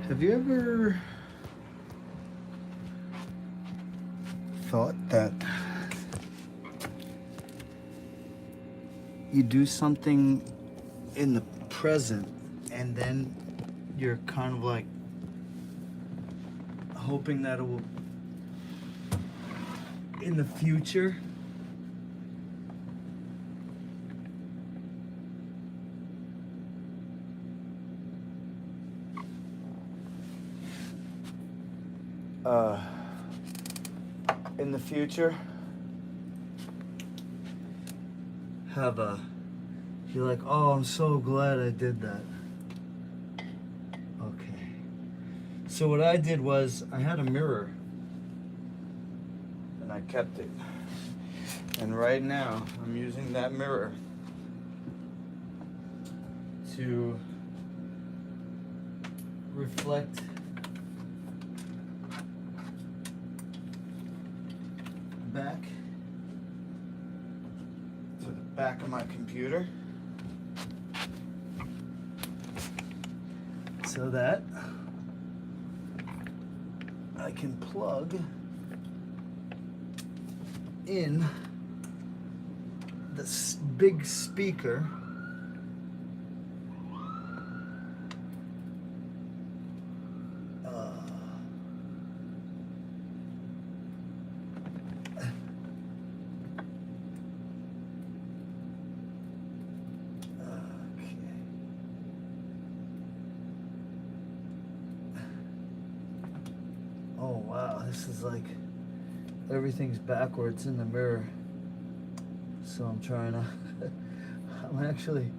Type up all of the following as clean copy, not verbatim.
Have you ever thought that you do something in the present and then you're kind of like hoping that it will in the future have a, you're like, oh, I'm so glad I did that. Okay. So what I did was I had a mirror and I kept it. And right now I'm using that mirror to reflect back to the back of my computer so that I can plug in this big speaker Oh wow, this is like everything's backwards in the mirror. So I'm trying to, I'm actually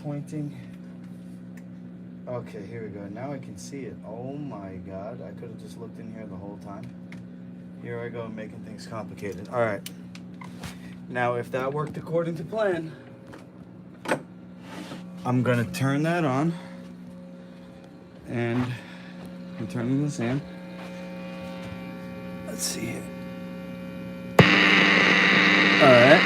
pointing. Okay, here we go. Now I can see it. Oh my God, I could have just looked in here the whole time. Here I go, making things complicated. All right. Now, if that worked according to plan, I'm gonna turn that on, and I'm turning this in. Let's see here. All right.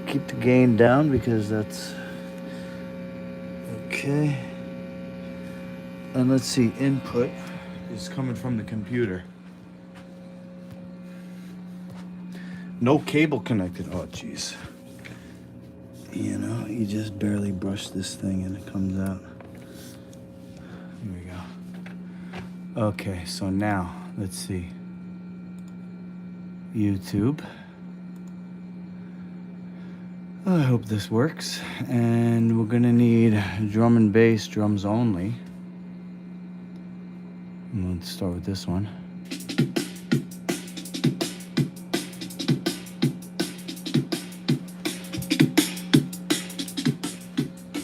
Keep the gain down because that's okay. And let's see, input is coming from the computer. No cable connected. Oh, jeez. You know, you just barely brush this thing and it comes out. Here we go. Okay, so now, let's see. YouTube. I hope this works. And we're gonna need drum and bass, drums only. And let's start with this one.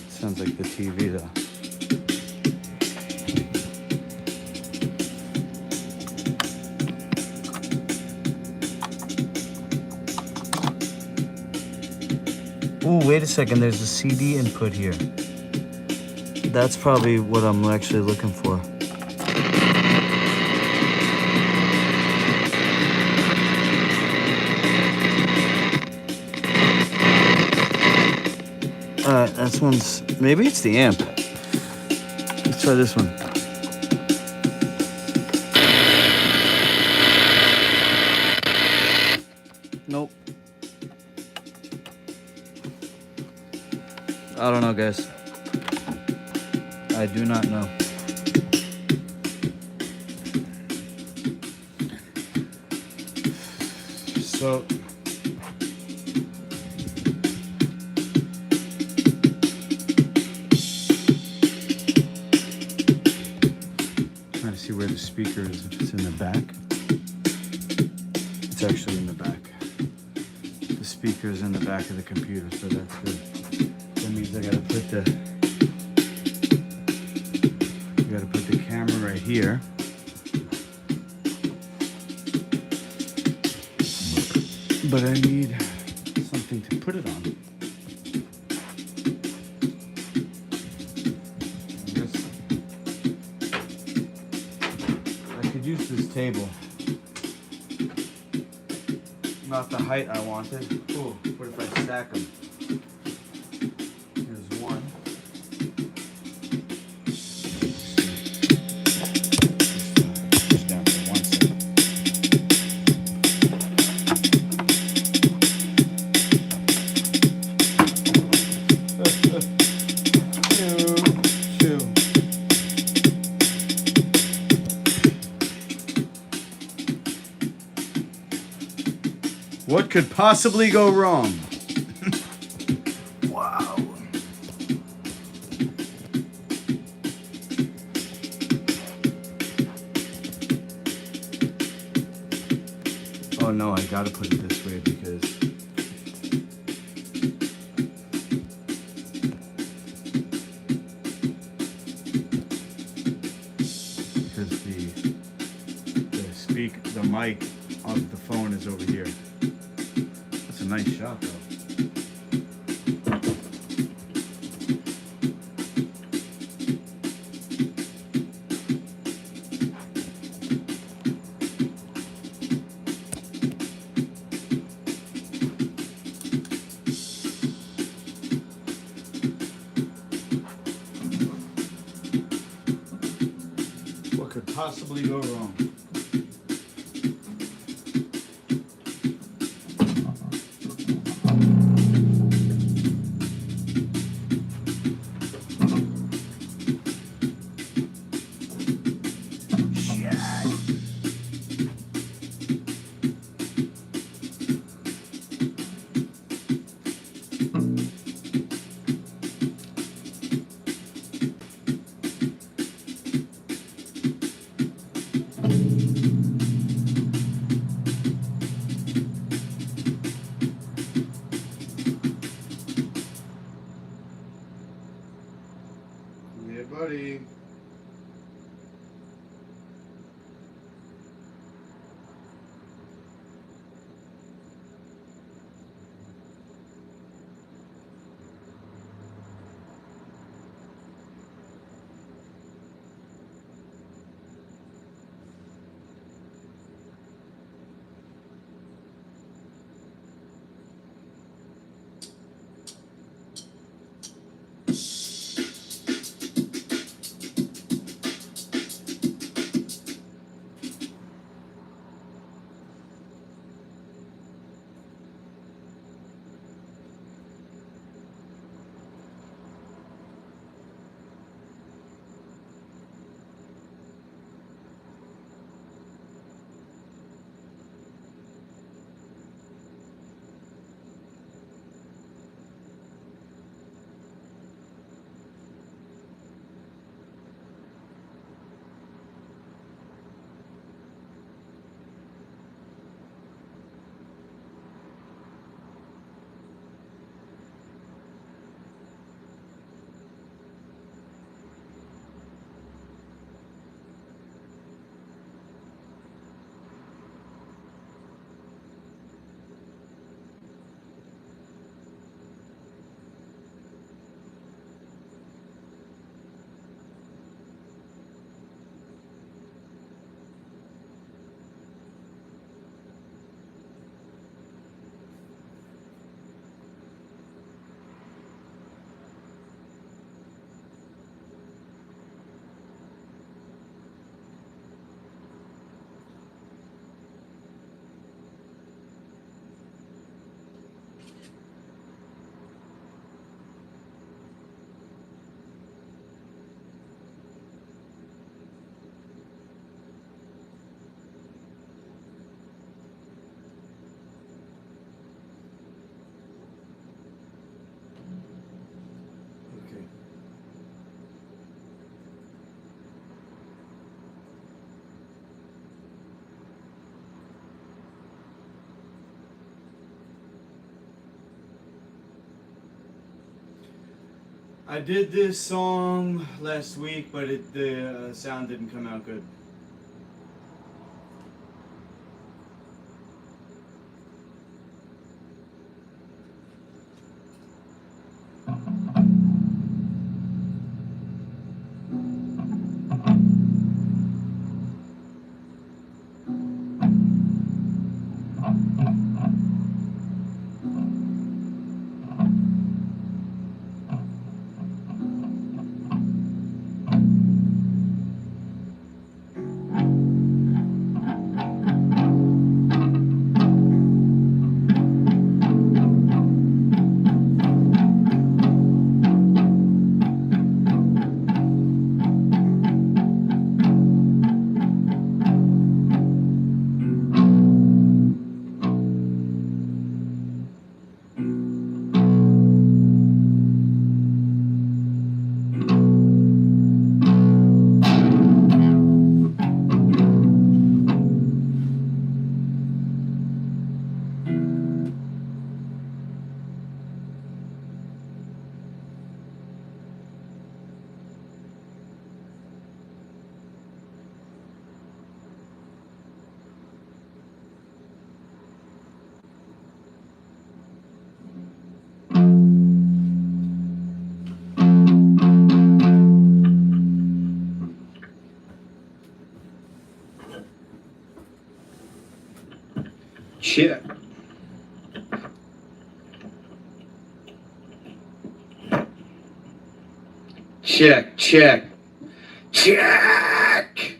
Sounds like the TV though. Oh, wait a second, there's a CD input here. That's probably what I'm actually looking for. Alright, this one's, maybe it's the amp. Let's try this one. Nope. I don't know, guys. I do not know. So trying to see where the speaker is. If it's in the back. It's actually in the back. The speaker is in the back of the computer, so that's good. That means I gotta put the camera right here. But I need something to put it on. I guess I could use this table. Not the height I wanted. Ooh, what if I stack them? Here's one. Just down for 1 second. Two. What could possibly go wrong? Wow. Oh no, I gotta put it this way because the mic of the phone is over here. That's a nice shot though. What could possibly go wrong? Yeah, buddy. I did this song last week, but the sound didn't come out good. Check. Check, check, check!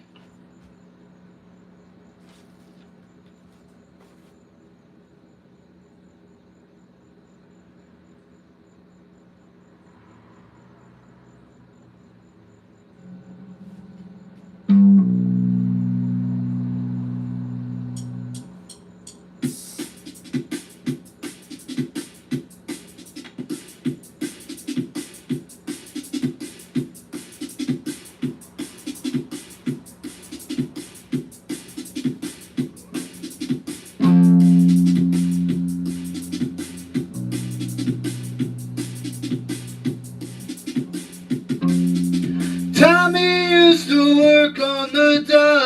Tommy used to work on the dock.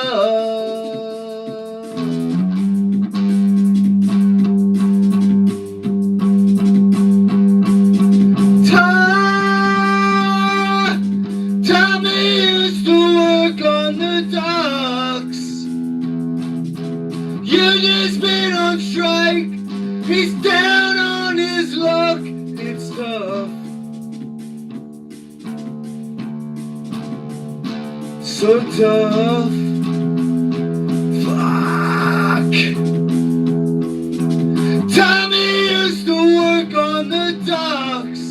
Tommy used to work on the docks. Union's been on strike. He's down on his luck. It's tough. So tough. Fuck. Tommy used to work on the docks.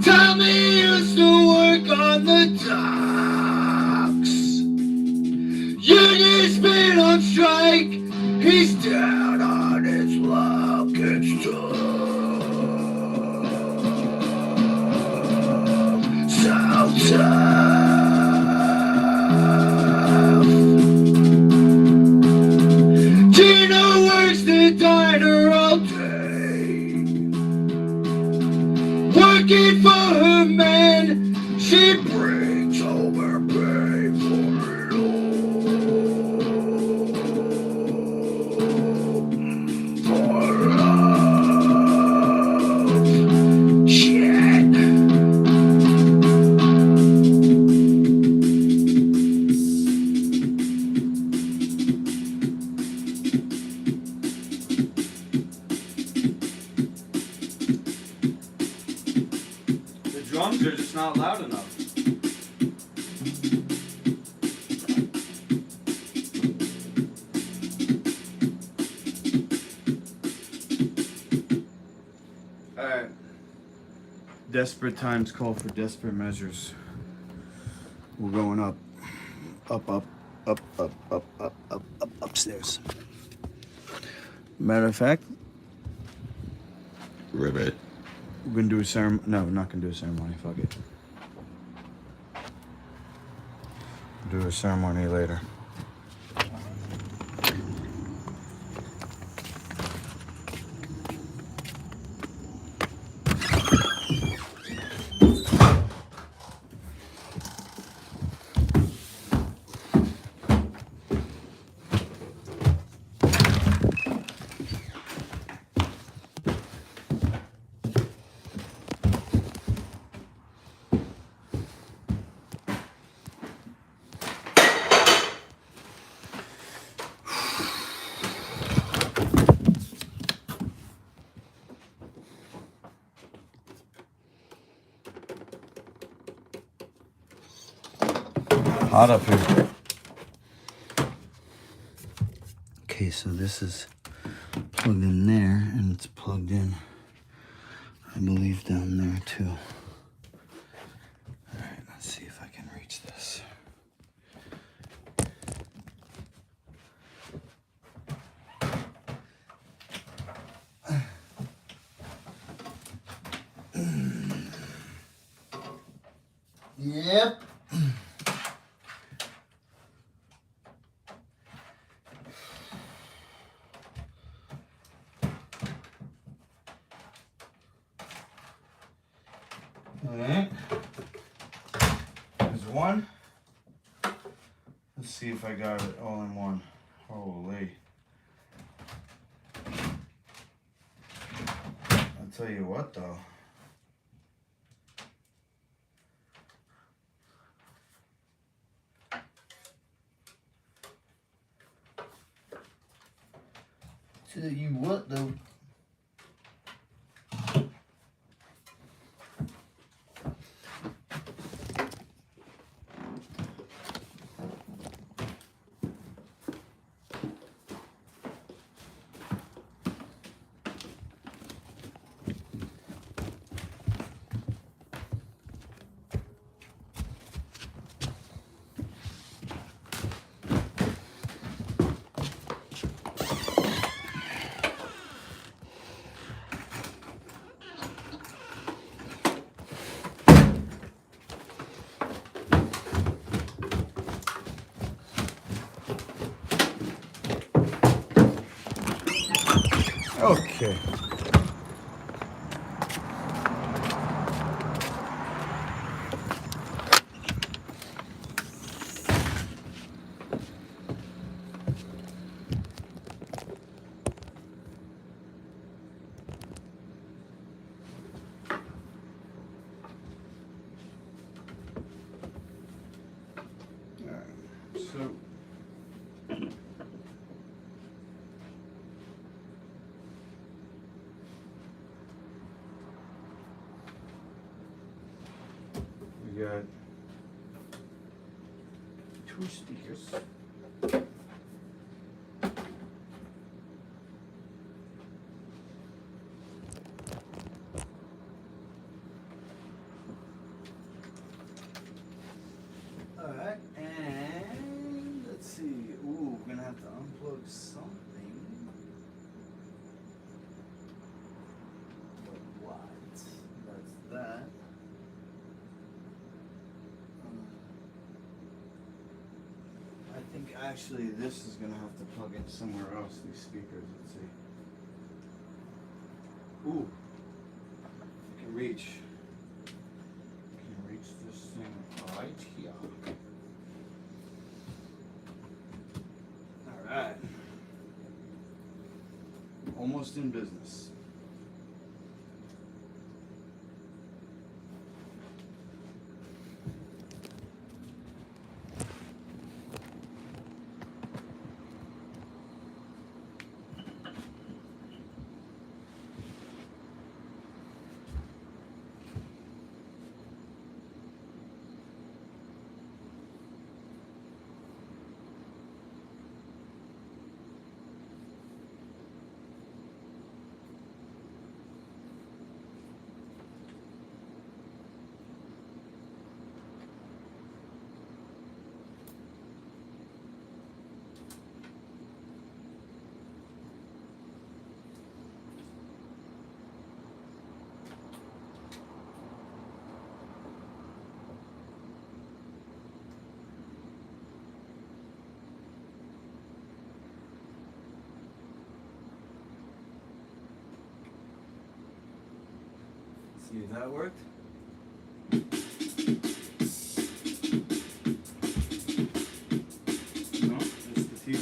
Tommy used to work on the docks. Union's been on strike. He's down on his luck. It's tough. So tough. Tina works the diner all day, working for her man. She brings home her pay for it all. For love. Shit. Drums are just not loud enough. Alright. Desperate times call for desperate measures. We're going up. Up, upstairs. Matter of fact, Ribbit. we're gonna do a ceremony. No, we're not gonna do a ceremony. Fuck it. We'll do a ceremony later. Hot up here. Okay, so this is plugged in there, and it's plugged in, I believe, down there too. All right, let's see if I can reach this. Yep. Alright. There's one. Let's see if I got it all in one. Holy. I'll tell you what though. Tell you what though. Okay. So we got 2 speakers. Alright, and let's see. Ooh, we're gonna have to unplug something. But what? That's that. I think actually this is gonna have to plug in somewhere else, these speakers. Let's see. Ooh. I can reach. This thing right here. Alright. Almost in business. See if that worked. No, it's the TV.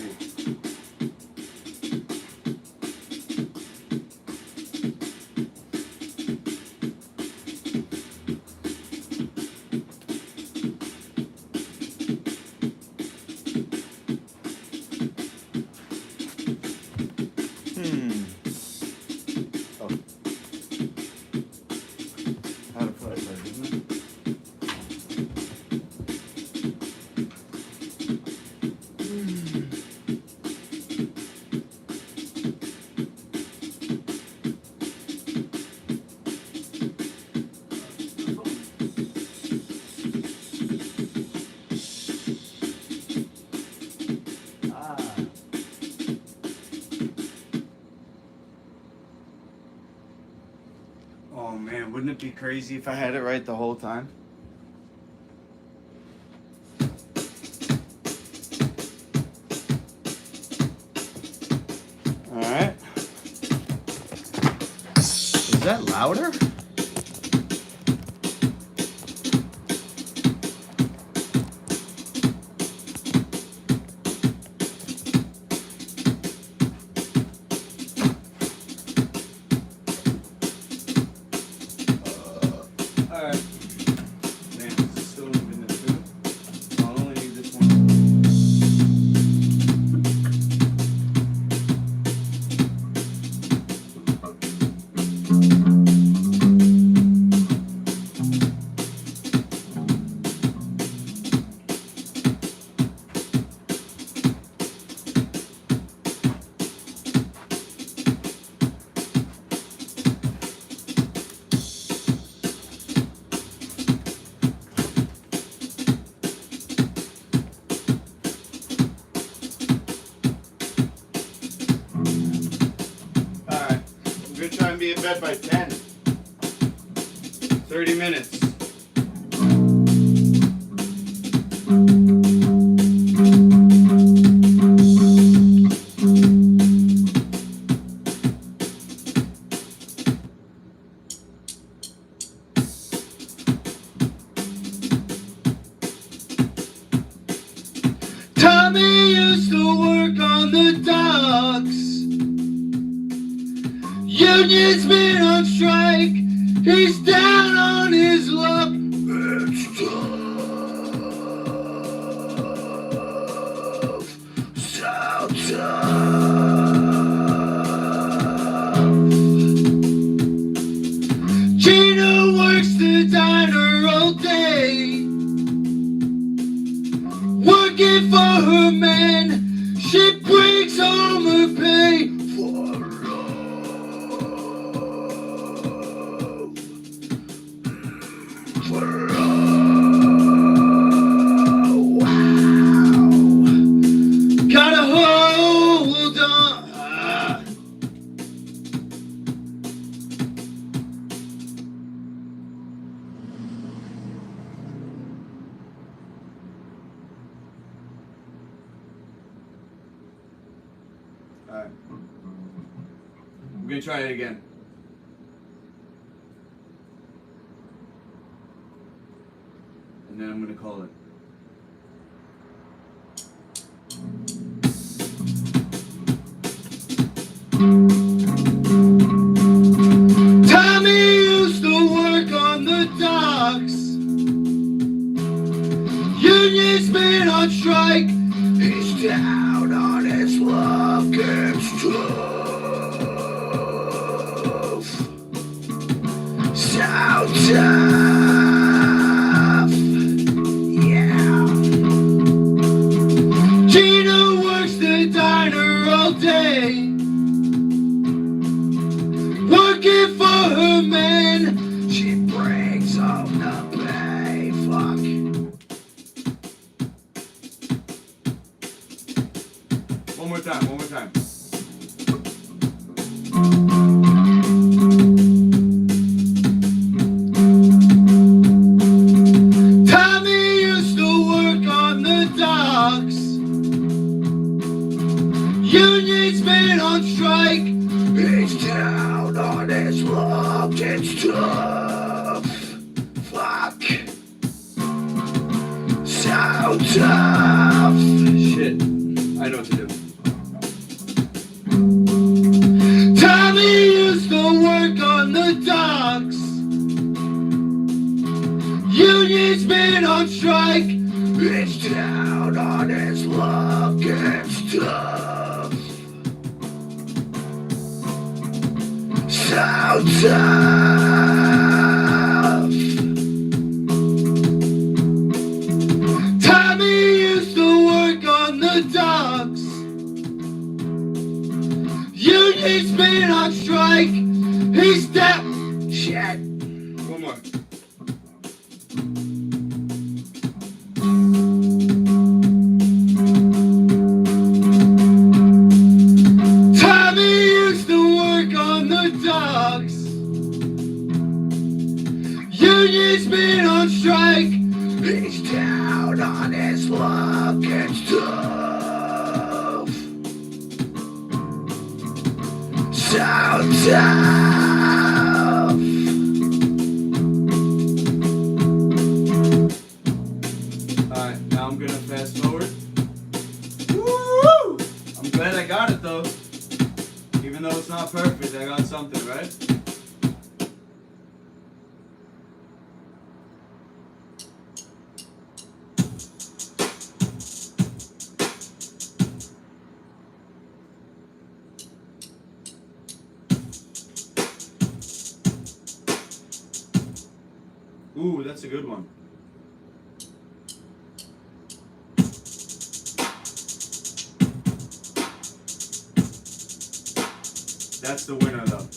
Oh man, wouldn't it be crazy if I had it right the whole time? Alright. Is that louder? be in bed by 10. 30 minutes. Tommy used to work on the docks. Union's been on strike. He's down on his luck. It's tough. So tough. Gina works the diner all day, working for her man. She brings home her pay for love. For love. Wow. Gotta hold on. Alright. I'm gonna try it again. And then I'm gonna call it. Tommy used to work on the docks. Union's been on strike. He's down on his luck. It's tough. So tough. Yeah. Gina works the diner all day, working for her man. She brings home the pay. Fuck. One more time, one more time. Tommy used to work on the docks. Union's been on strike. He's down on his luck. It's tough. Fuck. So tough. Shit. I know what to do. Tommy used to work on the docks. Union's been on strike. It's down on his luck. It's tough. So tough. Tommy used to work on the docks. Union's been on strike. He's down. Shit. One more. Tommy used to work on the docks. Union's been on strike. He's down on his luck. It's tough. So tough. Alright, now I'm gonna fast forward. Woo! I'm glad I got it though. Even though it's not perfect, I got something, right? Ooh, that's a good one. That's the winner though.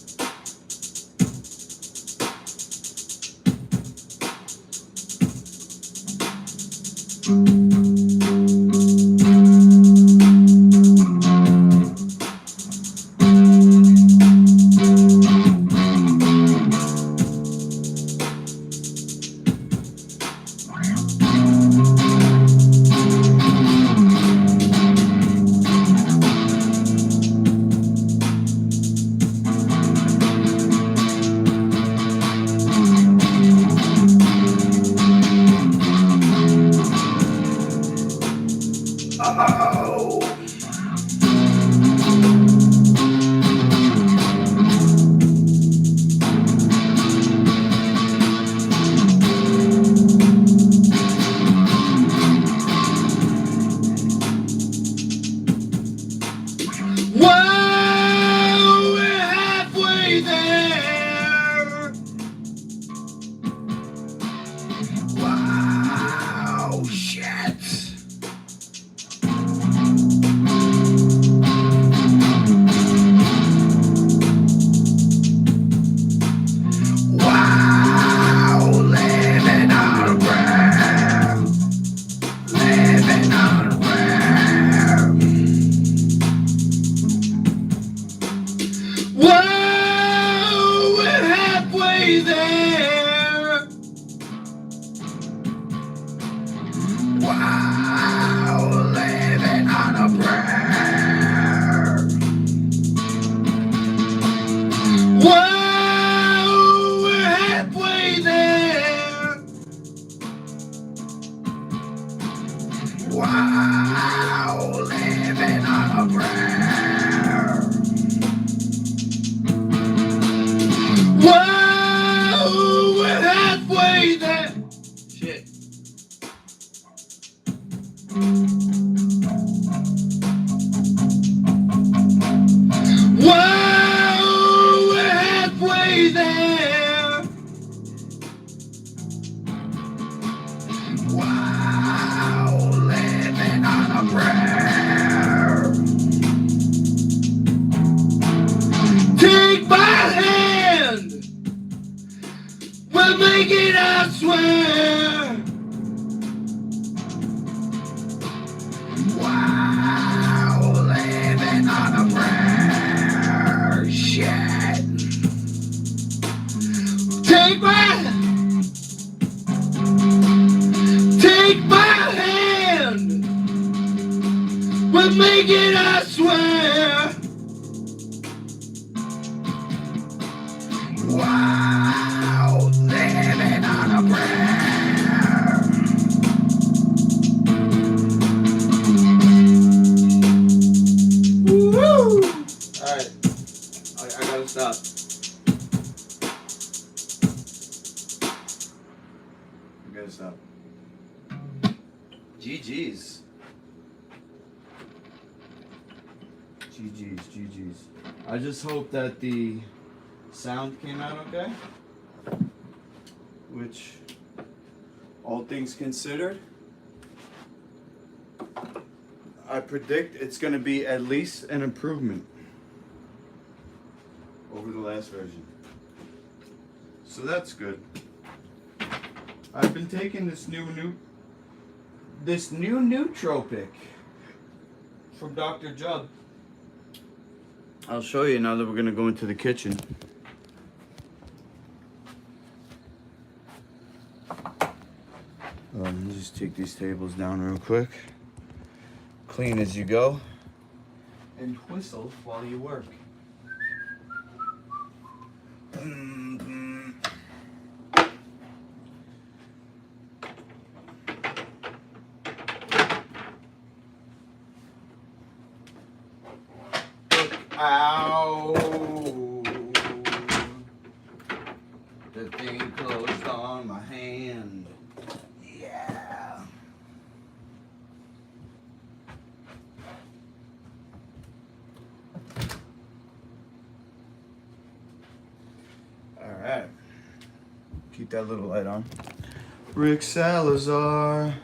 Wow, living on a prayer. Wow, we're halfway there. Shit. Wow, we're halfway there. Wow, living on a prayer. Take my hand. We'll make it, I swear. Wow, living on a prayer. Shit. Take my hand. We'll make it, I swear. Wow, living on a prayer. Woo! Alright, I gotta stop. I gotta stop. GG's. GG's. I just hope that the sound came out okay. Which, all things considered, I predict it's going to be at least an improvement over the last version. So that's good. I've been taking this new nootropic from Dr. Judd. I'll show you now that we're going to go into the kitchen. Just take these tables down real quick. Clean as you go. And whistle while you work. Ow! The thing closed on my hand. Yeah. All right. Keep that little light on. Rick Salazar.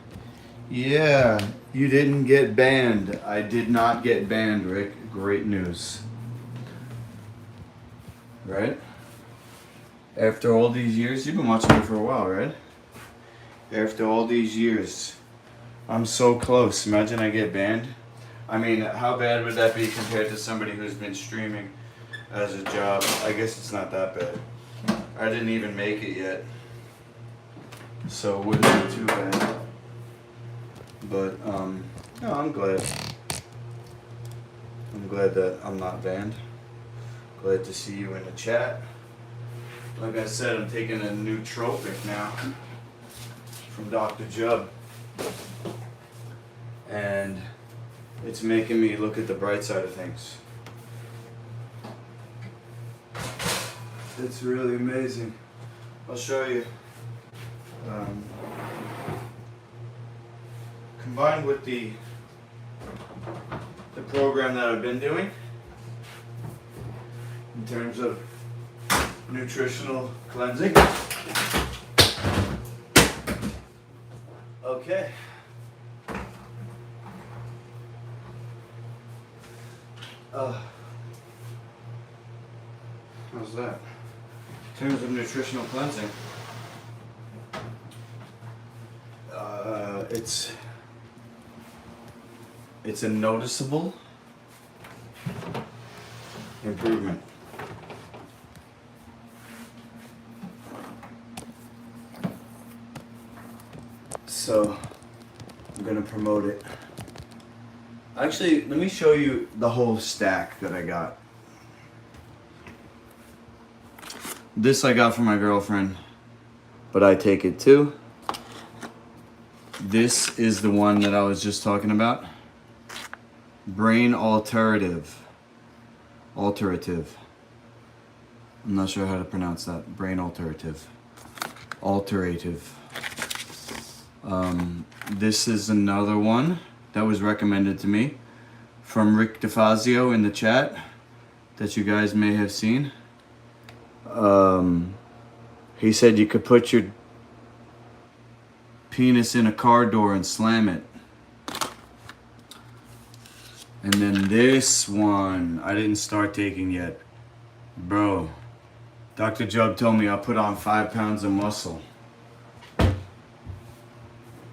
Yeah, you didn't get banned. I did not get banned, Rick. Great news. Right? After all these years, you've been watching me for a while, right? After all these years, I'm so close. Imagine I get banned. I mean, how bad would that be compared to somebody who's been streaming as a job? I guess it's not that bad. I didn't even make it yet, so it wouldn't be too bad. But, no, I'm glad. I'm glad that I'm not banned. Glad to see you in the chat. Like I said, I'm taking a nootropic now from Dr. Judd. And it's making me look at the bright side of things. It's really amazing. I'll show you. Combined with the program that I've been doing in terms of nutritional cleansing. Okay. How's that? In terms of nutritional cleansing, it's a noticeable improvement. So I'm gonna promote it. Actually, let me show you the whole stack that I got. This I got from my girlfriend, but I take it too. This is the one that I was just talking about. Brain alterative. Alterative. I'm not sure how to pronounce that. Brain alterative. Alterative. This is another one that was recommended to me from Rick DeFazio in the chat that you guys may have seen. He said you could put your penis in a car door and slam it. And then this one I didn't start taking yet. Bro, Dr. Jubb told me I'll put on 5 pounds of muscle.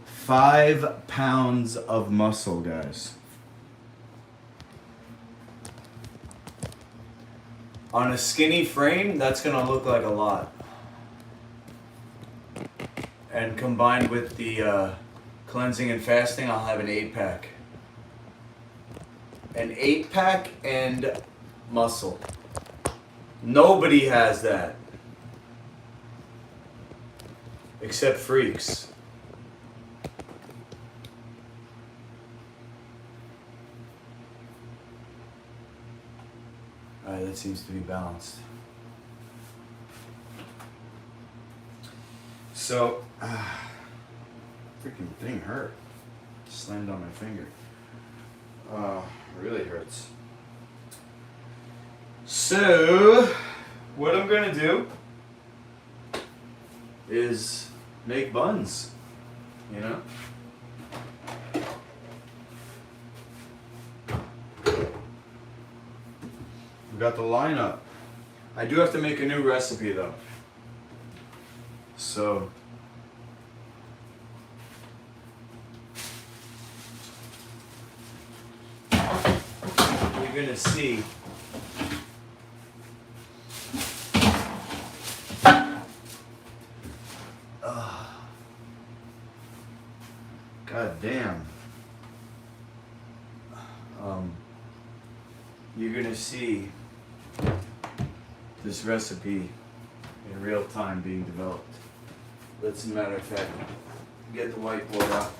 5 pounds of muscle, guys. On a skinny frame, that's gonna look like a lot. And combined with the cleansing and fasting, I'll have an 8-pack. An 8-pack and muscle. Nobody has that. Except freaks. Alright, that seems to be balanced. So, freaking thing hurt. Slammed on my finger. Really hurts. So, what I'm gonna do is make buns, you know? We got the lineup. I do have to make a new recipe though. So, you're gonna see God damn. You're gonna see this recipe in real time being developed. Let's, as a matter of fact, get the whiteboard out.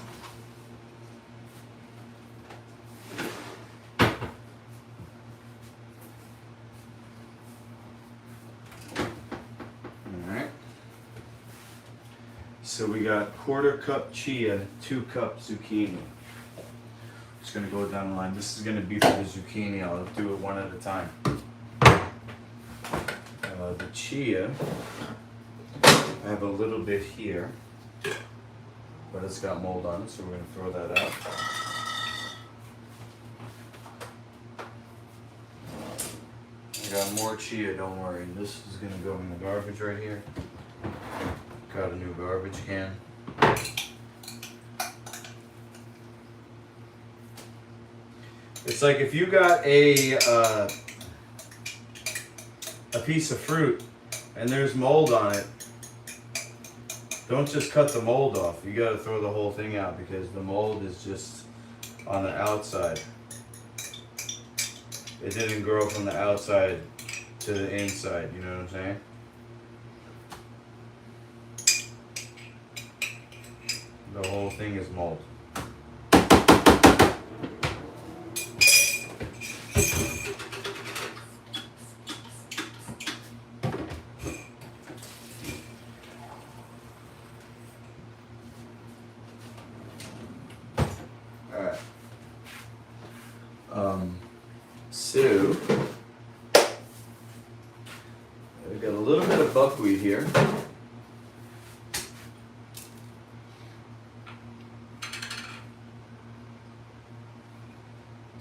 Alright. So we got 1/4 cup chia, 2 cup zucchini. Just gonna go down the line. This is gonna be for the zucchini. I'll do it one at a time. The chia, I have a little bit here, but it's got mold on it, so we're gonna throw that out. I got more chia, don't worry. This is gonna go in the garbage right here. Got a new garbage can. It's like if you got a piece of fruit and there's mold on it, don't just cut the mold off. You gotta throw the whole thing out because the mold is just on the outside. It didn't grow from the outside to the inside, you know what I'm saying? The whole thing is mold. So, we've got a little bit of buckwheat here.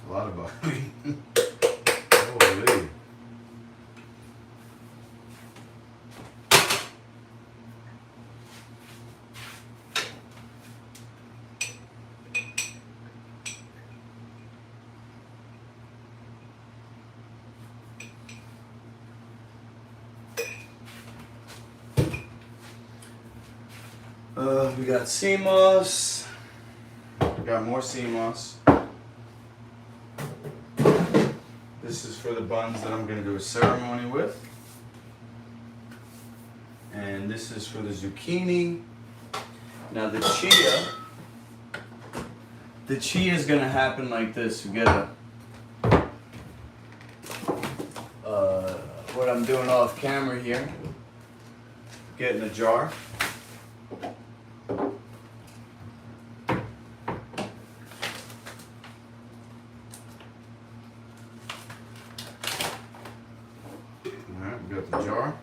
A lot of buckwheat. Holy. We got sea moss. We got more sea moss. This is for the buns that I'm going to do a ceremony with. And this is for the zucchini. Now the chia the chia is gonna happen like this. You get a what I'm doing off camera here. Get in a jar. Alright, we got the jar.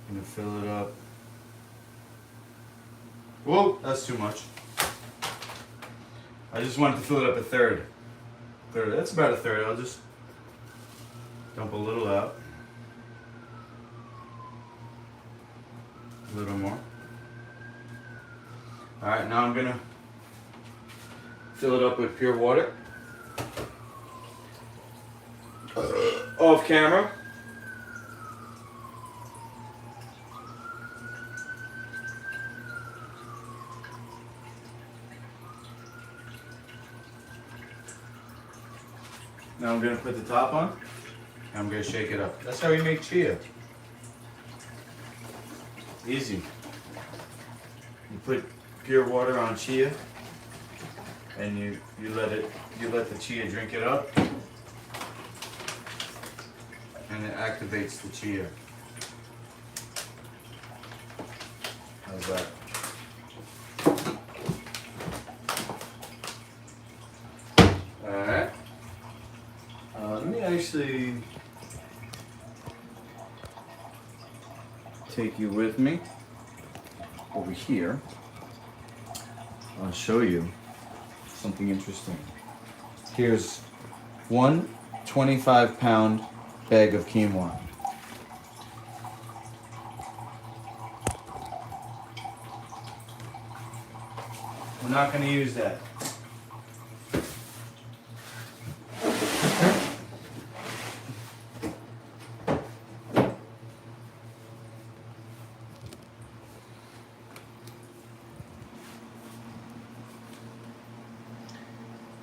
I'm gonna fill it up. Whoa, that's too much. I just wanted to fill it up a third. That's about a third. I'll just dump a little out. A little more. Alright, now I'm gonna fill it up with pure water. Off camera. Now I'm going to put the top on, and I'm going to shake it up. That's how we make chia. Easy. You put pure water on chia, and you let the chia drink it up, and it activates the chia. How's that? Alright. Let me actually take you with me over here. I'll show you something interesting. Here's one 25-pound bag of quinoa. We're not going to use that.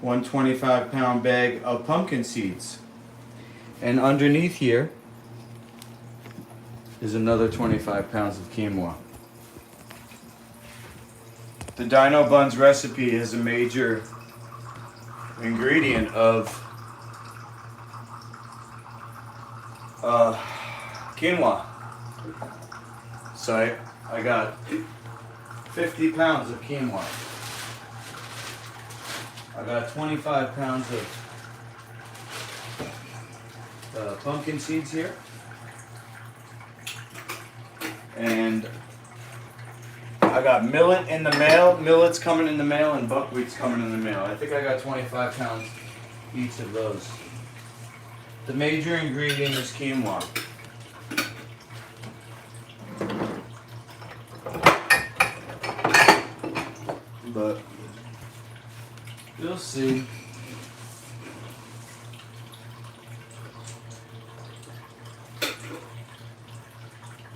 One 25-pound bag of pumpkin seeds. And underneath here is another 25 pounds of quinoa. The Dino Buns recipe is a major ingredient of quinoa. So I got 50 pounds of quinoa. I got 25 pounds of pumpkin seeds here. And I got millet in the mail. Millet's coming in the mail and buckwheat's coming in the mail. I think I got 25 pounds each of those. The major ingredient is quinoa. But you'll see.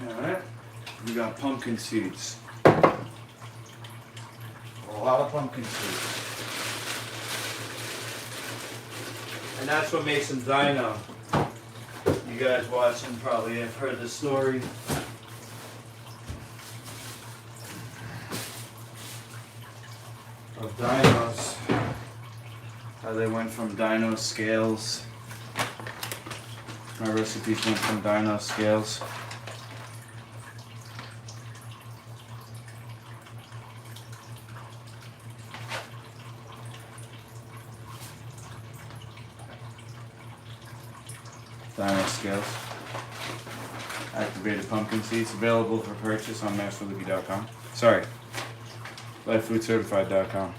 Alright, we got pumpkin seeds. A lot of pumpkin seeds. And that's what makes them dino. You guys watching probably have heard the story. Of dinos. How they went from dino scales. My recipes went from dino scales. Dino scales. Activated pumpkin seeds available for purchase on masterlucky.com. Sorry. LifeFoodCertified.com.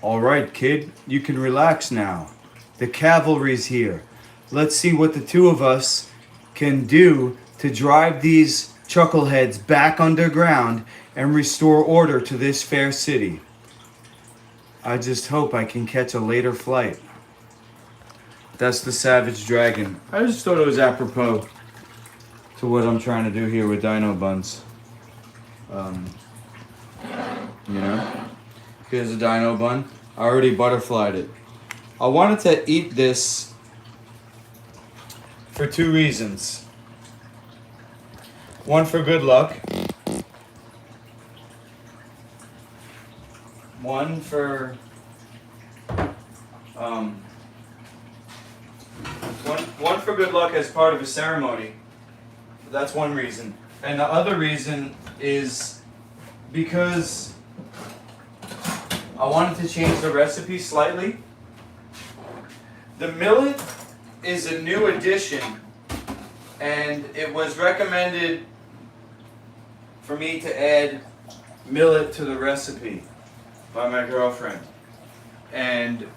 All right, kid, you can relax now. The cavalry's here. Let's see what the two of us can do to drive these chuckleheads back underground and restore order to this fair city. I just hope I can catch a later flight. That's the Savage Dragon. I just thought it was apropos to what I'm trying to do here with Dino Buns. You know, here's a Dino Bun. I already butterflied it. I wanted to eat this for 2 reasons. One for good luck. One for one for good luck as part of a ceremony. That's one reason. And the other reason is because I wanted to change the recipe slightly. The millet is a new addition, and it was recommended for me to add millet to the recipe by my girlfriend. And,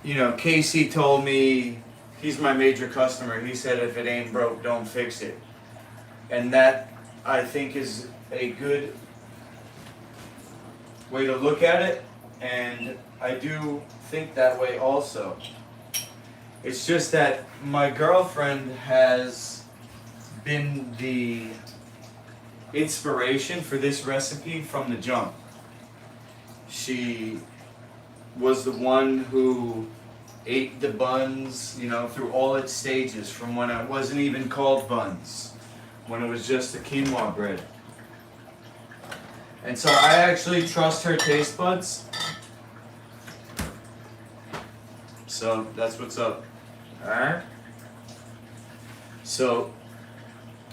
you know, Casey told me, he's my major customer, he said if it ain't broke, don't fix it. And that, I think, is a good way to look at it, and I do think that way also. It's just that my girlfriend has been the inspiration for this recipe from the jump. She was the one who ate the buns, you know, through all its stages, from when it wasn't even called buns, when it was just the quinoa bread. And so I actually trust her taste buds. So that's what's up. Alright? So,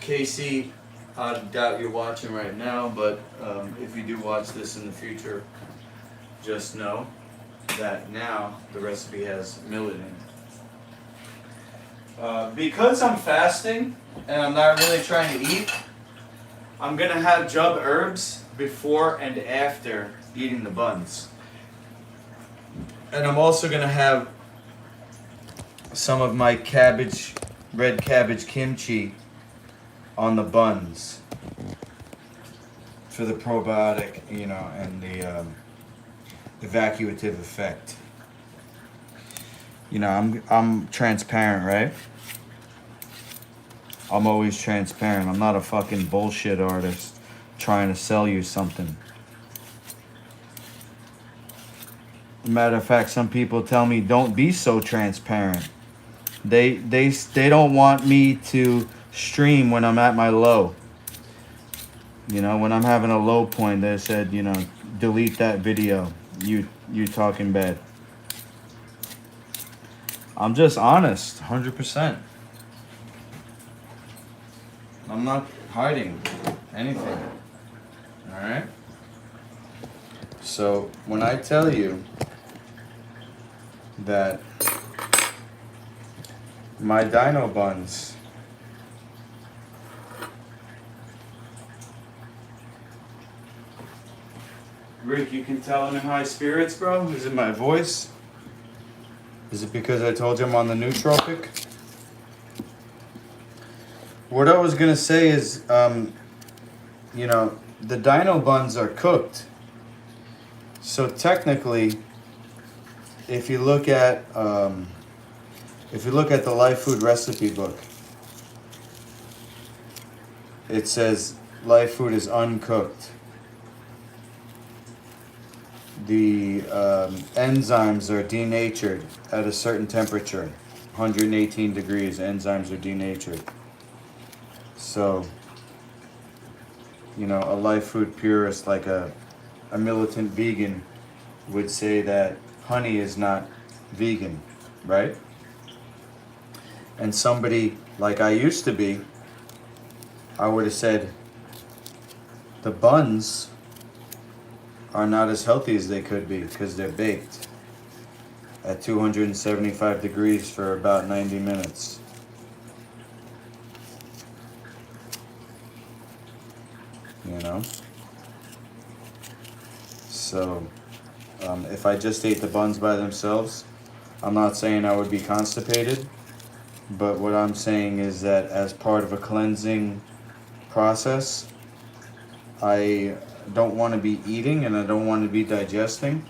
Casey, I doubt you're watching right now, but if you do watch this in the future, just know that now the recipe has millet in it. Because I'm fasting and I'm not really trying to eat, I'm going to have jub herbs before and after eating the buns. And I'm also going to have some of my red cabbage kimchi on the buns for the probiotic, you know, and the evacuative effect. You know, I'm transparent, right? I'm always transparent. I'm not a fucking bullshit artist trying to sell you something. Matter of fact, some people tell me don't be so transparent. They don't want me to stream when I'm at my low. You know, when I'm having a low point, they said, you know, delete that video. You talking bad. I'm just honest, 100%. I'm not hiding anything. All right? So, when I tell you that my dino buns Rick, you can tell I'm in high spirits, bro? Is it my voice? Is it because I told you I'm on the nootropic? What I was gonna say is, you know, the dino buns are cooked. So technically, if you look at the Life Food Recipe book, it says Life Food is uncooked. The enzymes are denatured at a certain temperature, 118 degrees. Enzymes are denatured. So, you know, a Life Food purist, like a militant vegan, would say that honey is not vegan, right? And somebody like I used to be, I would have said the buns are not as healthy as they could be because they're baked at 275 degrees for about 90 minutes. You know? So, if I just ate the buns by themselves, I'm not saying I would be constipated, but what I'm saying is that as part of a cleansing process, I don't want to be eating and I don't want to be digesting.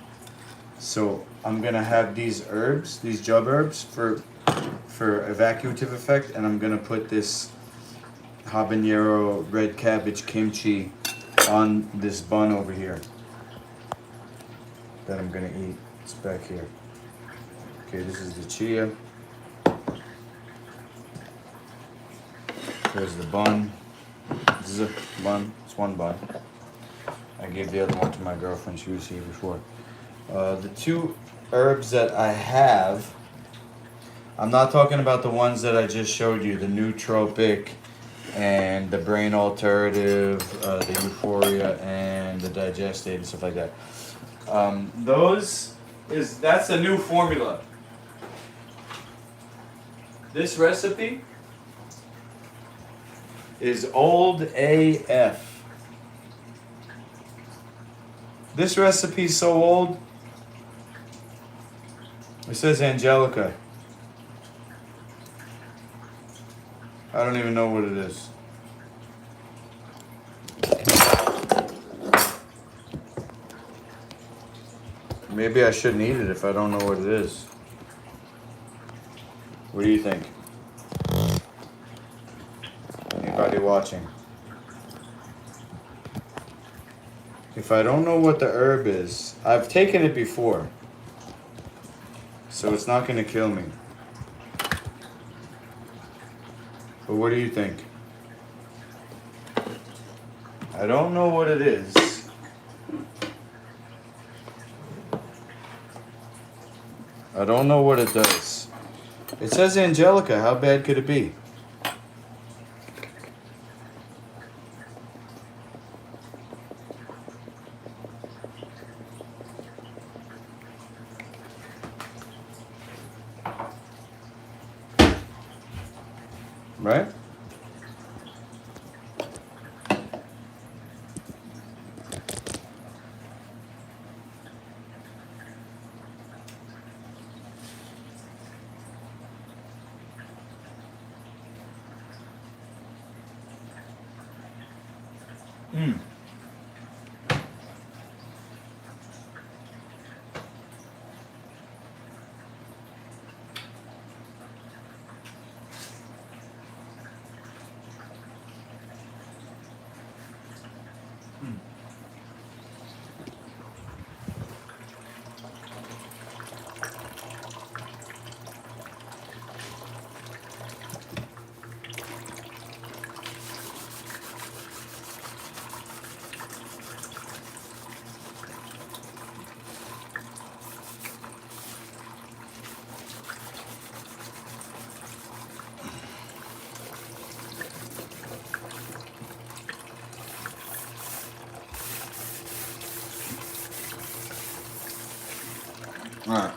So I'm going to have these herbs, these jub herbs for evacuative effect, and I'm going to put this habanero red cabbage kimchi on this bun over here that I'm going to eat. It's back here. Okay, this is the chia. There's the bun. This is a bun. It's one bun. I gave the other one to my girlfriend. She was here before. The two herbs that I have, I'm not talking about the ones that I just showed you, the nootropic and the brain alternative, the euphoria and the digestate and stuff like that. That's a new formula. This recipe is old AF. This recipe is so old. It says Angelica. I don't even know what it is. Maybe I shouldn't eat it if I don't know what it is. What do you think? Anybody watching? If I don't know what the herb is, I've taken it before, so it's not going to kill me. But what do you think? I don't know what it is. I don't know what it does. It says Angelica. How bad could it be? Right? Mm. All right.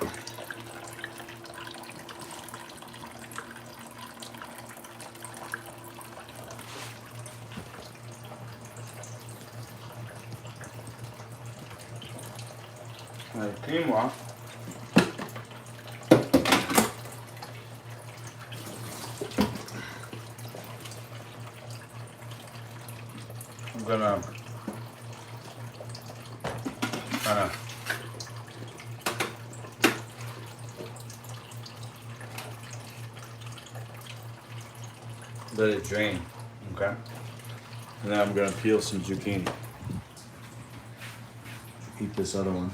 Quinoa. I'm gonna kind of let it drain, okay? And then I'm gonna peel some zucchini. Eat this other one.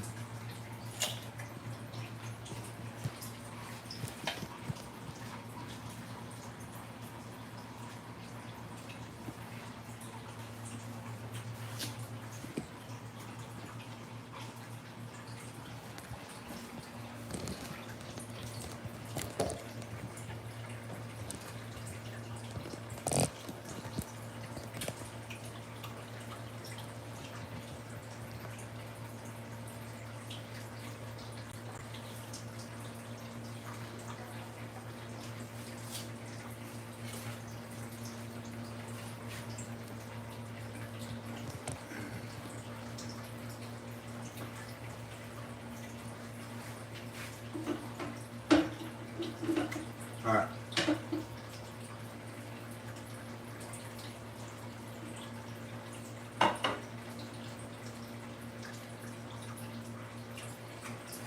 All right.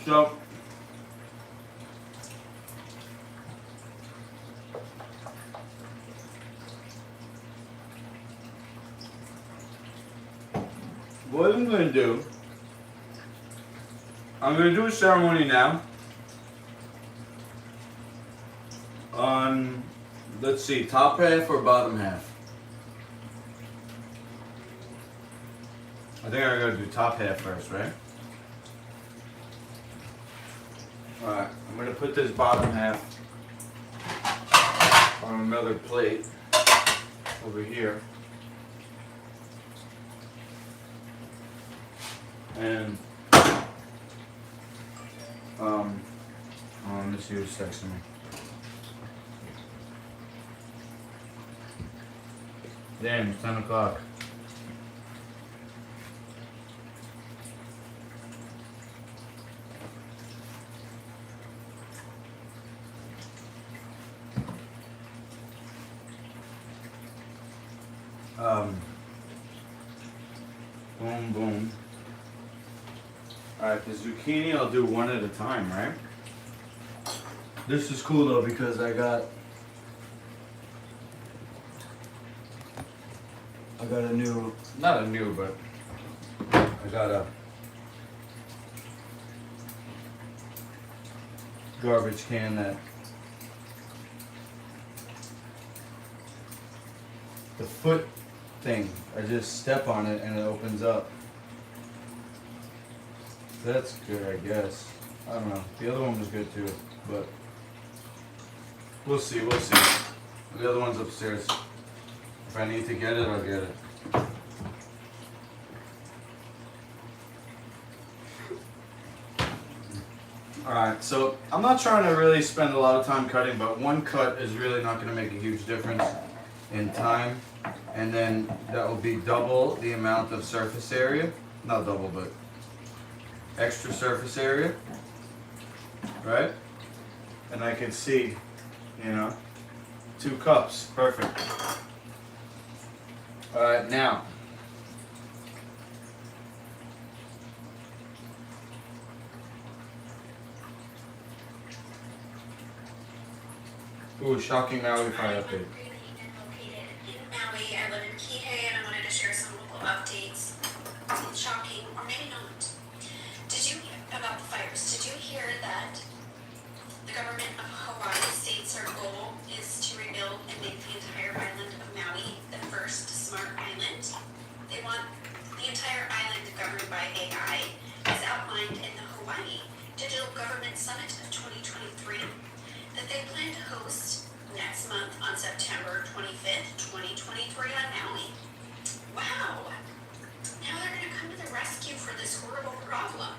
So, what I'm going to do, I'm going to do a ceremony now on, let's see, top half or bottom half? I think I gotta do top half first, right? Alright, I'm gonna put this bottom half on another plate over here. And let me see who's texting me. Damn, it's 10 o'clock. Boom, boom. Alright, the zucchini I'll do one at a time, right? This is cool though because I got a new, not a new, but I got a garbage can that the foot thing, I just step on it and it opens up. That's good, I guess. I don't know. The other one was good too, but we'll see, we'll see. The other one's upstairs. If I need to get it, I'll get it. Alright, so I'm not trying to really spend a lot of time cutting, but one cut is really not going to make a huge difference in time. And then that will be double the amount of surface area. Not double, but extra surface area. Right? And I can see, 2 cups. Perfect. Alright, now. Ooh, shocking Maui fire update. I live in Kihei and I wanted to share some local updates. It's shocking, or maybe not. Did you hear about the fires? Did you hear that the government of Hawaii states their goal is to rebuild and make the entire island of Maui the first smart island? They want the entire island governed by AI, as outlined in the Hawaii Digital Government Summit of 2023, that they plan to host next month on September 25th, 2023 on Maui. Wow! Now they're going to come to the rescue for this horrible problem.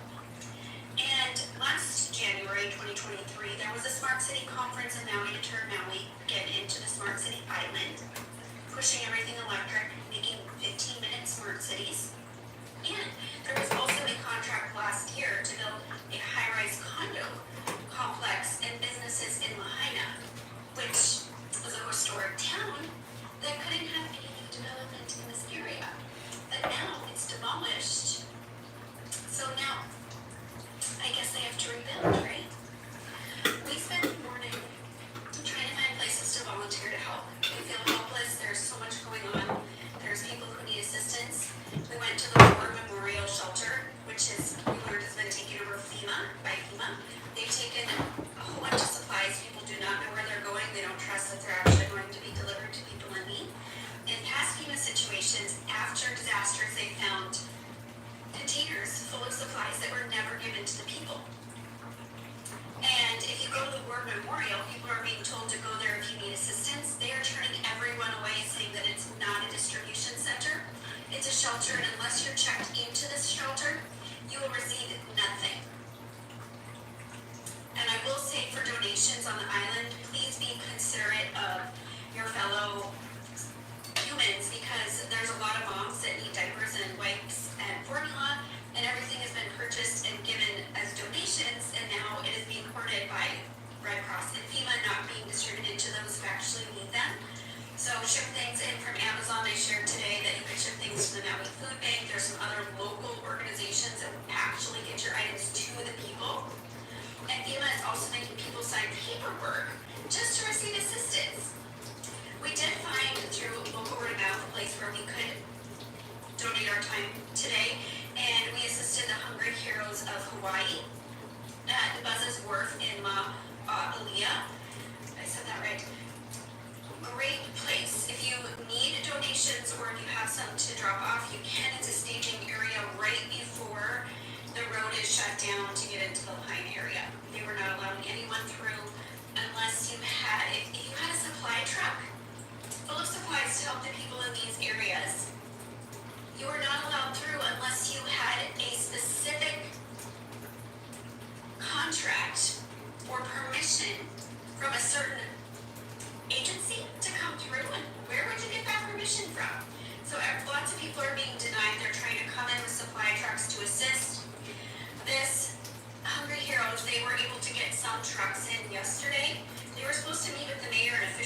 And last January 2023, there was a Smart City Conference in Maui to turn Maui again into the Smart City Island, pushing everything electric, making 15-minute smart cities. And there was also a contract last year to build a high-rise condo complex and businesses in Lahaina, which was a historic town that couldn't have any development in this area. But now it's demolished. So now, I guess they have to rebuild, right? We spent the morning trying to find places to volunteer to help. We feel helpless. There's so much going on. There's people who need assistance. We went to the War Memorial Shelter, which is, we learned, has been taken over by FEMA. They've taken a whole bunch of supplies. People do not know where they're going. They don't trust that they're actually going to be delivered to people in need. In past FEMA situations, after disasters, they found containers full of supplies that were never given to the people. And if you go to the War Memorial, people are being told to go there if you need assistance. They are turning everyone away, saying that it's not a distribution center. It's a shelter, and unless you're checked into this shelter, you will receive nothing. And I will say, for donations on the island, please be considerate of your fellow humans, because there's a lot of moms that need diapers and wipes and formula, and everything has been purchased and given as donations, and now it is being hoarded by Red Cross and FEMA, not being distributed to those who actually need them. So ship things in from Amazon. I shared today that you can ship things to the Maui Food Bank. There's some other local organizations that will actually get your items to the people. And FEMA is also making people sign paperwork just to receive assistance. We did find, through local word of mouth, a place where we could donate our time today, and we assisted the Hungry Heroes of Hawaii at Buzz's Wharf in Ma'alia. I said that right. Great place. If you need donations or if you have some to drop off, you can. It's a staging area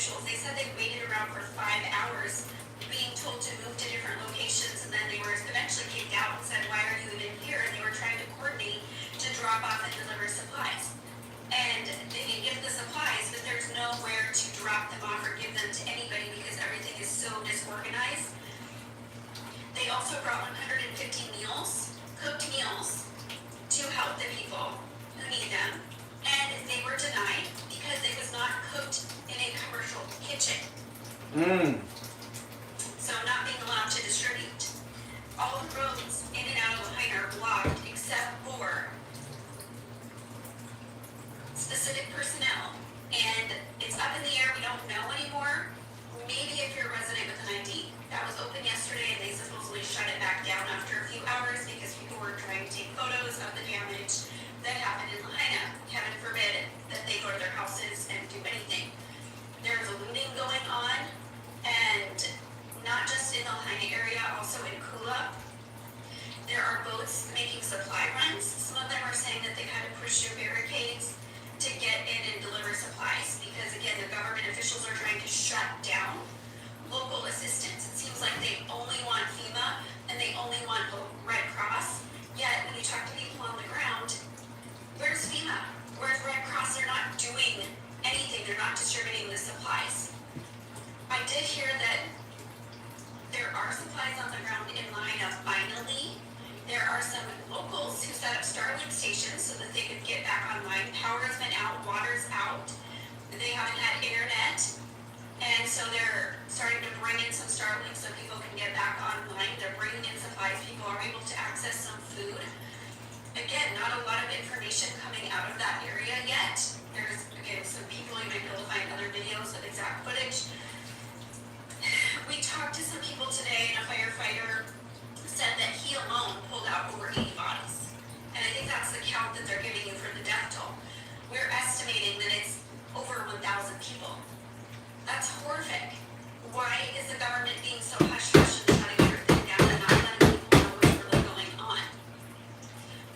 officials. They said they waited around for 5 hours being told to move to different locations, and then they were eventually kicked out and said, why are you even here? And they were trying to coordinate to drop off and deliver supplies. And they can give the supplies, but there's nowhere to drop them off or give them to anybody because everything is so disorganized. They also brought 150 meals, cooked meals, to help the people who need them. And they were denied because it was not cooked in a commercial kitchen. So not being allowed to distribute. All the roads in and out of Lahaina are blocked except for specific personnel. And it's up in the air, we don't know anymore. Maybe if you're a resident with an ID. That was open yesterday and they supposedly shut it back down after a few hours because people were trying to take photos of the damage that happened in Lahaina. Heaven forbid that they go to their houses and do anything. There's a looting going on, and not just in the Lahaina area, also in Kula. There are boats making supply runs. Some of them are saying that they've had to push through barricades to get in and deliver supplies because, again, the government officials are trying to shut down local assistance. It seems like they only want FEMA and they only want the Red Cross. Yet, when you talk to people on the ground, where's FEMA? Where's Red Cross? They're not doing anything. They're not distributing the supplies. I did hear that there are supplies on the ground in Lahaina finally. There are some locals who set up Starlink stations so that they could get back online. Power's been out, water's out. They haven't had internet. And so they're starting to bring in some Starlink so people can get back online. They're bringing in supplies. People are able to access some food. Again, not a lot of information coming out of that area yet. There's, again, some people, you might be able to find other videos of exact footage. We talked to some people today, and a firefighter said that he alone pulled out over 80 bodies. And I think that's the count that they're giving you for the death toll. We're estimating that it's over 1,000 people. That's horrific. Why is the government being so hush-hush and shutting everything down and not letting people know what's really going on?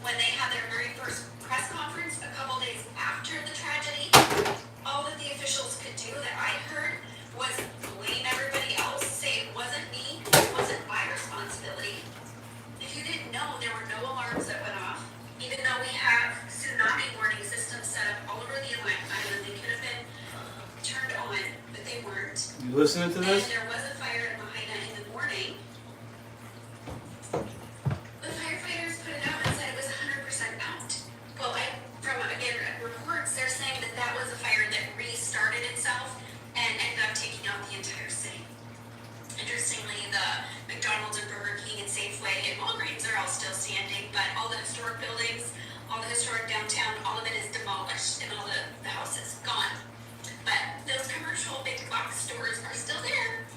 When they had their very first press conference a couple days after the tragedy, all that the officials could do that I heard was blame everybody else, say it wasn't me, it wasn't my responsibility. If you didn't know, there were no alarms that went off, even though we have tsunami warning systems set up all over the island. They could have been turned on, but they weren't. You listening to this? And there was a fire in Lahaina in the morning. The firefighters put it out and said it was 100% out. Well, from again reports, they're saying that that was a fire that restarted itself and ended up taking out the entire city. Interestingly, the McDonald's and Burger King and Safeway and Walgreens are all still standing, but all the historic buildings, all the historic downtown, all of it is demolished and all the houses gone. But those commercial big box stores are still there.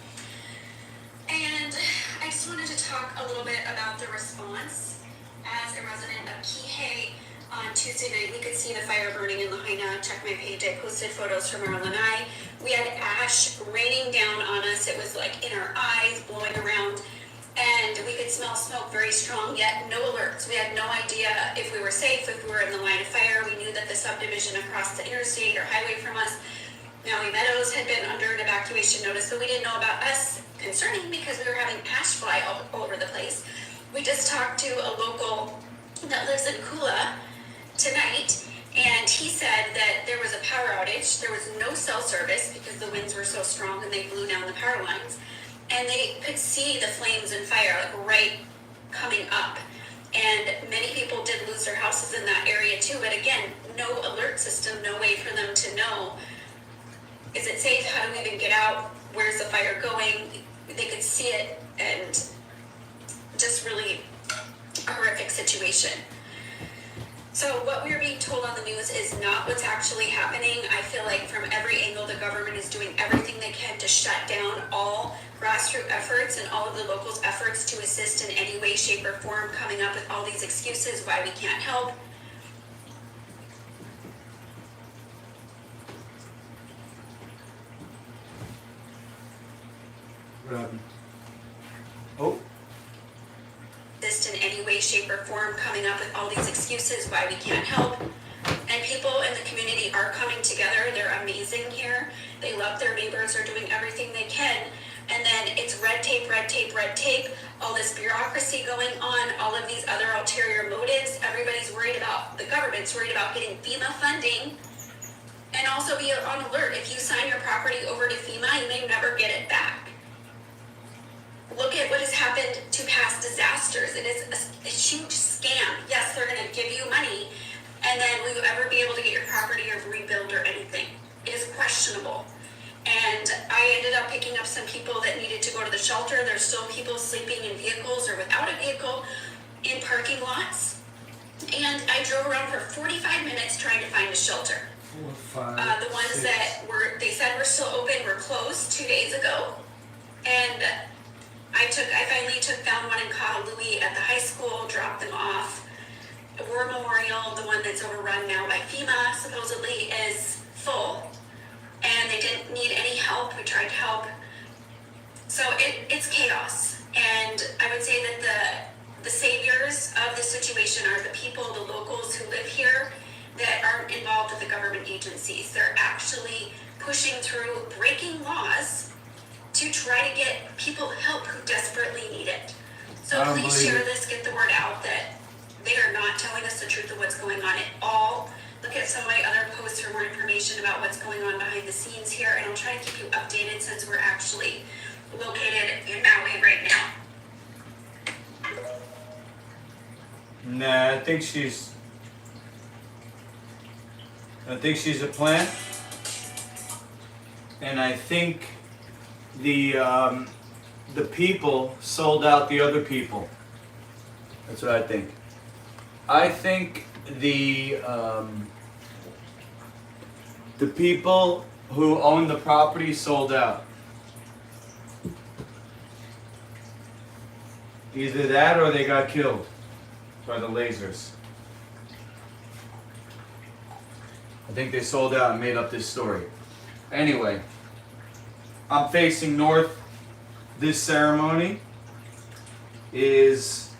And I just wanted to talk a little bit about the response. As a resident of Kihei, on Tuesday night, we could see the fire burning in Lahaina. Check my page. I posted photos from our lanai. We had ash raining down on us. It was like in our eyes, blowing around. And we could smell smoke very strong, yet no alerts. We had no idea if we were safe, if we were in the line of fire. We knew that the subdivision across the interstate or highway from us, Maui Meadows, had been under an evacuation notice, so we didn't know about us concerning because we were having ash fly all over the place. We just talked to a local that lives in Kula tonight, and he said that there was a power outage. There was no cell service because the winds were so strong and they blew down the power lines, and they could see the flames and fire like right coming up. And many people did lose their houses in that area too, but again, no alert system, no way for them to know, is it safe? How do we even get out? Where's the fire going? They could see it, and just really a horrific situation. So what we're being told on the news is not what's actually happening. I feel like from every angle, the government is doing everything they can to shut down all grassroots efforts and all of the locals' efforts to assist in any way, shape, or form, coming up with all these excuses why we can't help. What happened? Oh. Assist in any way, shape, or form, coming up with all these excuses why we can't help. And people in the community are coming together. They're amazing here. They they love their neighbors, are doing everything they can, and then it's red tape, red tape, red tape, all this bureaucracy going on, all of these other ulterior motives. Everybody's worried about, the government's worried about getting FEMA funding, and also be on alert. If you sign your property over to FEMA, you may never get it back. Look at what has happened to past disasters. It is a huge scam. Yes, they're gonna give you money, and then will you ever be able to get your property or rebuild or anything? It is questionable. And I ended up picking up some people that needed to go to the shelter. There's still people sleeping in vehicles or without a vehicle in parking lots. And I drove around for 45 minutes trying to find a shelter. 4, 5, The ones 6. that they said were still open were closed 2 days ago. And I finally found one in Kahului at the high school, dropped them off. War Memorial, the one that's overrun now by FEMA, supposedly is full. And they didn't need any help. We tried to help. So it's chaos. And I would say that the saviors of the situation are the people, the locals who live here that aren't involved with the government agencies. They're actually pushing through, breaking laws to try to get people help who desperately need it. So please share this, get the word out that they are not telling us the truth of what's going on at all. Look at some of my other posts for more information about what's going on behind the scenes here, and I'll try to keep you updated since we're actually located in Maui right now. Nah, I think she's a plant, and I think the people sold out the other people. That's what I think. I think the people who own the property sold out. Either that or they got killed by the lasers. I think they sold out and made up this story. Anyway, I'm facing north. This ceremony is,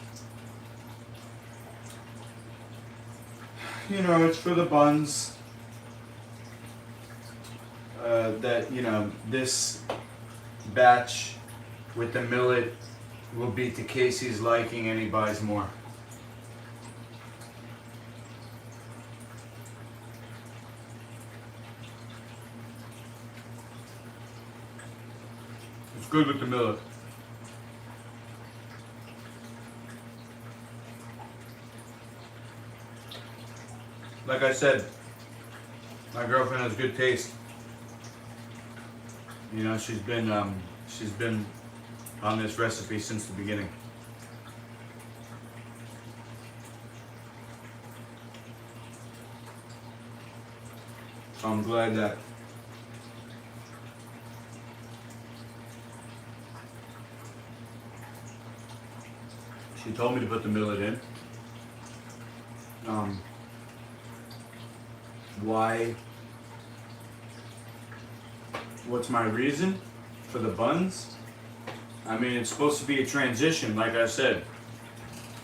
it's for the buns. This batch with the millet will be to Casey's liking, and he buys more. It's good with the millet. Like I said, my girlfriend has good taste. She's been on this recipe since the beginning. So I'm glad that she told me to put the millet in. Why? What's my reason for the buns? I mean, it's supposed to be a transition, like I said.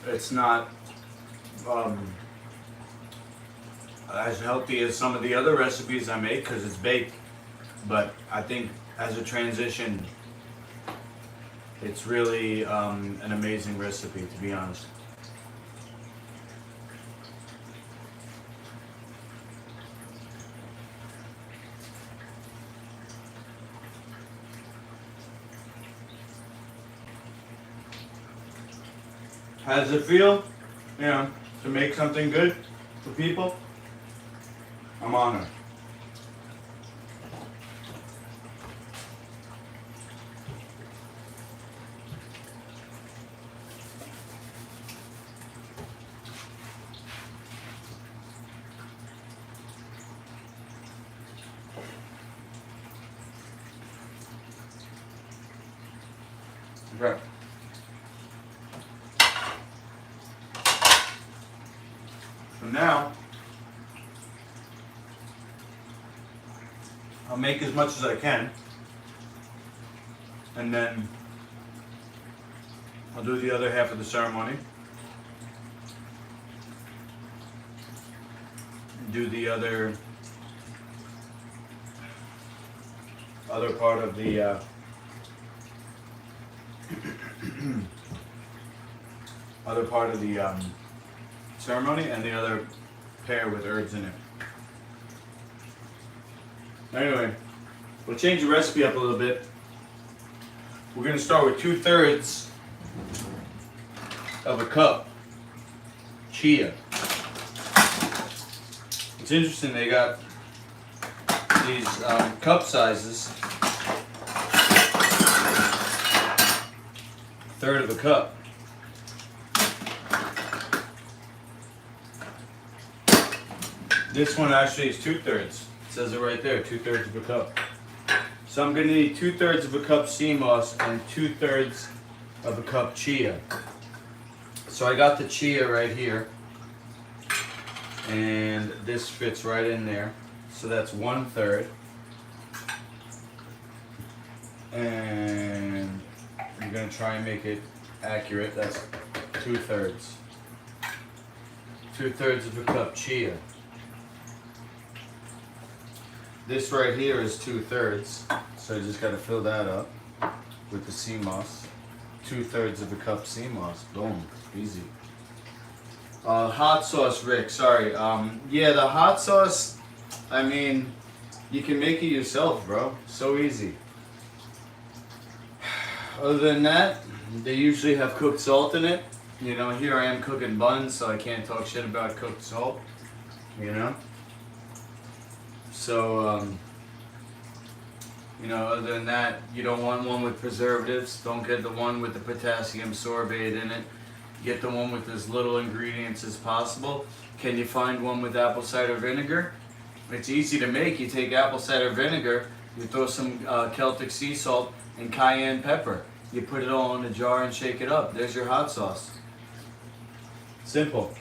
It's not as healthy as some of the other recipes I make because it's baked. But I think as a transition, it's really an amazing recipe, to be honest. How does it feel, to make something good for people? I'm honored. Okay. So now, I'll make as much as I can, and then I'll do the other half of the ceremony. Do the other other part of the other part of the ceremony, and the other pair with herbs in it. Anyway, we'll change the recipe up a little bit. We're going to start with 2/3 of a cup chia. It's interesting, they got these cup sizes. 1/3 of a cup. This one actually is 2/3. It says it right there, 2/3 of a cup. So I'm going to need 2/3 of a cup sea moss and 2/3 of a cup chia. So I got the chia right here, and this fits right in there. So that's 1/3, and I'm going to try and make it accurate. That's 2/3. 2/3 of a cup chia. This right here is 2/3, so I just got to fill that up with the sea moss. 2/3 of a cup sea moss. Boom, easy. Hot sauce, Rick. Sorry. Yeah, the hot sauce. I mean, you can make it yourself, bro. So easy. Other than that, they usually have cooked salt in it. You know, here I am cooking buns, so I can't talk shit about cooked salt. You know. So, you know, other than that, you don't want one with preservatives. Don't get the one with the potassium sorbate in it. Get the one with as little ingredients as possible. Can you find one with apple cider vinegar? It's easy to make. You take apple cider vinegar, you throw some Celtic sea salt and cayenne pepper. You put it all in a jar and shake it up. There's your hot sauce. Simple.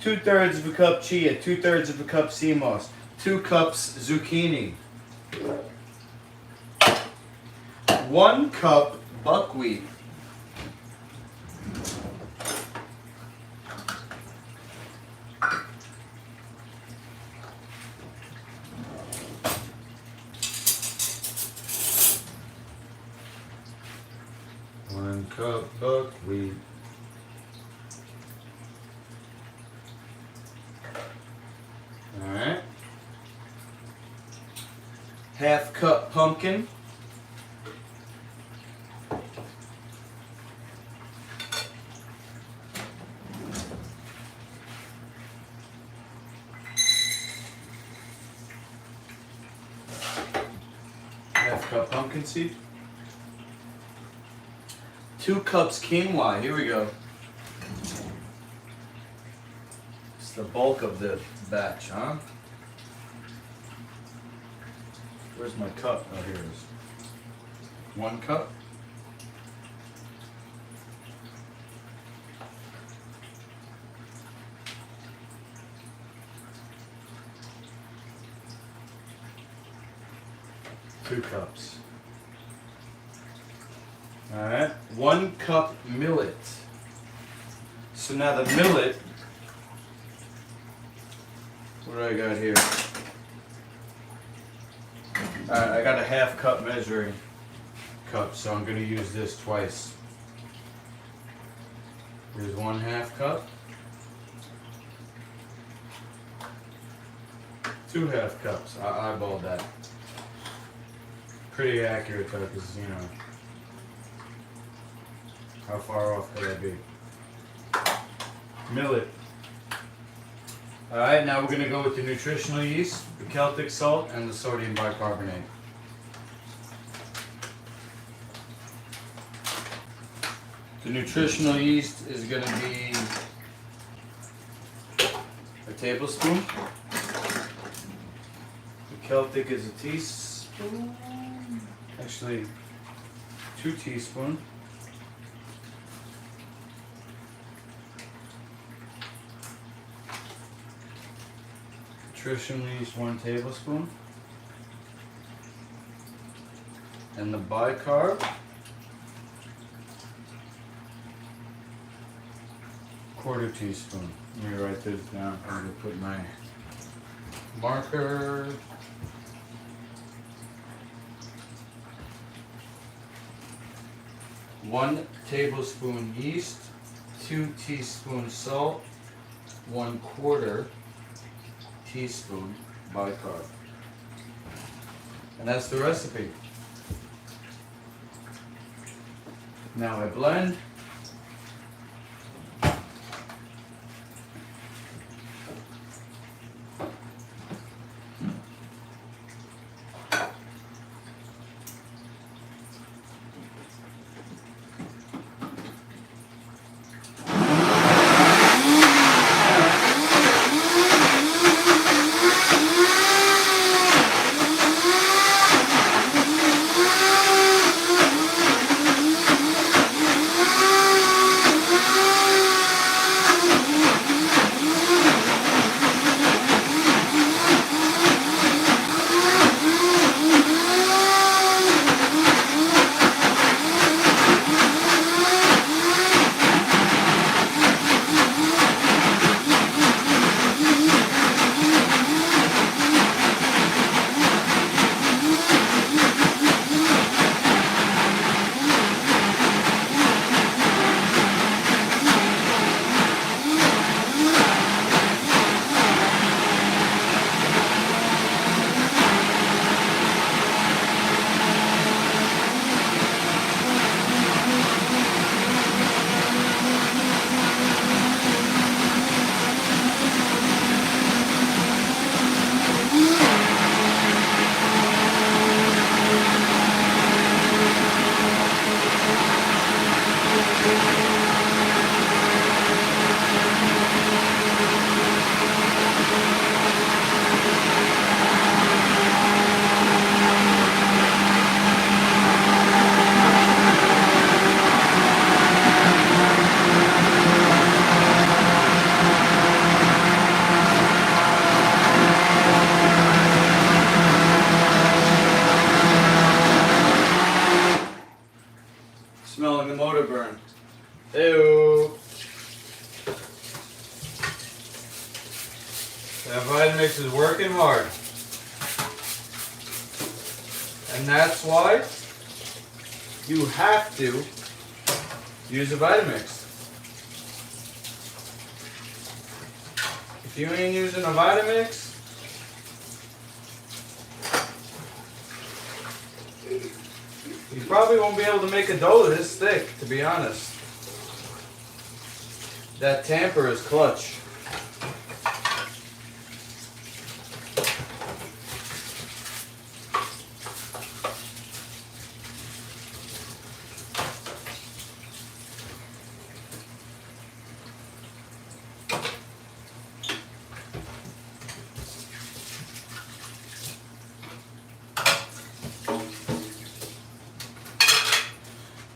2/3 of a cup chia, 2/3 of a cup sea moss, 2 cups zucchini, 1 cup buckwheat, 1 cup buckwheat. Alright. 1/2 cup pumpkin. 1/2 cup pumpkin seed. 2 cups quinoa. Here we go. It's the bulk of the batch, huh? Where's my cup? Oh, here it is. 1 cup. Two cups. Alright, 1 cup millet. So now the millet, what do I got here? Alright, I got a 1/2 cup measuring cup, so I'm going to use this twice. Here's 1/2 cup. 2 1/2 cups. I eyeballed that. Pretty accurate though, because, you know, how far off could I be? Millet. Alright, now we're going to go with the nutritional yeast, the Celtic salt, and the sodium bicarbonate. The nutritional yeast is going to be a tablespoon. The Celtic is a teaspoon. Actually, 2 teaspoons. Nutritional yeast 1 tablespoon. And the bicarb, 1/4 teaspoon. Let me write this down. I'm going to put my marker. 1 tablespoon yeast, 2 teaspoons salt, 1/4 teaspoon bicarb. And that's the recipe. Now I blend. Smelling the motor burn. Ew. That Vitamix is working hard. And that's why you have to use a Vitamix. If you ain't using a Vitamix, you probably won't be able to make a dough this thick, to be honest. That tamper is clutch.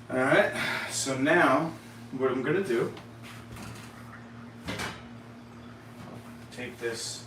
Alright, so now what I'm going to do, take this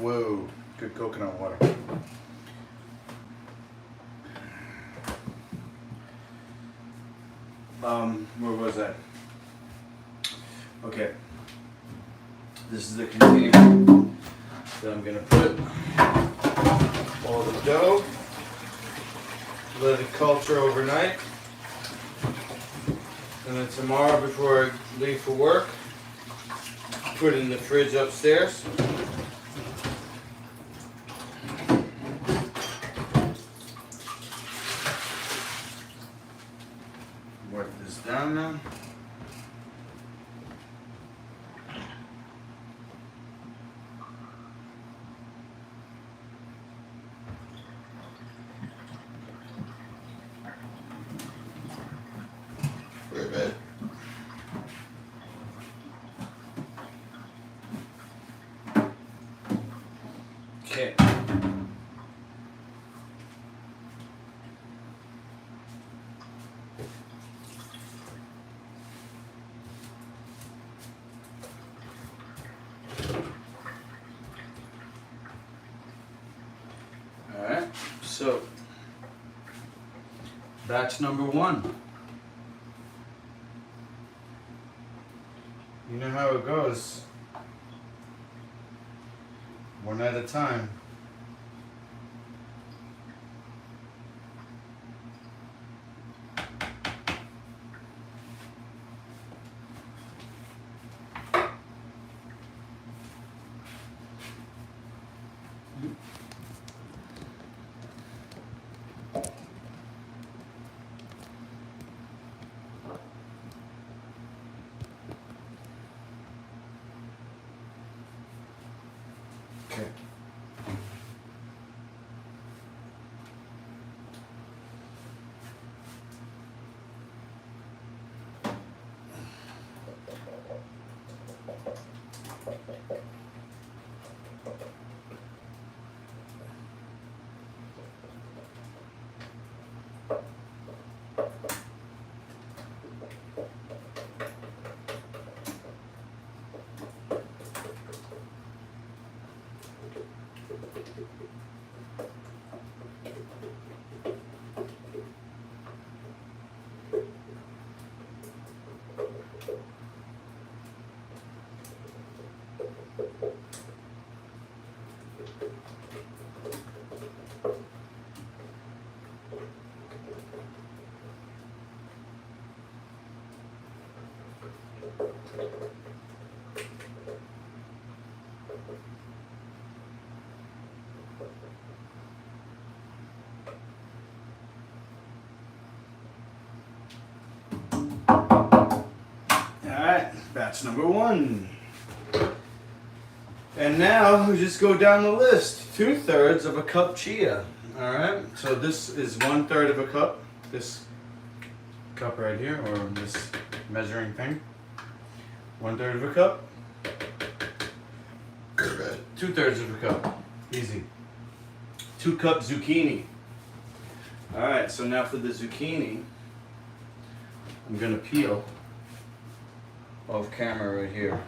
Whoa, good coconut water. Where was that? Okay. This is the container that I'm gonna put all the dough. Let it culture overnight. And then tomorrow before I leave for work, put it in the fridge upstairs. Wipe this down now. Very bad. Okay. Alright, so batch number 1. You know how it goes. One at a time. Okay. Batch number 1. And now we just go down the list. 2/3 of a cup chia. Alright, so this is 1/3 of a cup. This cup right here, or this measuring thing. 1/3 of a cup. 2/3 of a cup. Easy. 2 cup zucchini. Alright, so now for the zucchini, I'm gonna peel off camera right here.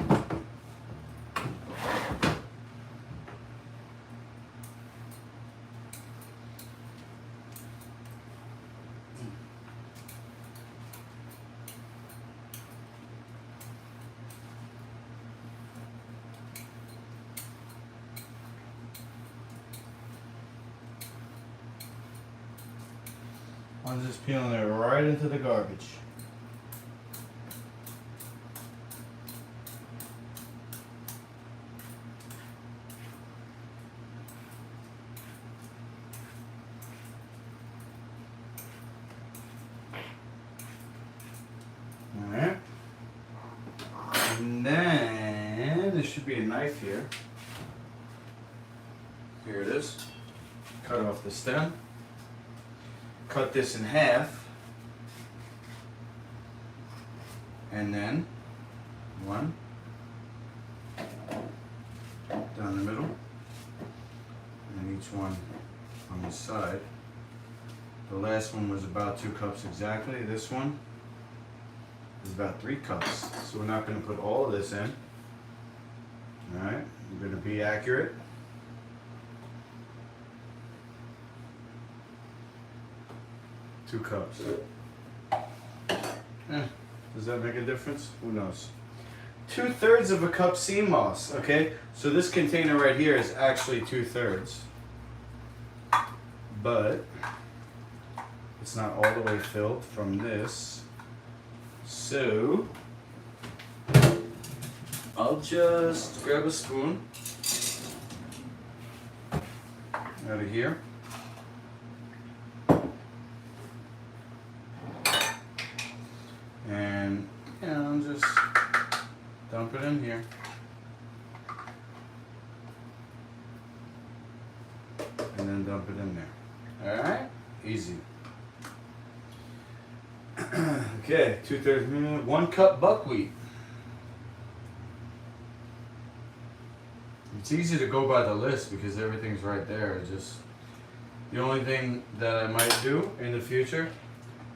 I'm just peeling it right into the garbage. Alright. And then there should be a knife here. Here it is. Cut off the stem. Cut this in half. And then 1 down the middle. And each one on the side. The last one was about 2 cups exactly. This one is about 3 cups. So we're not going to put all of this in. Alright, we're going to be accurate. 2 cups. Does that make a difference? Who knows? 2/3 of a cup sea moss. Okay, so this container right here is actually 2/3, but it's not all the way filled from this. So I'll just grab a spoon out of here. And just dump it in here. And then dump it in there. Alright? Easy. Okay, 2/3, 1 cup buckwheat. It's easy to go by the list because everything's right there. It's just the only thing that I might do in the future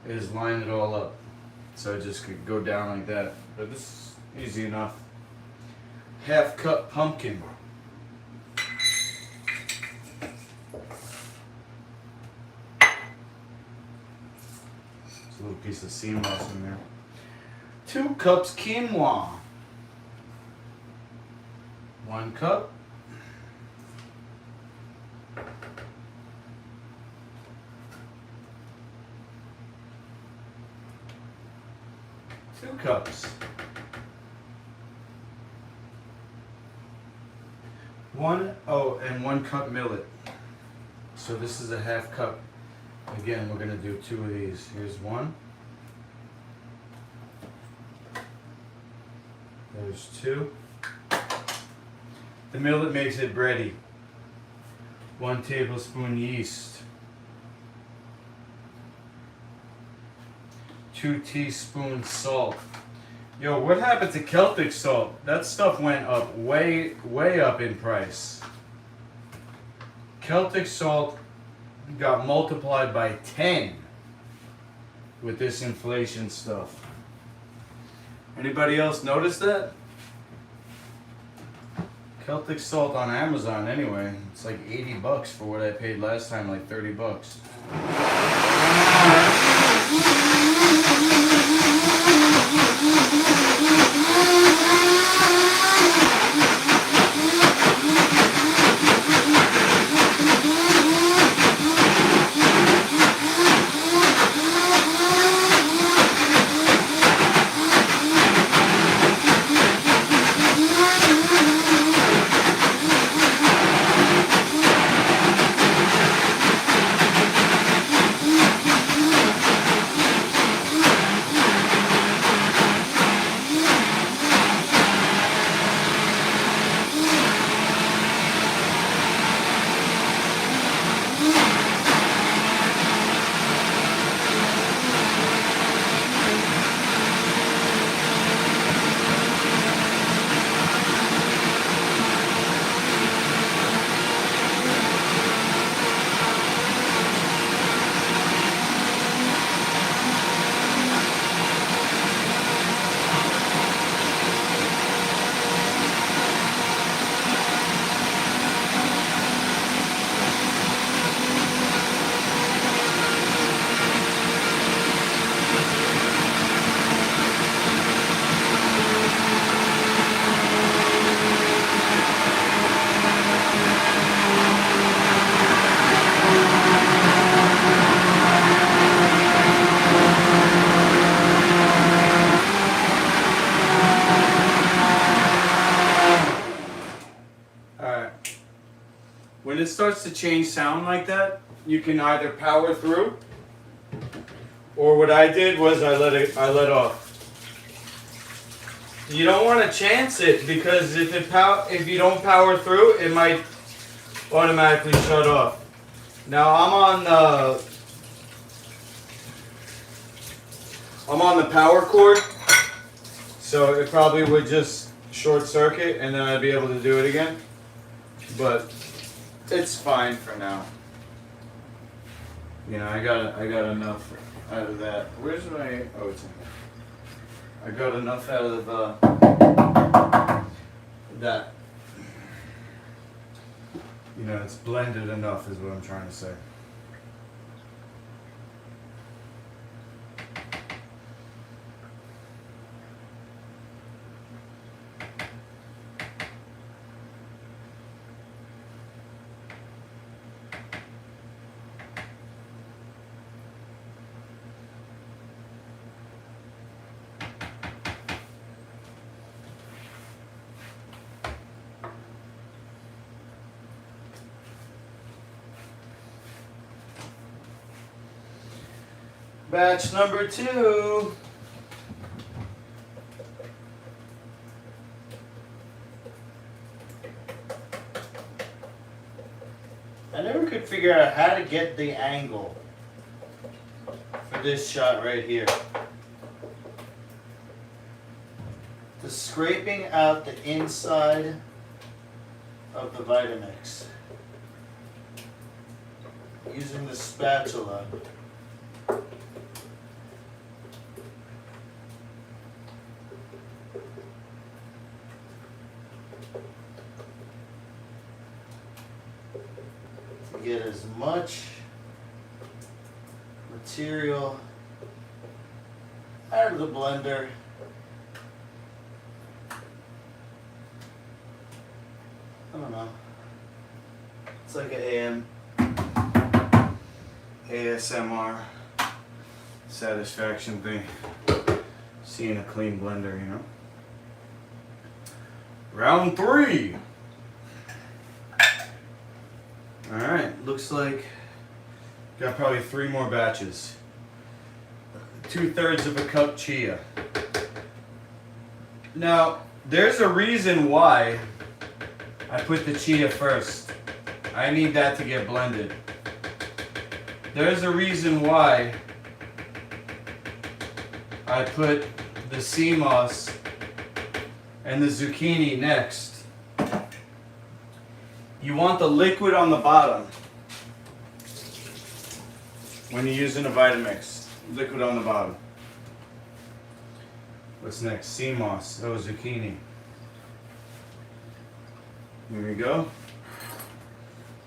is line it all up. So it just could go down like that. But this is easy enough. 1/2 cup pumpkin. There's a little piece of sea moss in there. 2 cups quinoa. 1 cup. Two cups. 1 cup millet. So this is a 1/2 cup. Again, we're gonna do 2 of these. Here's 1. There's 2. The millet makes it bready. 1 tablespoon yeast. 2 teaspoons salt. Yo, what happened to Celtic salt? That stuff went up way up in price. Celtic salt got multiplied by 10 with this inflation stuff. Anybody else notice that? Celtic salt on Amazon anyway. It's like $80 for what I paid last time, like $30. When it starts to change sound like that, you can either power through, or what I did was I let off. You don't want to chance it because if you don't power through, it might automatically shut off. Now I'm on the power cord, so it probably would just short circuit and then I'd be able to do it again. But it's fine for now. You know, I got enough out of that. Where's my? Oh, it's in there. I got enough out of that. You know, it's blended enough, is what I'm trying to say. Batch number 2. I never could figure out how to get the angle for this shot right here. The scraping out the inside of the Vitamix using the spatula. To get as much material out of the blender I don't know. It's like an ASMR satisfaction thing. Seeing a clean blender, you know. Round 3. Alright, looks like got probably 3 more batches. 2/3 of a cup chia. Now, there's a reason why I put the chia first. I need that to get blended. There's a reason why I put the sea moss and the zucchini next. You want the liquid on the bottom when you're using a Vitamix. Liquid on the bottom. What's next? Sea moss. Oh, zucchini. Here we go.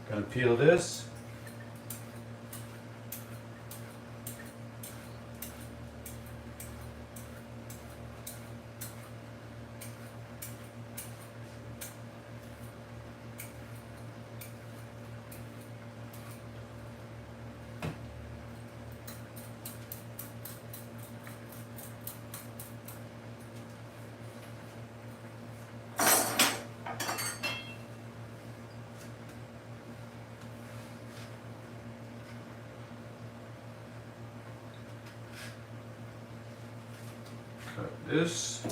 Gonna peel this. Cut this.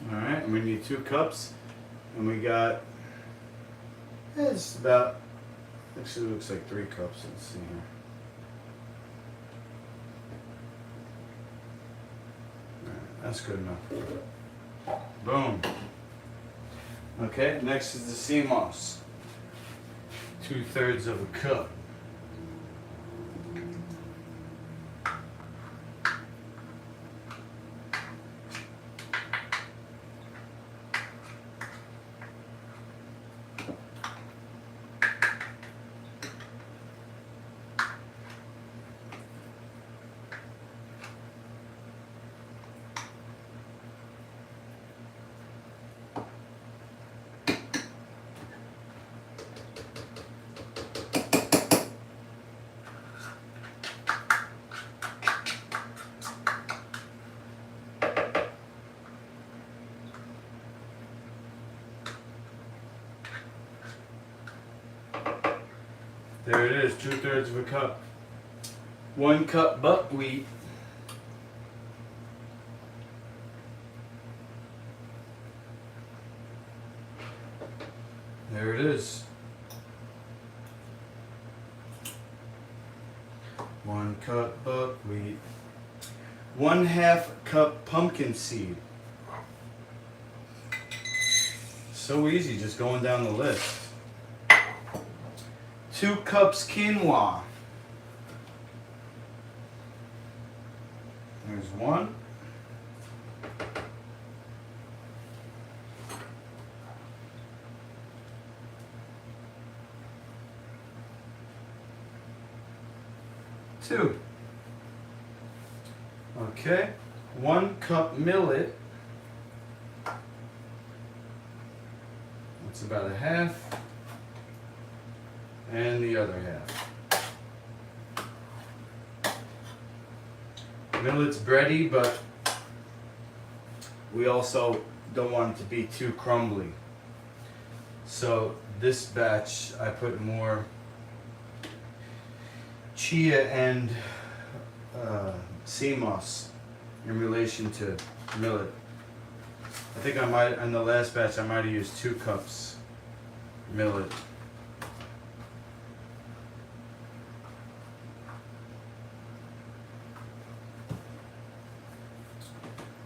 Alright, and we need 2 cups. And we got, it's about, actually it looks like 3 cups. Let's see here. Alright, that's good enough. Boom. Okay, next is the sea moss. 2/3 of a cup. There it is, 2/3 of a cup. 1 cup buckwheat. There it is. 1 cup buckwheat. 1/2 cup pumpkin seed. So easy, just going down the list. 2 cups quinoa. There's 1. Two. Okay. 1 cup millet. That's about a half. And the other half. Millet's bready, but we also don't want it to be too crumbly. So this batch I put more chia and sea moss in relation to millet. I think I might, in the last batch, I might have used 2 cups millet.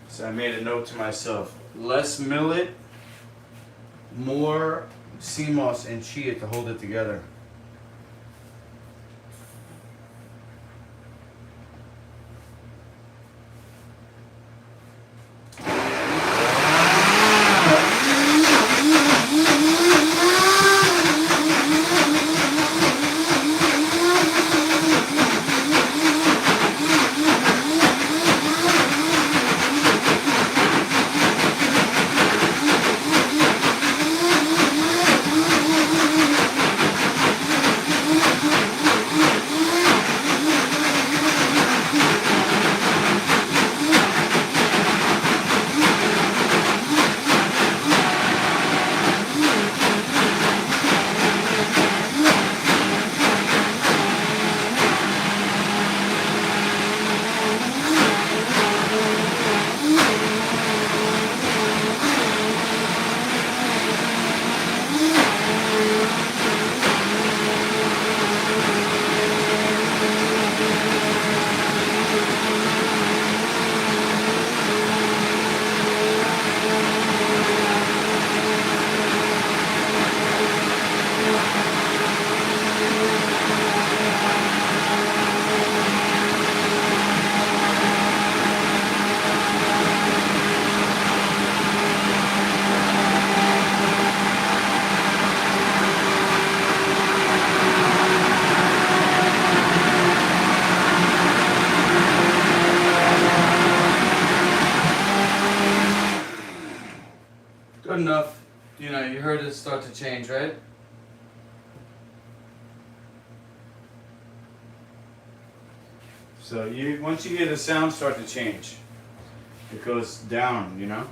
So I made a note to myself, less millet, more sea moss and chia to hold it together. Good enough. You know, you heard it start to change, right? So once you hear the sound start to change, it goes down, you know?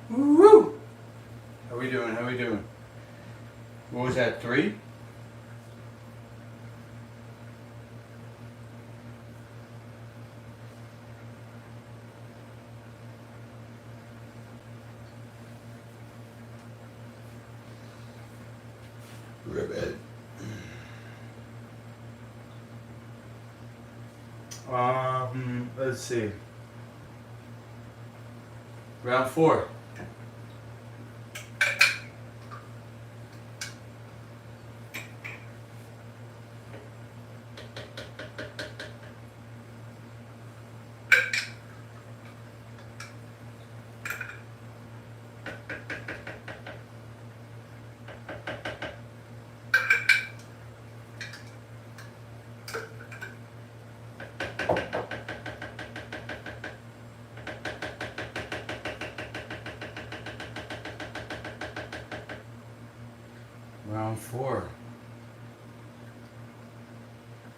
Woo! How we doing? How we doing? What was that, 3? Ribbit. Let's see. Round 4. Round 4.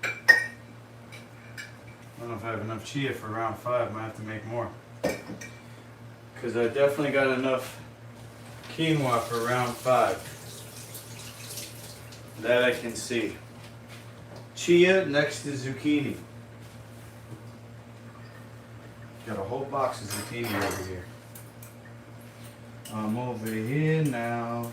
I don't know if I have enough chia for round 5. Might have to make more. Because I definitely got enough quinoa for round 5. That I can see. Chia next to zucchini. Got a whole box of zucchini over here. I'm over here now.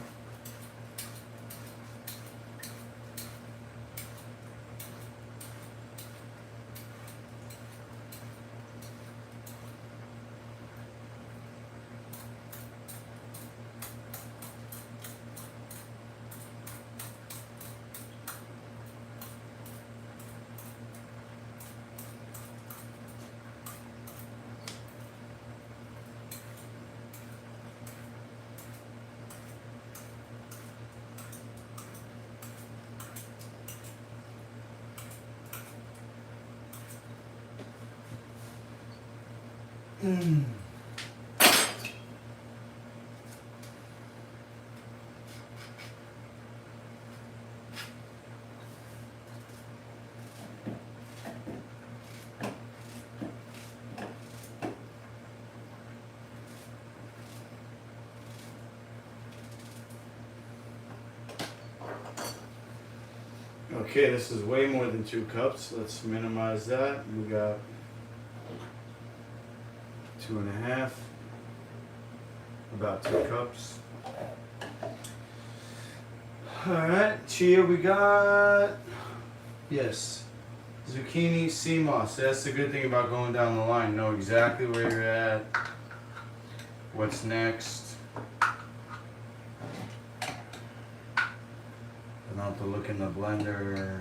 Okay, this is way more than 2 cups. Let's minimize that. We got 2.5, about 2 cups. Alright, chia we got, yes, zucchini, sea moss. That's the good thing about going down the line. Know exactly where you're at, what's next. I don't have to look in the blender.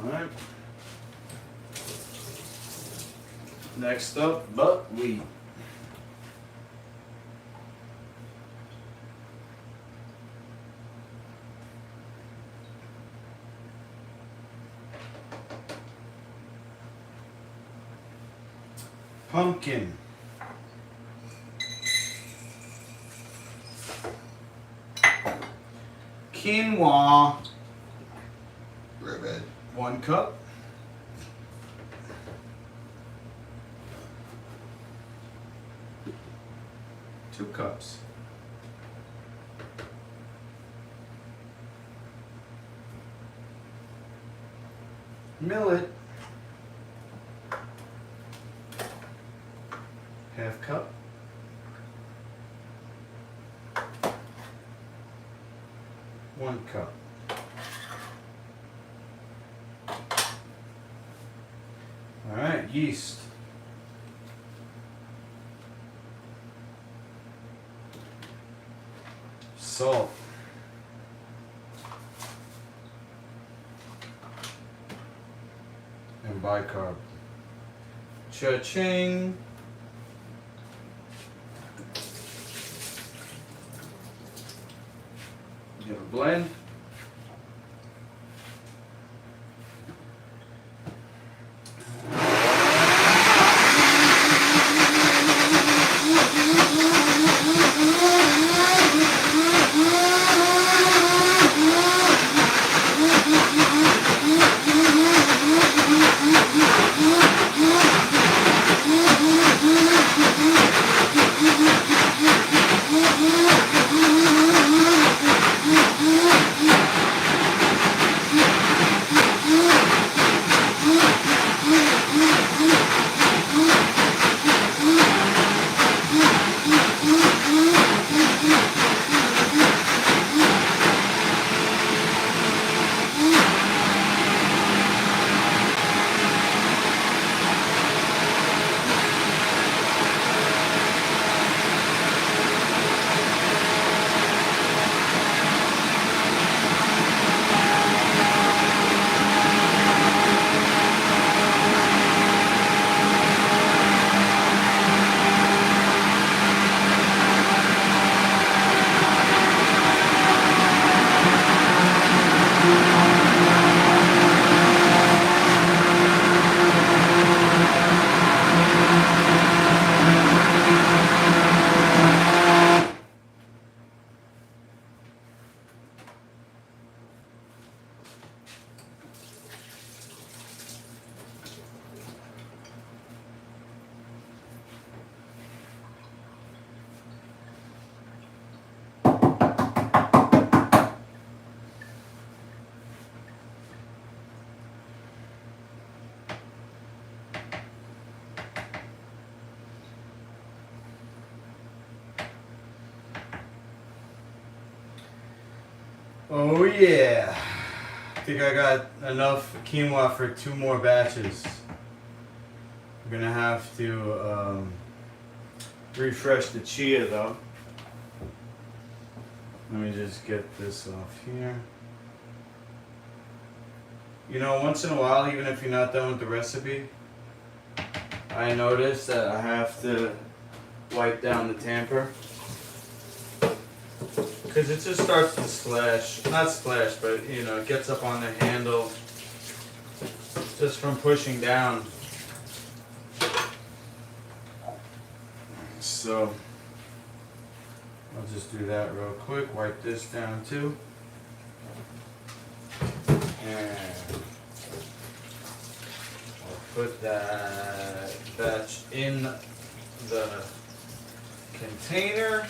Alright. Next up, buckwheat. Pumpkin. Quinoa. 1 cup. Two cups. Millet. Half cup. One cup. All right, yeast. Salt. And bicarb. Cha-ching. Give a blend. Oh yeah. I think I got enough quinoa for 2 more batches. I'm gonna have to refresh the chia though. Let me just get this off here. You know, once in a while, even if you're not done with the recipe, I notice that I have to wipe down the tamper. Because it just starts to splash. Not splash, but you know, it gets up on the handle just from pushing down. So, I'll just do that real quick. Wipe this down too. And I'll put that batch in the container.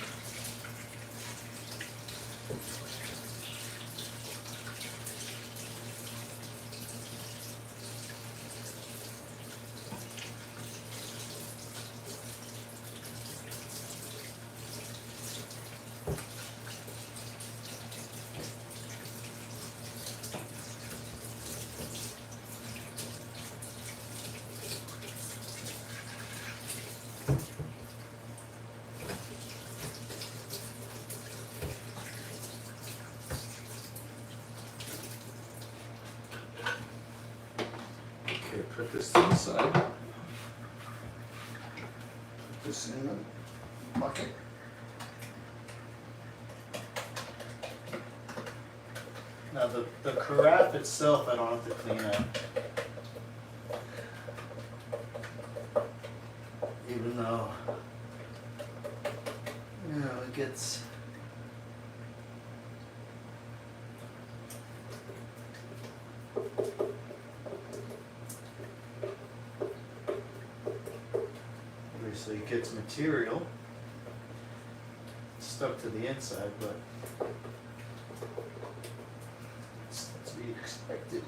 Okay, put this to the side. Put this in the bucket. Now the carafe itself I don't have to clean up. Even though, you know, it gets obviously it gets material stuck to the inside, but it's to be expected.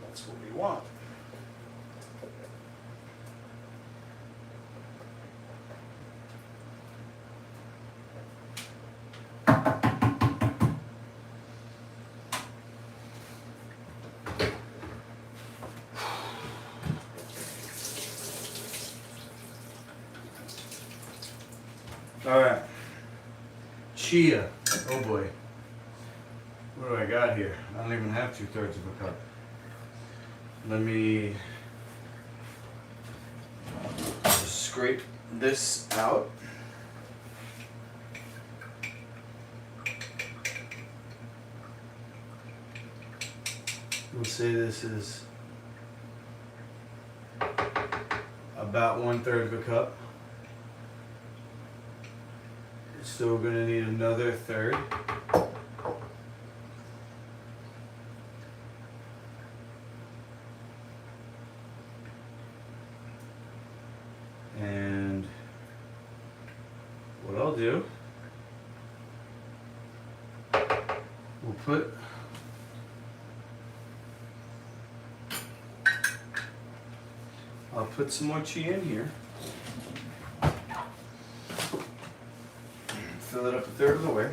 That's what we want. All right, chia. Oh boy, what do I got here? I don't even have 2/3 of a cup. Let me just scrape this out. We'll say this is about 1/3 of a cup. So we're gonna need another third. And what I'll do, I'll put some more chia in here. Fill it up 1/3 of the way.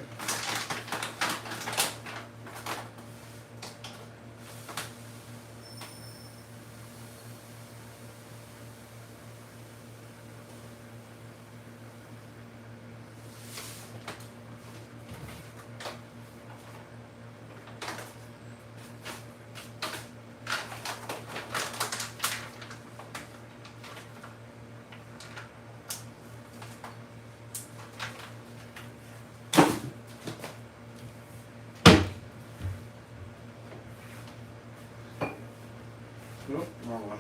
Nope, wrong one.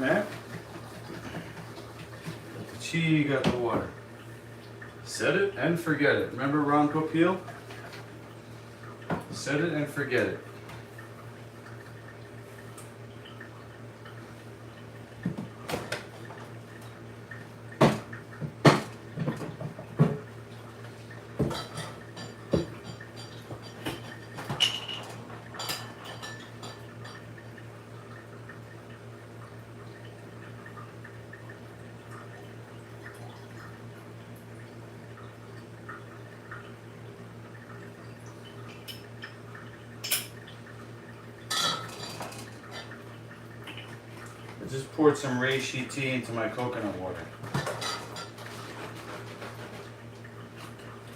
Right? Got the cheese, got the water. Set it and forget it. Remember Ron Popeil? Set it and forget it. I just poured some reishi tea into my coconut water.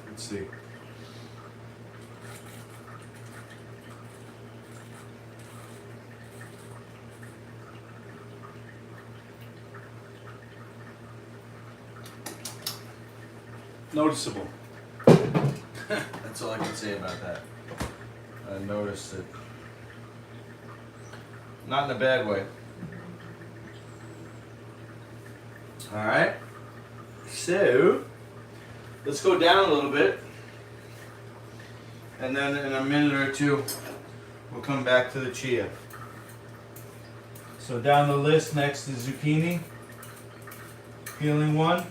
Let's see. Noticeable. That's all I can say about that. I noticed it. Not in a bad way. Alright. So, let's go down a little bit. And then in a minute or two, we'll come back to the chia. So down the list, next is zucchini. Peeling one.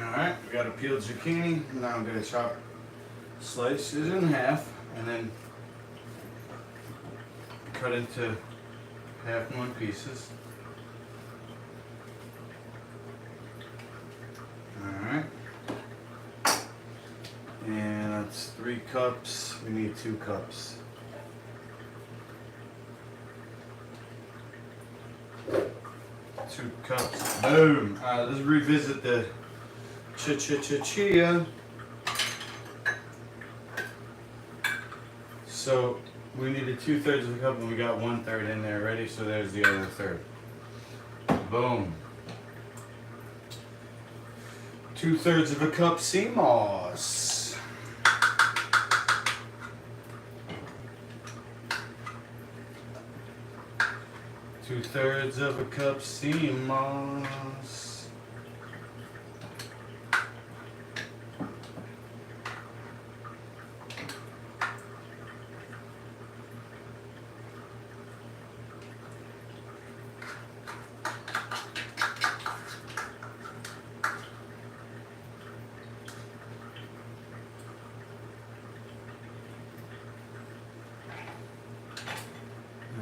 Alright, we got a peeled zucchini. Now I'm going to chop slices in half and then cut into half one pieces. Alright. And that's 3 cups. We need 2 cups. Two cups. Boom. Let's revisit the chia. So we needed 2/3 of a cup and we got 1/3 in there already, so there's the other third. Boom. 2/3 of a cup sea moss. Two-thirds of a cup sea moss.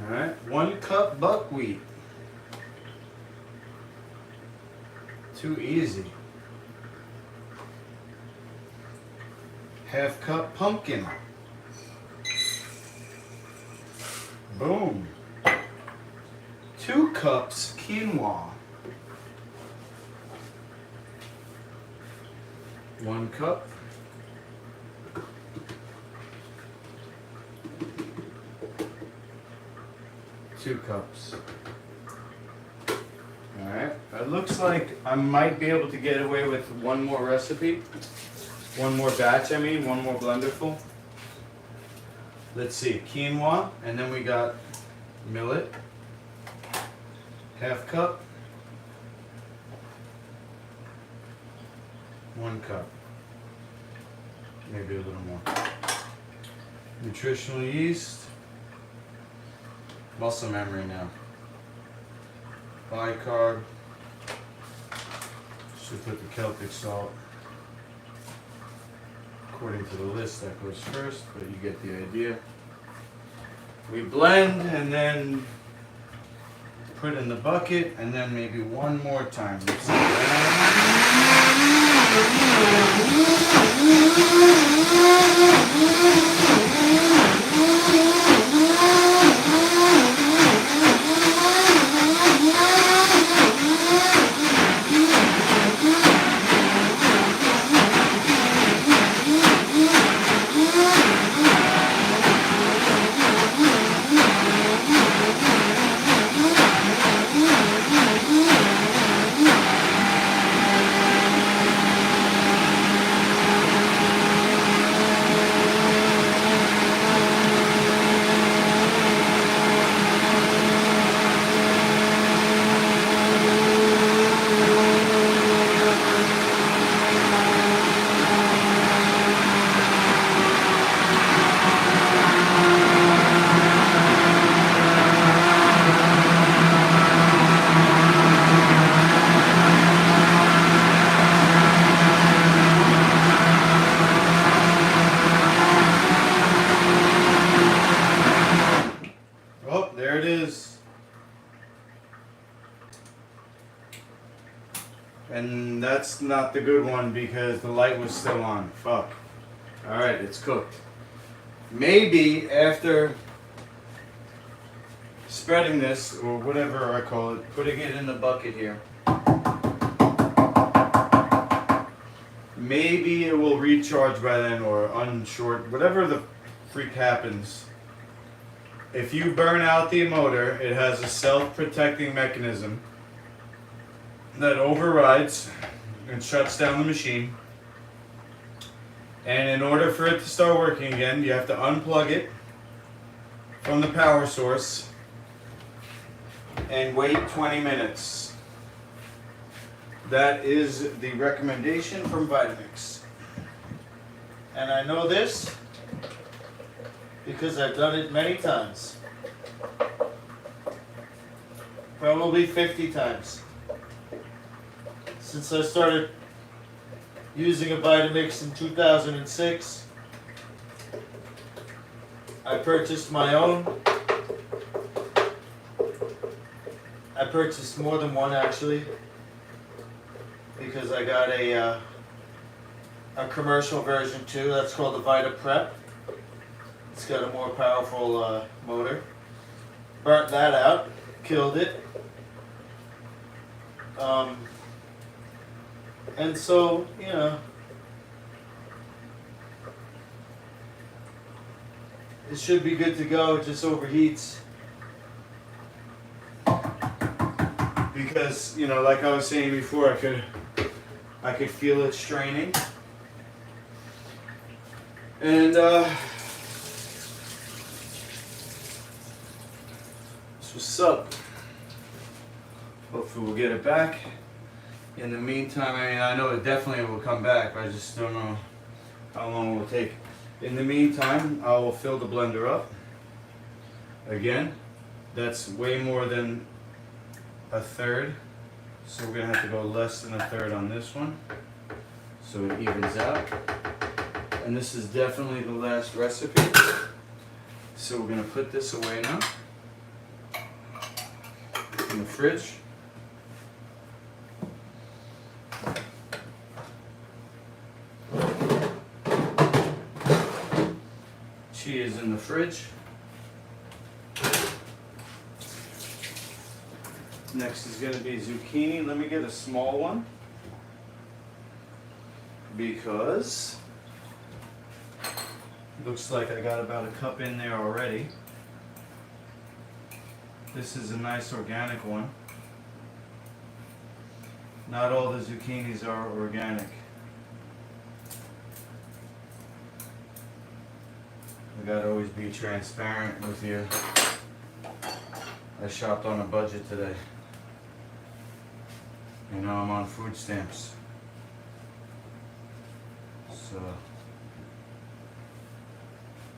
Alright, 1 cup buckwheat. Too easy. Half cup pumpkin. Boom. 2 cups quinoa. 1 cup. Two cups. Alright, it looks like I might be able to get away with one more recipe. One more batch, one more blenderful. Let's see, quinoa, and then we got millet. Half cup. 1 cup. Maybe a little more. Nutritional yeast. Muscle memory now. Bicarb. Should put the Celtic salt. according to the list that goes first, but you get the idea. We blend and then put in the bucket, and then maybe one more time. Oh, there it is. And that's not the good one because the light was still on. Fuck. Alright, it's cooked. Maybe after spreading this, or whatever I call it, putting it in the bucket here, maybe it will recharge by then or unshort, whatever the freak happens. If you burn out the motor, it has a self-protecting mechanism that overrides and shuts down the machine. And in order for it to start working again, you have to unplug it from the power source and wait 20 minutes. That is the recommendation from Vitamix. And I know this because I've done it many times. Probably 50 times. Since I started using a Vitamix in 2006, I purchased my own. I purchased more than one actually, because I got a commercial version too. That's called the Vita Prep. It's got a more powerful motor. Burnt that out, killed it. And so, you know, it should be good to go. It just overheats. Because, you know, like I was saying before, I could feel it straining. And what's up? Hopefully we'll get it back. In the meantime, I mean, I know it definitely will come back, but I just don't know how long it will take. In the meantime, I will fill the blender up. Again, that's way more than a third, so we're gonna have to go less than a third on this one, so it evens out. And this is definitely the last recipe, so we're gonna put this away now in the fridge. She is in the fridge. Next is going to be zucchini. Let me get a small one because looks like I got about a cup in there already. This is a nice organic one. Not all the zucchinis are organic. I gotta always be transparent with you. I shopped on a budget today. You know, I'm on food stamps. So,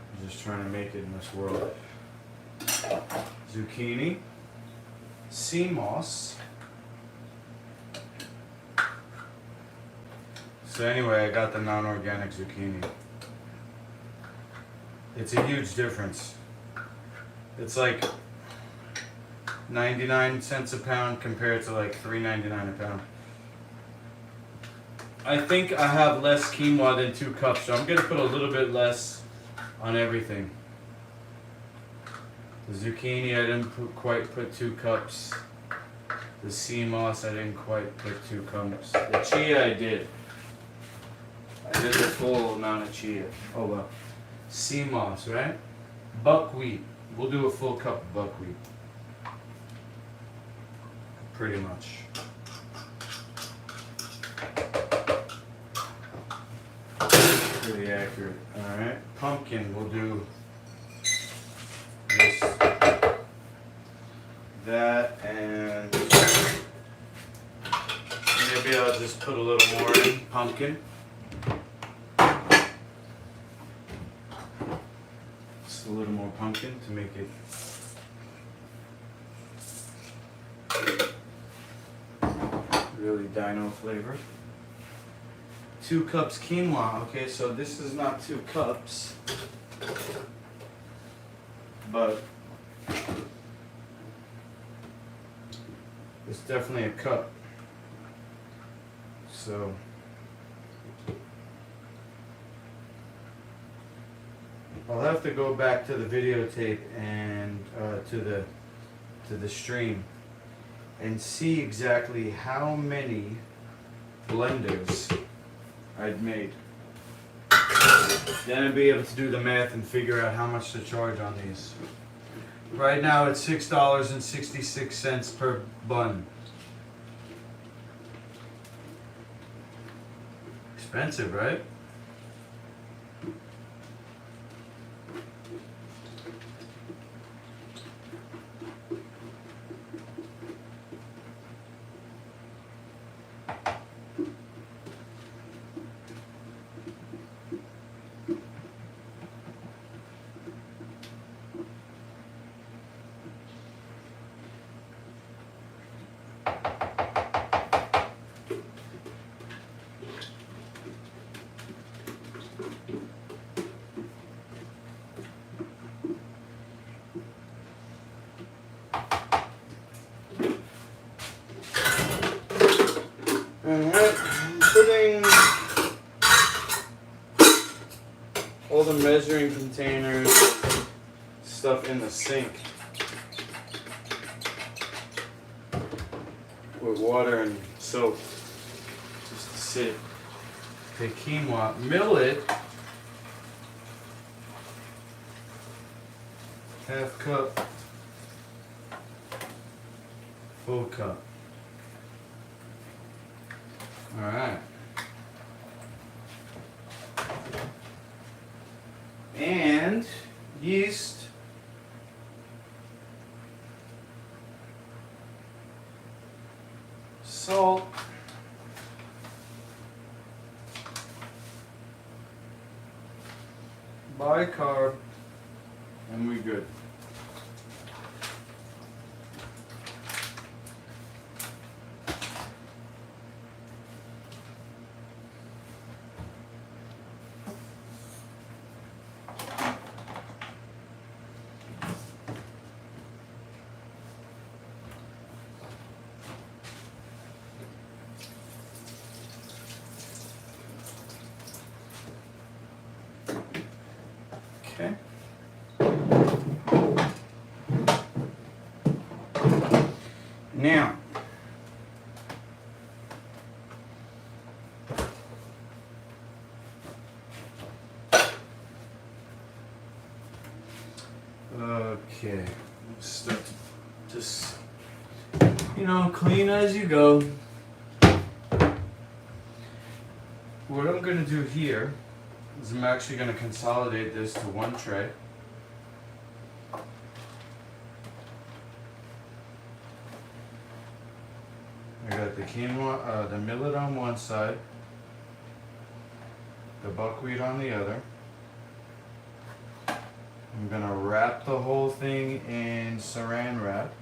I'm just trying to make it in this world. Zucchini, sea moss. So anyway, I got the non-organic zucchini. It's a huge difference. It's like 99 cents a pound compared to like $3.99 a pound. I think I have less quinoa than 2 cups, so I'm gonna put a little bit less on everything. The zucchini I didn't quite put 2 cups. The sea moss I didn't quite put 2 cups. The chia I did. I did the full amount of chia. Oh well. Sea moss, right? Buckwheat. We'll do a full cup of buckwheat. Pretty much. Pretty accurate. Alright. Pumpkin, we'll do this, that, and maybe I'll just put a little more in. Pumpkin. Just a little more pumpkin to make it really dino flavor. 2 cups quinoa. Okay, so this is not 2 cups, but it's definitely a cup. So I'll have to go back to the videotape and to the stream and see exactly how many blenders I'd made. Then I'd be able to do the math and figure out how much to charge on these. Right now it's $6.66 per bun. Expensive, right? Alright, I'm putting all the measuring containers, stuff in the sink with water and soap just to sit. Take quinoa, millet, half cup, full cup. Alright. And yeast. Salt. Bicarb. And we good. Okay. Now, okay, let's start to just, clean as you go. What I'm going to do here is I'm actually going to consolidate this to one tray. I got the quinoa, the millet on one side, the buckwheat on the other. I'm going to wrap the whole thing in saran wrap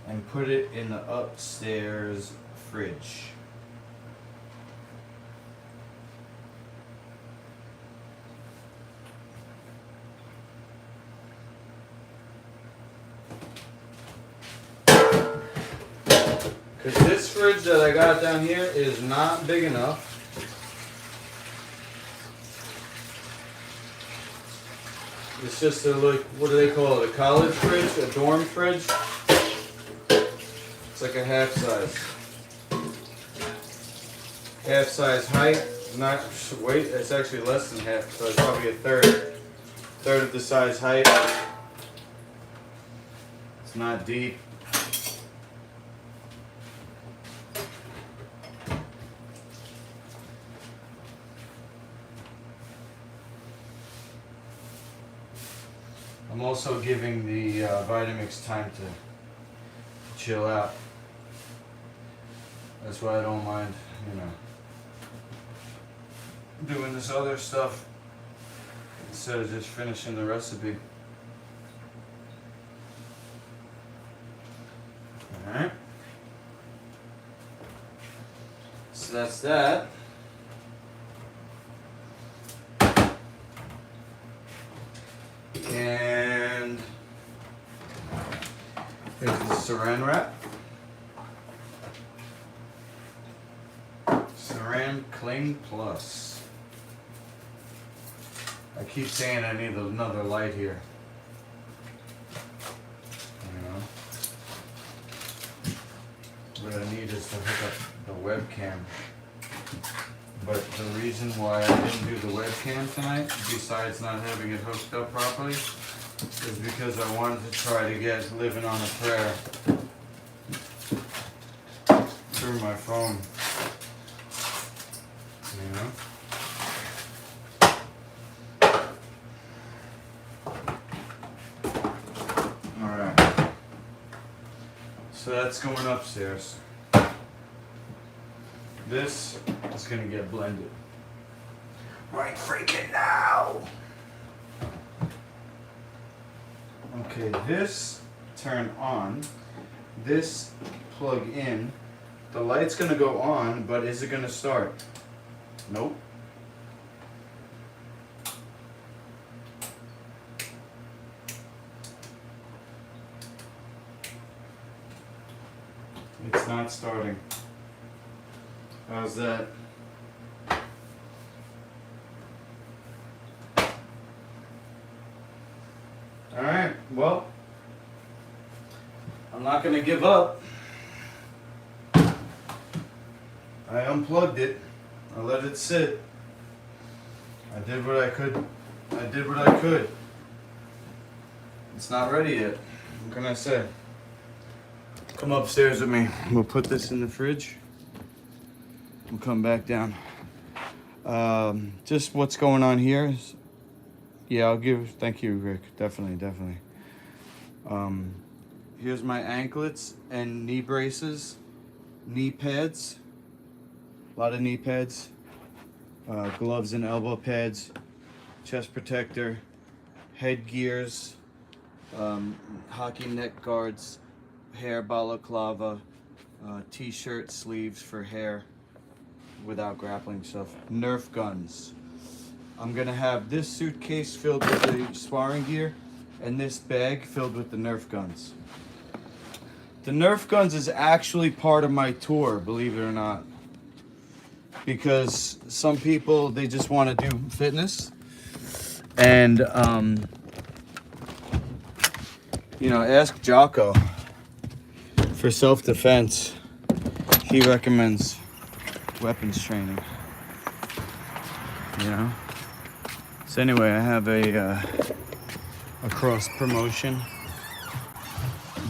and put it in the upstairs fridge. Because this fridge that I got down here is not big enough. It's just a, like, what do they call it? A college fridge? A dorm fridge? It's like a half size. Half size height. Not weight, it's actually less than half, so it's probably a third. Third of the size height. It's not deep. I'm also giving the Vitamix time to chill out. That's why I don't mind, doing this other stuff instead of just finishing the recipe. Alright. So that's that. And here's the saran wrap. Saran Cling Plus. I keep saying I need another light here. What I need is to hook up the webcam. But the reason why I didn't do the webcam tonight, besides not having it hooked up properly, is because I wanted to try to get Living on a Prayer through my phone. Alright. So that's going upstairs. This is gonna get blended right freaking now. Okay, this turn on, this plug in. The light's gonna go on, but is it gonna start? Nope. It's not starting. How's that? Alright, well, I'm not going to give up. I unplugged it. I let it sit. I did what I could. It's not ready yet. What can I say? Come upstairs with me. We'll put this in the fridge. We'll come back down. Just what's going on here is, yeah, thank you, Rick. Definitely. Here's my anklets and knee braces, knee pads, a lot of knee pads, gloves and elbow pads, chest protector, headgears, hockey neck guards, hair balaclava, t-shirt sleeves for hair without grappling stuff, Nerf guns. I'm gonna have this suitcase filled with the sparring gear and this bag filled with the Nerf guns. The Nerf guns is actually part of my tour, believe it or not. Because some people, they just want to do fitness. And, ask Jocko for self-defense. He recommends weapons training. So anyway, I have a cross promotion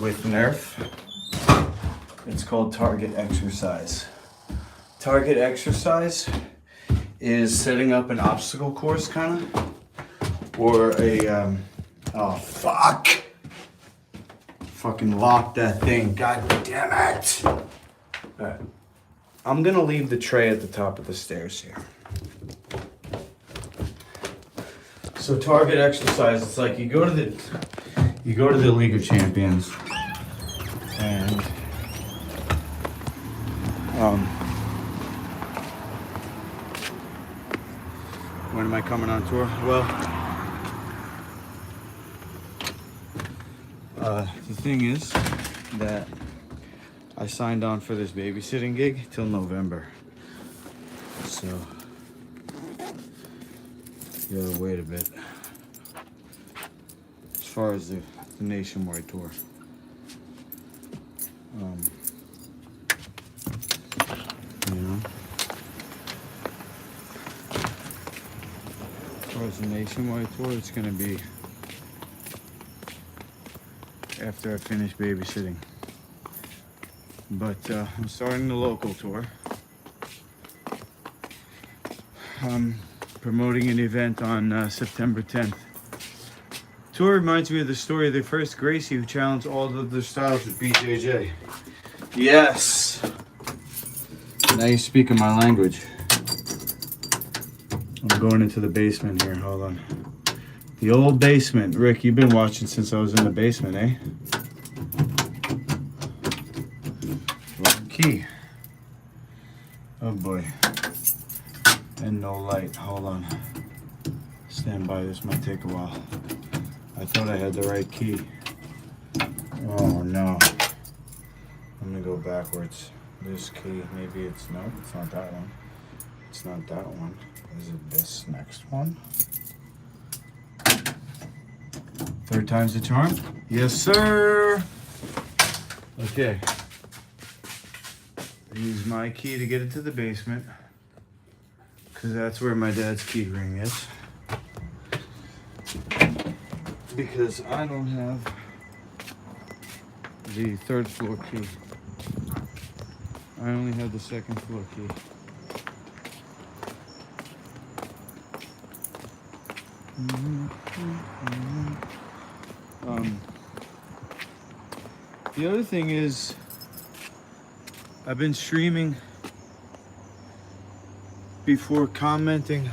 with Nerf. It's called Target Exercise. Target Exercise is setting up an obstacle course, kind of, or a oh fuck! Fucking lock that thing! God damn it! All right. I'm gonna leave the tray at the top of the stairs here. So Target Exercise, it's like you go to the League of Champions, and when am I coming on tour? Well, the thing is that I signed on for this babysitting gig till November. So you gotta wait a bit. As far as the nationwide tour. You know, as far as the nationwide tour, it's gonna be after I finish babysitting. But I'm starting the local tour. I'm promoting an event on September 10th. Tour reminds me of the story of the first Gracie who challenged all of the styles with BJJ. Yes! Now you're speaking my language. I'm going into the basement here. Hold on. The old basement. Rick, you've been watching since I was in the basement, eh? Key. Oh boy. And no light. Hold on. Stand by. This might take a while. I thought I had the right key. Oh no. I'm gonna go backwards. This key, maybe it's no, it's not that one. It's not that one. Is it this next one? Third time's the charm? Yes, sir. Okay. Use my key to get into the basement, because that's where my dad's key ring is. Because I don't have the third floor key. I only have the second floor key. The other thing is, I've been streaming before commenting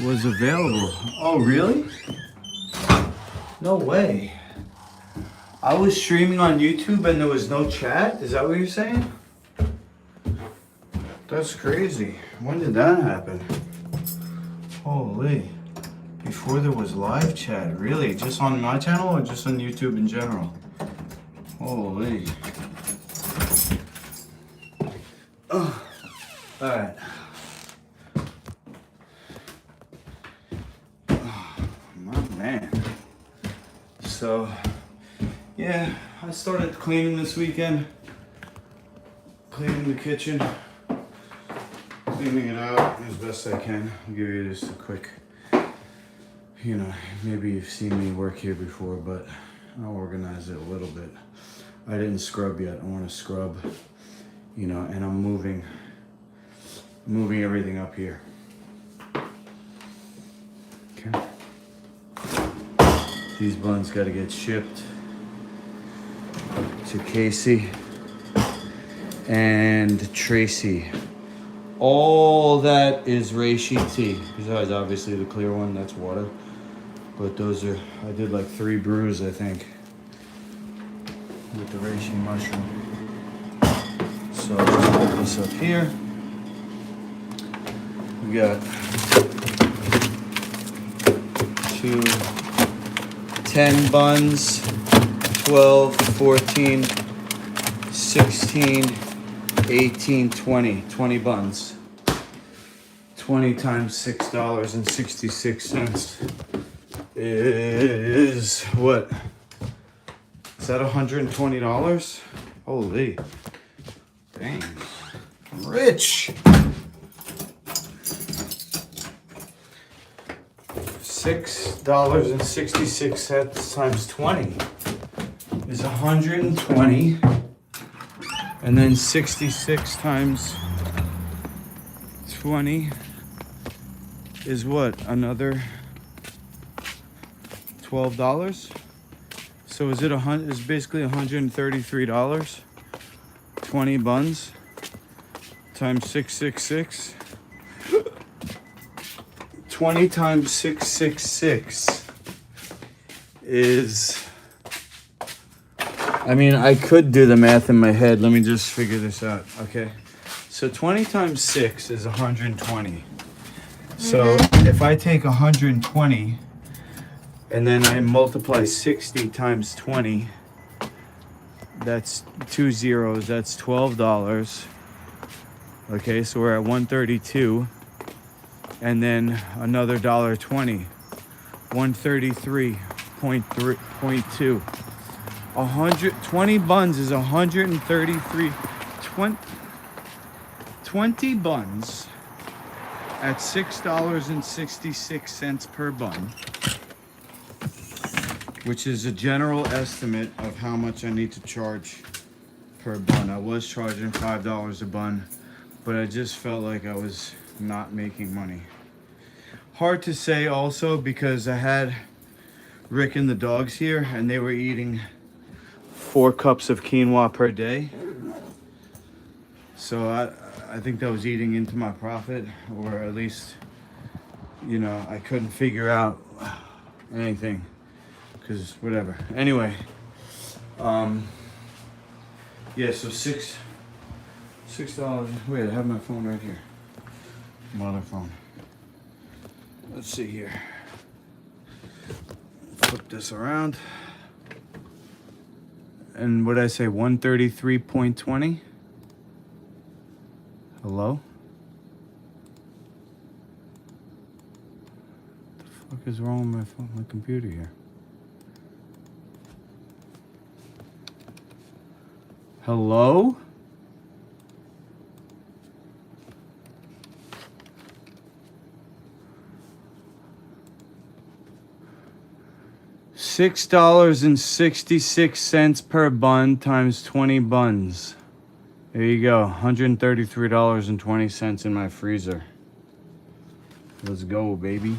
was available. Oh, really? No way. I was streaming on YouTube and there was no chat? Is that what you're saying? That's crazy. When did that happen? Holy. Before there was live chat, really? Just on my channel or just on YouTube in general? Holy. Oh. Alright. Oh, my man. So, yeah, I started cleaning this weekend. Cleaning the kitchen. Cleaning it out as best I can. I'll give you just a quick, you know, maybe you've seen me work here before, but I'll organize it a little bit. I didn't scrub yet. I want to scrub, you know, and I'm moving everything up here. Okay. These buns got to get shipped to Casey and Tracy. All that is reishi tea. Besides, obviously, the clear one, that's water. But those are, I did like 3 brews, I think, with the reishi mushroom. So let's put this up here. We got 10 buns, 12, 14, 16, 18, 20 buns. 20 times $6.66 is what? Is that $120? Holy. Dang. I'm rich. $6.66 times 20 is 120. And then 66 times 20 is what? Another $12? So is it is basically $133? 20 buns times 666. 20 times 666 is, I mean, I could do the math in my head. Let me just figure this out, okay? So 20 times 6 is 120. So if I take 120 and then I multiply 60 times 20, That's 2 zeros. That's $12. Okay, so we're at 132. And then another $1.20. 133.2. 120 buns is 133. 20 buns at $6.66 per bun, which is a general estimate of how much I need to charge per bun. I was charging $5 a bun, but I just felt like I was not making money. Hard to say also because I had Rick and the dogs here and they were eating 4 cups of quinoa per day. So I think that was eating into my profit, or at least, you know, I couldn't figure out anything because whatever. Anyway, yeah, so $6. Wait, I have my phone right here. My other phone. Let's see here. Flip this around. And what did I say? 133.20? Hello? What the fuck is wrong with my phone, my computer here? Hello? $6.66 per bun times 20 buns. There you go, $133.20 in my freezer. Let's go, baby.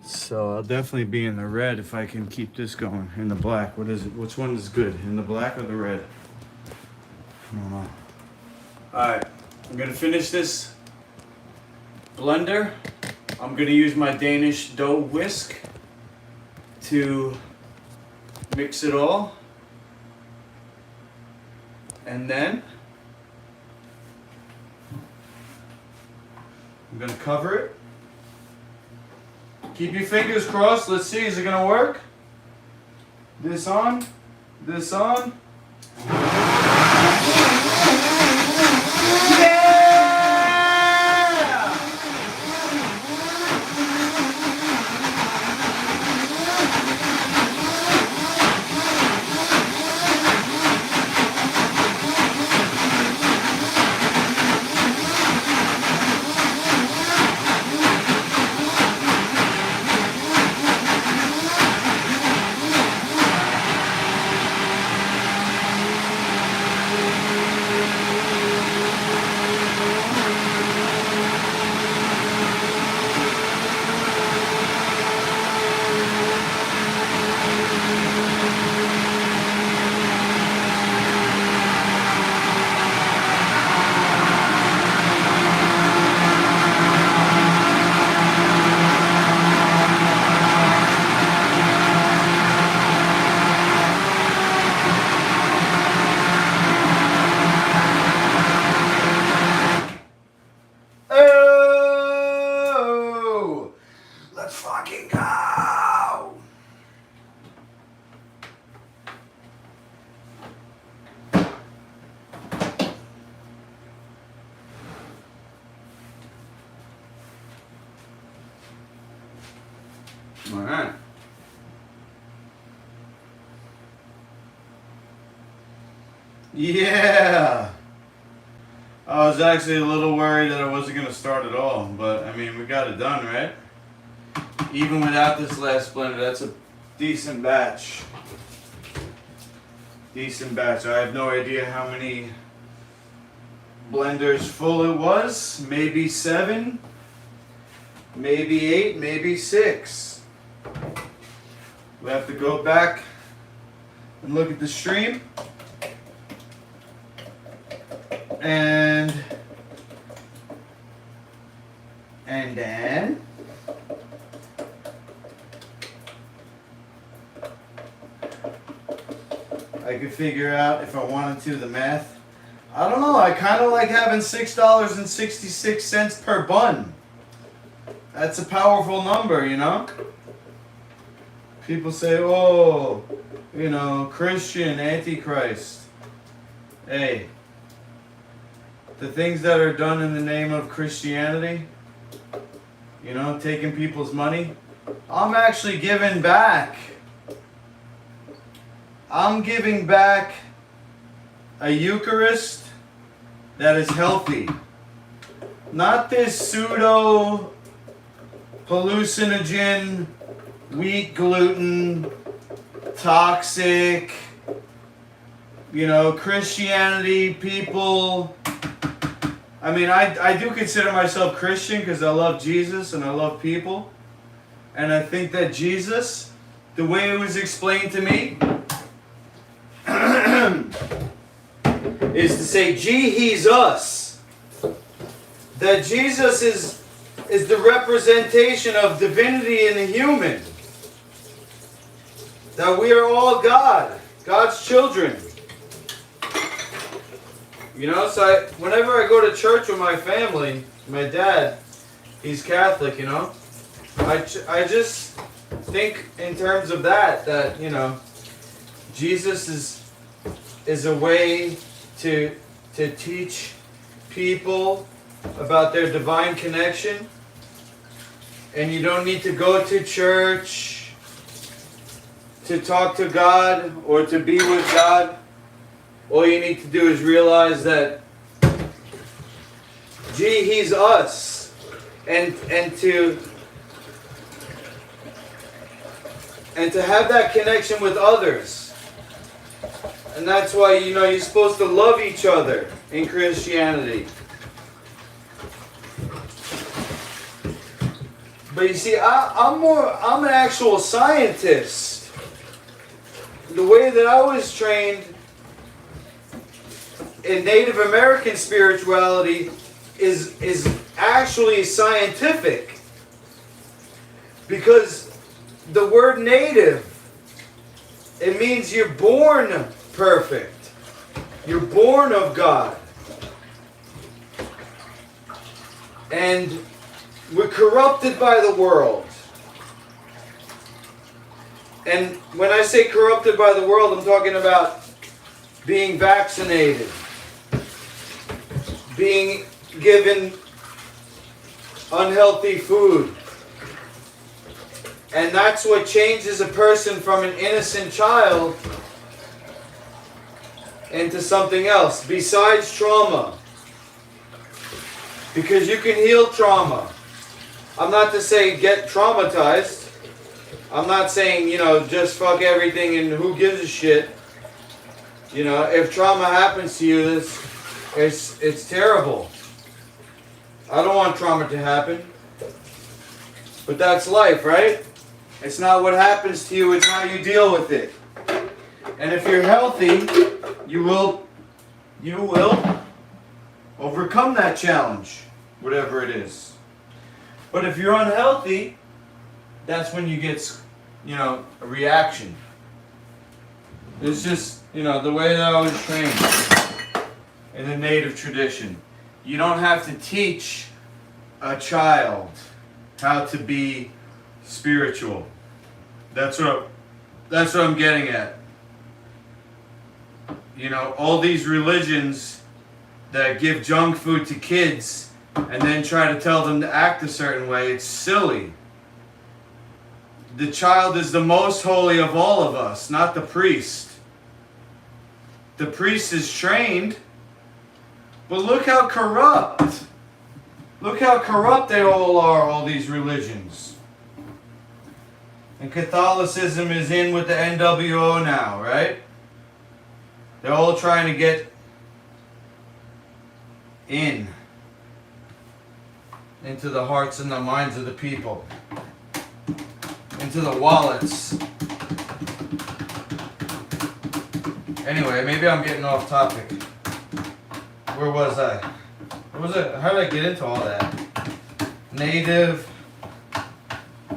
So I'll definitely be in the red if I can keep this going. In the black, what is it? Which one is good? In the black or the red? I don't know. Alright, I'm gonna finish this blender. I'm gonna use my Danish dough whisk to mix it all, and then I'm gonna cover it. Keep your fingers crossed. Let's see, is it gonna work? This on, this on. All right. Yeah. I was actually a little worried that I wasn't going to start at all, but I mean, we got it done, right? Even without this last blender, that's a decent batch. Decent batch. I have no idea how many blenders full it was. Maybe 7, maybe 8, maybe 6. We have to go back and look at the stream. And then I could figure out if I wanted to the math. I don't know, I kind of like having $6.66 per bun. That's a powerful number, you know? People say, oh, you know, Christian, Antichrist. Hey, the things that are done in the name of Christianity, you know, taking people's money, I'm actually giving back. I'm giving back a Eucharist that is healthy. Not this pseudo hallucinogen, wheat, gluten, toxic, you know, Christianity people. I mean, I do consider myself Christian because I love Jesus and I love people. And I think that Jesus, the way it was explained to me, is to say, gee, he's us. That Jesus is the representation of divinity in the human. That we are all God, God's children. You know, so whenever I go to church with my family, my dad, he's Catholic, you know, I just think in terms of that, you know, Jesus is a way to teach people about their divine connection. And you don't need to go to church to talk to God or to be with God. All you need to do is realize that, gee, he's us. And to have that connection with others. And that's why, you know, you're supposed to love each other in Christianity. But you see, I'm an actual scientist. The way that I was trained in Native American spirituality is actually scientific. Because the word native, it means you're born perfect. You're born of God. And we're corrupted by the world. And when I say corrupted by the world, I'm talking about being vaccinated, being given unhealthy food. And that's what changes a person from an innocent child into something else, besides trauma. Because you can heal trauma. I'm not to say get traumatized. I'm not saying, you know, just fuck everything and who gives a shit. You know, if trauma happens to you, it's terrible. I don't want trauma to happen. But that's life, right? It's not what happens to you, it's how you deal with it. And if you're healthy, you will overcome that challenge, whatever it is. But if you're unhealthy, that's when you get, you know, a reaction. It's just, you know, the way that I was trained in the native tradition. You don't have to teach a child how to be spiritual. That's what I'm getting at. You know, all these religions that give junk food to kids and then try to tell them to act a certain way, it's silly. The child is the most holy of all of us, not the priest. The priest is trained, but look how corrupt. Look how corrupt they all are, all these religions. And Catholicism is in with the NWO now, right? They're all trying to get into the hearts and the minds of the people, into the wallets. Anyway, maybe I'm getting off topic. Where was I? What was it? How did I get into all that? Native,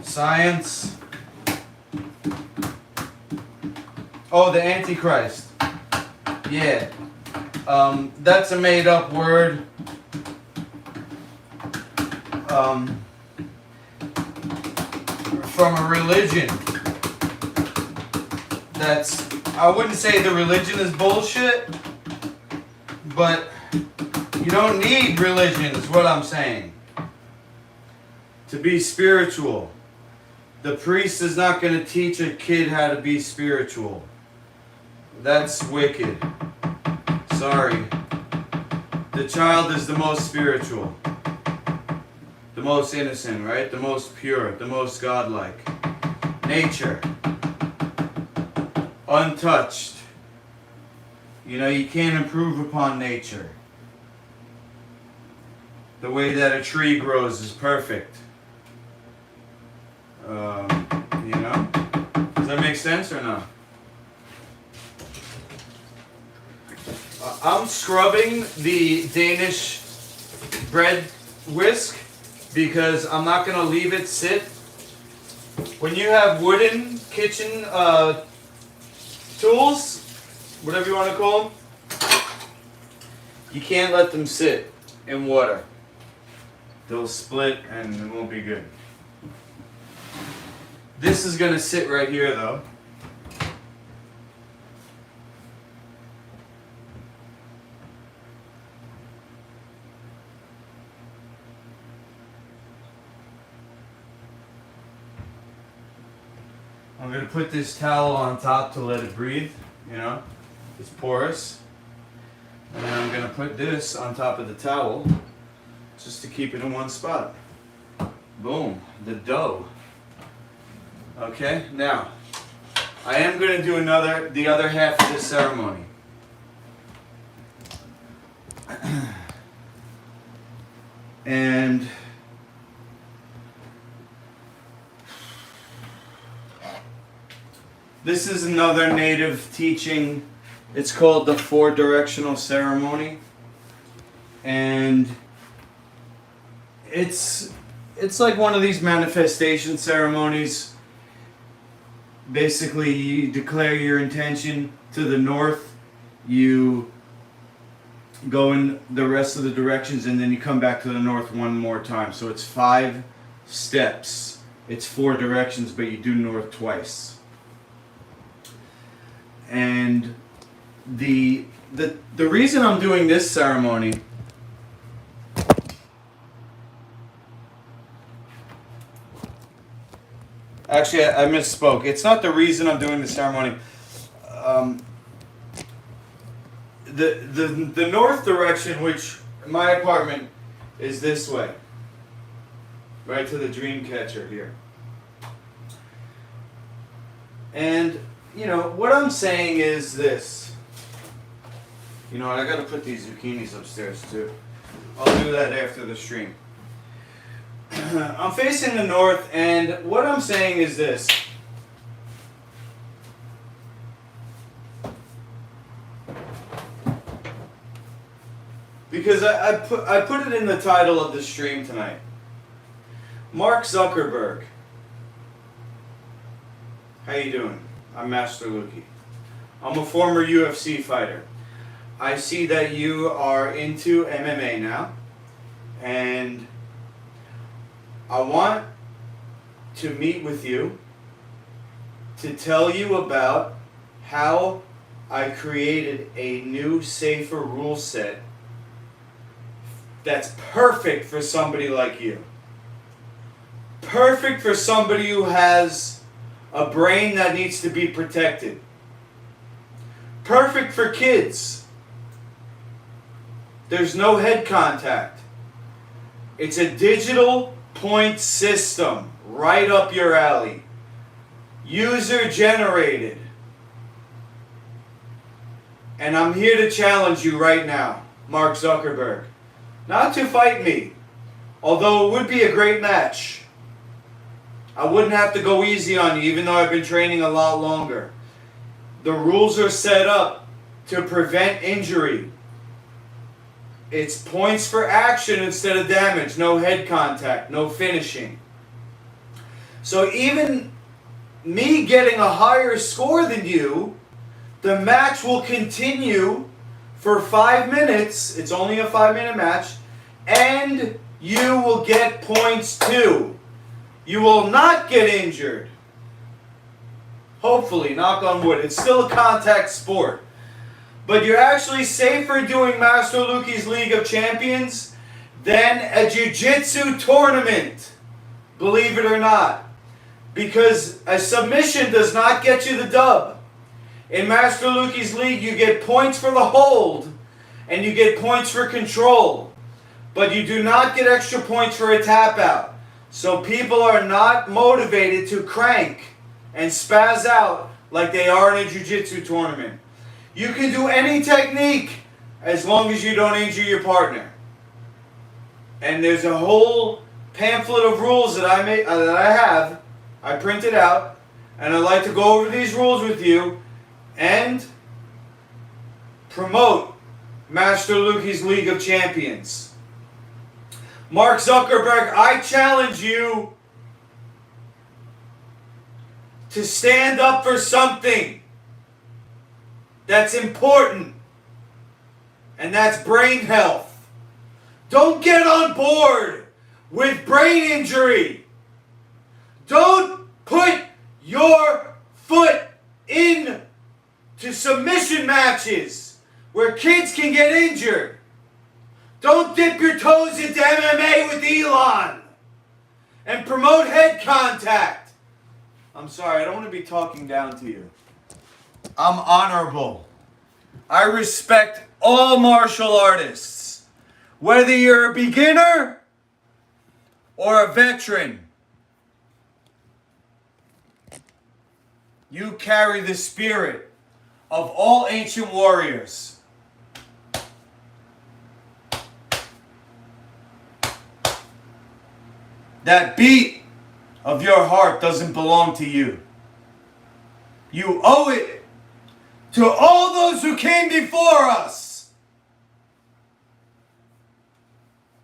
science. Oh, the Antichrist. Yeah. That's a made-up word. From a religion that's, I wouldn't say the religion is bullshit, but you don't need religion is what I'm saying to be spiritual. The priest is not going to teach a kid how to be spiritual. That's wicked. Sorry. The child is the most spiritual, the most innocent, right? The most pure, the most godlike. Nature. Untouched. You know, you can't improve upon nature. The way that a tree grows is perfect. You know? Does that make sense or not? I'm scrubbing the Danish bread whisk because I'm not going to leave it sit. When you have wooden kitchen tools, whatever you want to call them, you can't let them sit in water. They'll split and it won't be good. This is going to sit right here though. I'm going to put this towel on top to let it breathe, you know, it's porous. And then I'm going to put this on top of the towel just to keep it in one spot. Boom, the dough. Okay, now, I am going to do the other half of this ceremony. And this is another native teaching. It's called the four-directional ceremony. And it's like one of these manifestation ceremonies. Basically, you declare your intention to the north. You go in the rest of the directions and then you come back to the north one more time. So it's 5 steps. It's 4 directions, but you do north twice. And the reason I'm doing this ceremony actually I misspoke. It's not the reason I'm doing the ceremony. The north direction, which my apartment is this way, right to the dream catcher here. And you know, what I'm saying is this. You know what, I gotta put these zucchinis upstairs too. I'll do that after the stream. I'm facing the north, and what I'm saying is this. Because I put it in the title of the stream tonight. Mark Zuckerberg. How you doing? I'm Master Lukey. I'm a former UFC fighter. I see that you are into MMA now, and I want to meet with you to tell you about how I created a new, safer rule set that's perfect for somebody like you. Perfect for somebody who has a brain that needs to be protected. Perfect for kids. There's no head contact. It's a digital point system right up your alley. User generated. And I'm here to challenge you right now, Mark Zuckerberg. Not to fight me, although it would be a great match. I wouldn't have to go easy on you, even though I've been training a lot longer. The rules are set up to prevent injury. It's points for action instead of damage. No head contact, no finishing. So even me getting a higher score than you, the match will continue for 5 minutes. It's only a 5-minute match. And you will get points too. You will not get injured. Hopefully, knock on wood. It's still a contact sport. But you're actually safer doing Master Luki's League of Champions than a jiu-jitsu tournament. Believe it or not. Because a submission does not get you the dub. In Master Luki's League, you get points for the hold and you get points for control. But you do not get extra points for a tap out. So people are not motivated to crank and spaz out like they are in a jiu-jitsu tournament. You can do any technique as long as you don't injure your partner. And there's a whole pamphlet of rules that I printed out, and I'd like to go over these rules with you and promote Master Luki's League of Champions. Mark Zuckerberg, I challenge you to stand up for something that's important, and that's brain health. Don't get on board with brain injury. Don't put your foot in to submission matches where kids can get injured. Don't dip your toes into MMA with Elon and promote head contact. I'm sorry, I don't want to be talking down to you. I'm honorable. I respect all martial artists, whether you're a beginner or a veteran. You carry the spirit of all ancient warriors. That beat of your heart doesn't belong to you. You owe it to all those who came before us.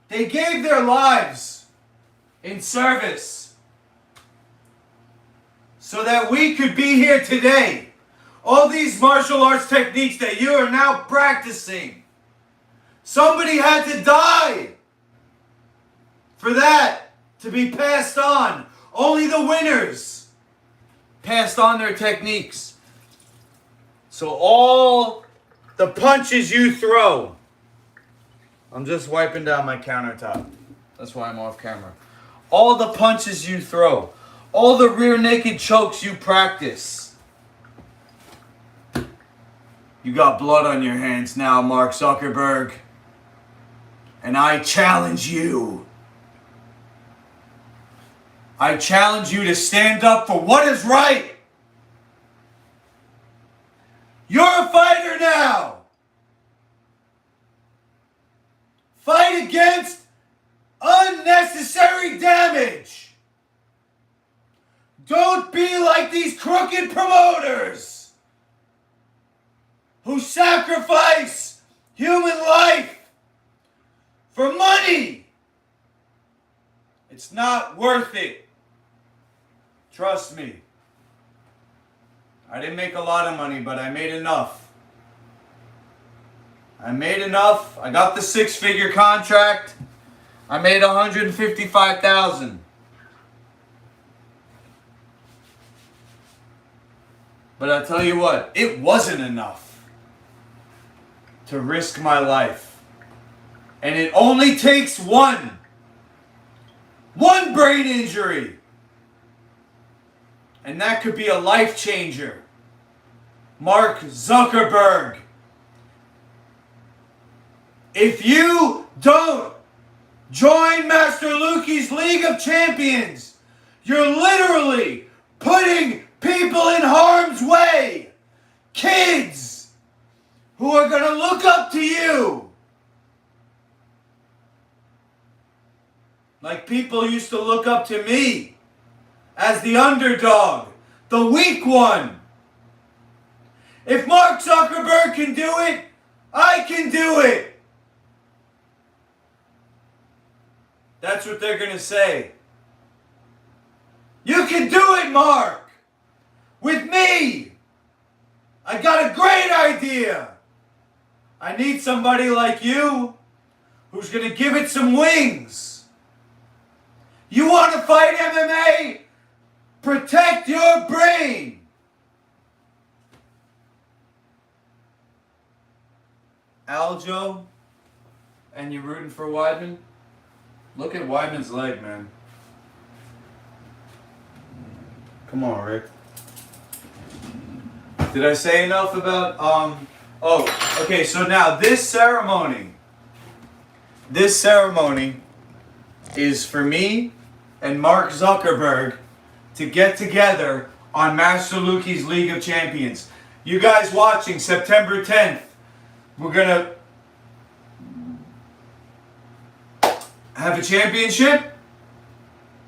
They gave their lives in service so that we could be here today. All these martial arts techniques that you are now practicing, somebody had to die for that to be passed on. Only the winners passed on their techniques. So all the punches you throw, I'm just wiping down my countertop. That's why I'm off camera. All the punches you throw, all the rear naked chokes you practice. You got blood on your hands now, Mark Zuckerberg. And I challenge you. I challenge you to stand up for what is right. You're a fighter now. Fight against unnecessary damage. Don't be like these crooked promoters who sacrifice human life for money. It's not worth it. Trust me. I didn't make a lot of money, but I made enough. I made enough. I got the 6-figure contract. I made $155,000. But I tell you what, it wasn't enough to risk my life. And it only takes one brain injury. And that could be a life changer. Mark Zuckerberg. If you don't join Master Luki's League of Champions, you're literally putting people in harm's way. Kids who are going to look up to you. Like people used to look up to me as the underdog, the weak one. If Mark Zuckerberg can do it, I can do it. That's what they're going to say. You can do it, Mark. With me. I got a great idea. I need somebody like you who's going to give it some wings. You want to fight MMA? Protect your brain. Aljo and you're rooting for Weidman, look at Weidman's leg, man. Come on, Rick. Did I say enough about, oh, okay, so now this ceremony is for me and Mark Zuckerberg to get together on Master Luki's League of Champions. You guys watching September 10th, we're gonna have a championship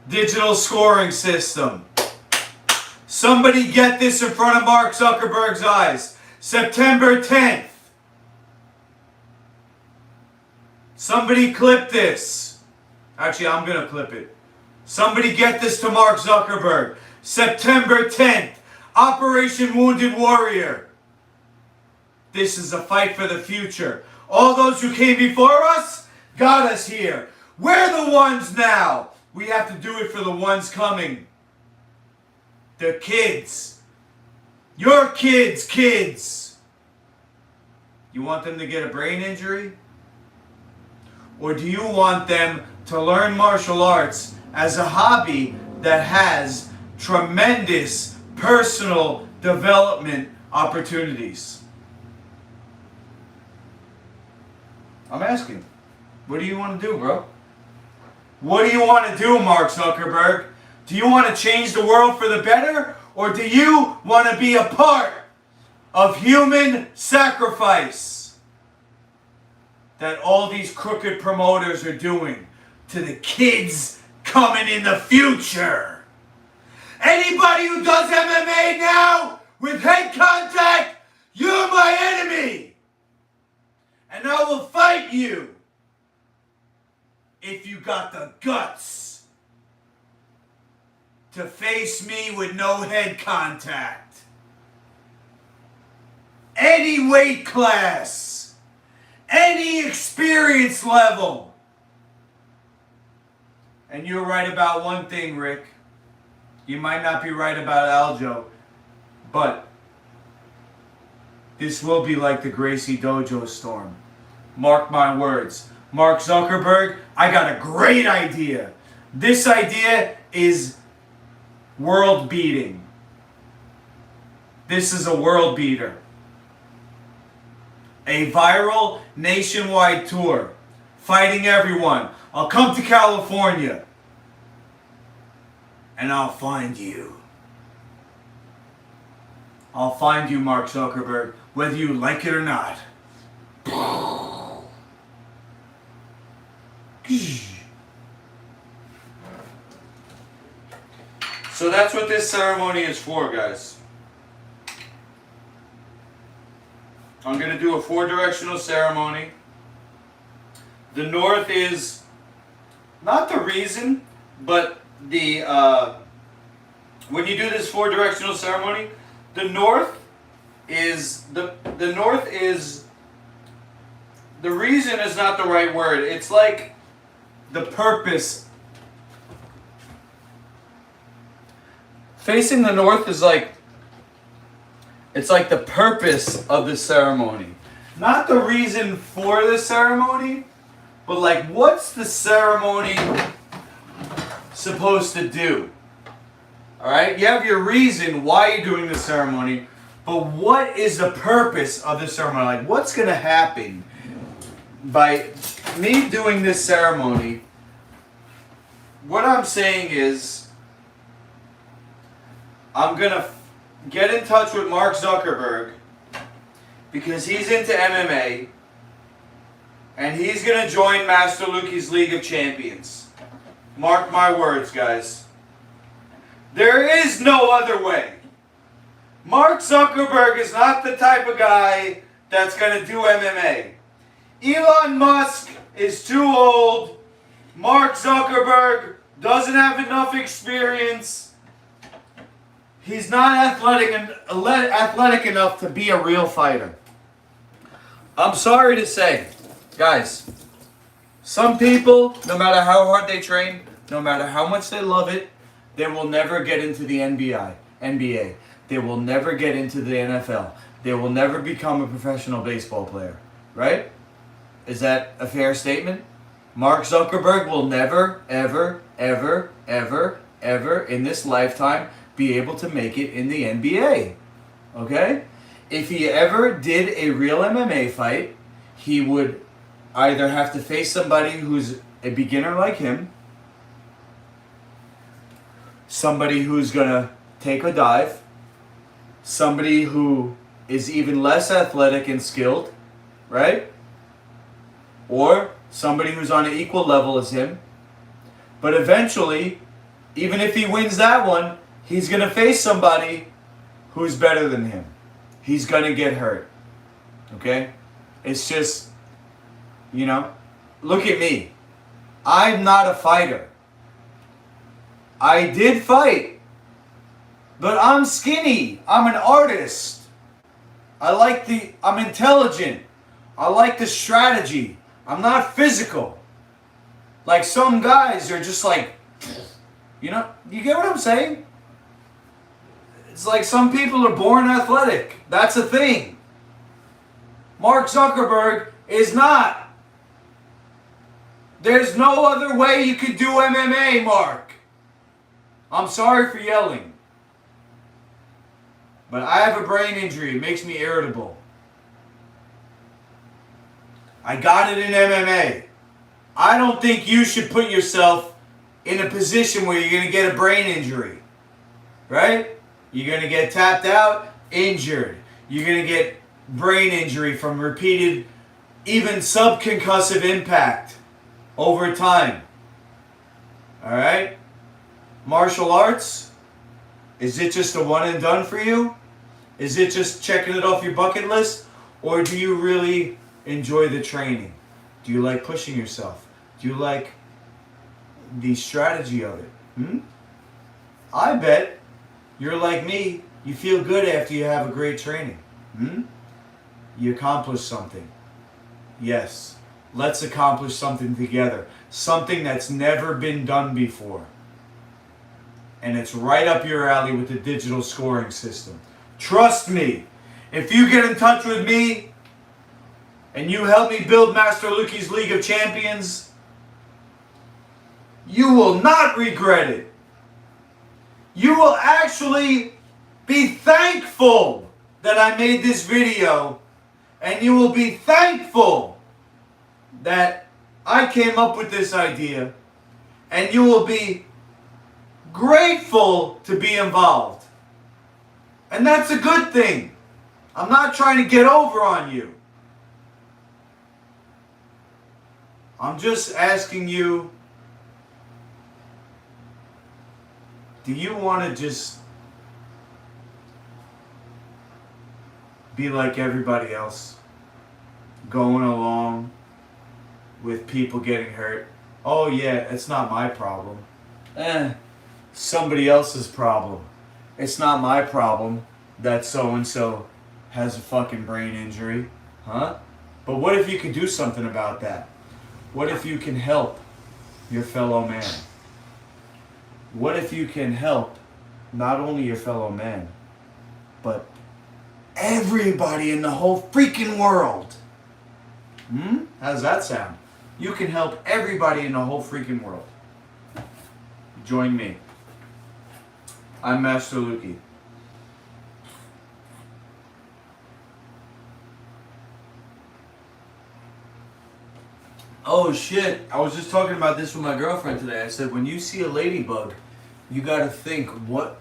digital scoring system. Somebody get this in front of Mark Zuckerberg's eyes. September 10th. Somebody clip this. Actually, I'm going to clip it. Somebody get this to Mark Zuckerberg. September 10th. Operation Wounded Warrior. This is a fight for the future. All those who came before us got us here. We're the ones now. We have to do it for the ones coming. The kids. Your kids. You want them to get a brain injury? Or do you want them to learn martial arts as a hobby that has tremendous personal development opportunities? I'm asking. What do you want to do, bro? What do you want to do, Mark Zuckerberg? Do you want to change the world for the better? Or do you want to be a part of human sacrifice that all these crooked promoters are doing to the kids coming in the future? Anybody who does MMA now with head contact, you're my enemy. And I will fight you if you got the guts to face me with no head contact. Any weight class, any experience level. And you're right about one thing, Rick. You might not be right about Aljo, but this will be like the Gracie Dojo storm. Mark my words. Mark Zuckerberg, I got a great idea. This idea is world beating. This is a world beater. A viral nationwide tour. Fighting everyone. I'll come to California. And I'll find you. I'll find you, Mark Zuckerberg, whether you like it or not. So that's what this ceremony is for, guys. I'm going to do a 4-directional ceremony. The north is not the reason, but the when you do this 4-directional ceremony, the north is the reason is not the right word. It's like the purpose. Facing the north is like, it's like the purpose of the ceremony. Not the reason for the ceremony, but like what's the ceremony supposed to do? Alright? You have your reason why you're doing the ceremony, but what is the purpose of the ceremony? Like what's going to happen by me doing this ceremony? What I'm saying is, I'm going to get in touch with Mark Zuckerberg because he's into MMA and he's going to join Master Luki's League of Champions. Mark my words, guys. There is no other way. Mark Zuckerberg is not the type of guy that's going to do MMA. Elon Musk is too old. Mark Zuckerberg doesn't have enough experience. He's not athletic enough to be a real fighter. I'm sorry to say, guys, some people, no matter how hard they train, no matter how much they love it, they will never get into the NBA. They will never get into the NFL. They will never become a professional baseball player. Right? Is that a fair statement? Mark Zuckerberg will never, ever, ever, ever, ever in this lifetime be able to make it in the NBA. Okay? If he ever did a real MMA fight, he would either have to face somebody who's a beginner like him, somebody who's gonna take a dive, somebody who is even less athletic and skilled, right? Or somebody who's on an equal level as him. But eventually, even if he wins that one, he's gonna face somebody who's better than him. He's gonna get hurt. Okay? It's just, you know, look at me. I'm not a fighter. I did fight, but I'm skinny. I'm an artist. I'm intelligent. I like the strategy. I'm not physical. Like some guys are just like, you know, you get what I'm saying? It's like some people are born athletic. That's a thing. Mark Zuckerberg is not. There's no other way you could do MMA, Mark. I'm sorry for yelling. But I have a brain injury. It makes me irritable. I got it in MMA. I don't think you should put yourself in a position where you're going to get a brain injury. Right? You're going to get tapped out, injured. You're going to get brain injury from repeated, even subconcussive impact over time. Alright? Martial arts? Is it just a one and done for you? Is it just checking it off your bucket list? Or do you really enjoy the training? Do you like pushing yourself? Do you like the strategy of it? I bet you're like me. You feel good after you have a great training. You accomplish something. Yes. Let's accomplish something together. Something that's never been done before. And it's right up your alley with the digital scoring system. Trust me. If you get in touch with me and you help me build Master Luki's League of Champions, you will not regret it. You will actually be thankful that I made this video, and you will be thankful that I came up with this idea, and you will be grateful to be involved. And that's a good thing. I'm not trying to get over on you. I'm just asking you, do you want to just be like everybody else, going along with people getting hurt? Oh yeah, it's not my problem. Somebody else's problem. It's not my problem that so-and-so has a fucking brain injury. Huh? But what if you could do something about that? What if you can help your fellow man? What if you can help not only your fellow man, but everybody in the whole freaking world? How does that sound? You can help everybody in the whole freaking world. Join me. I'm Master Luki. Oh shit, I was just talking about this with my girlfriend today. I said, when you see a ladybug, you gotta think, what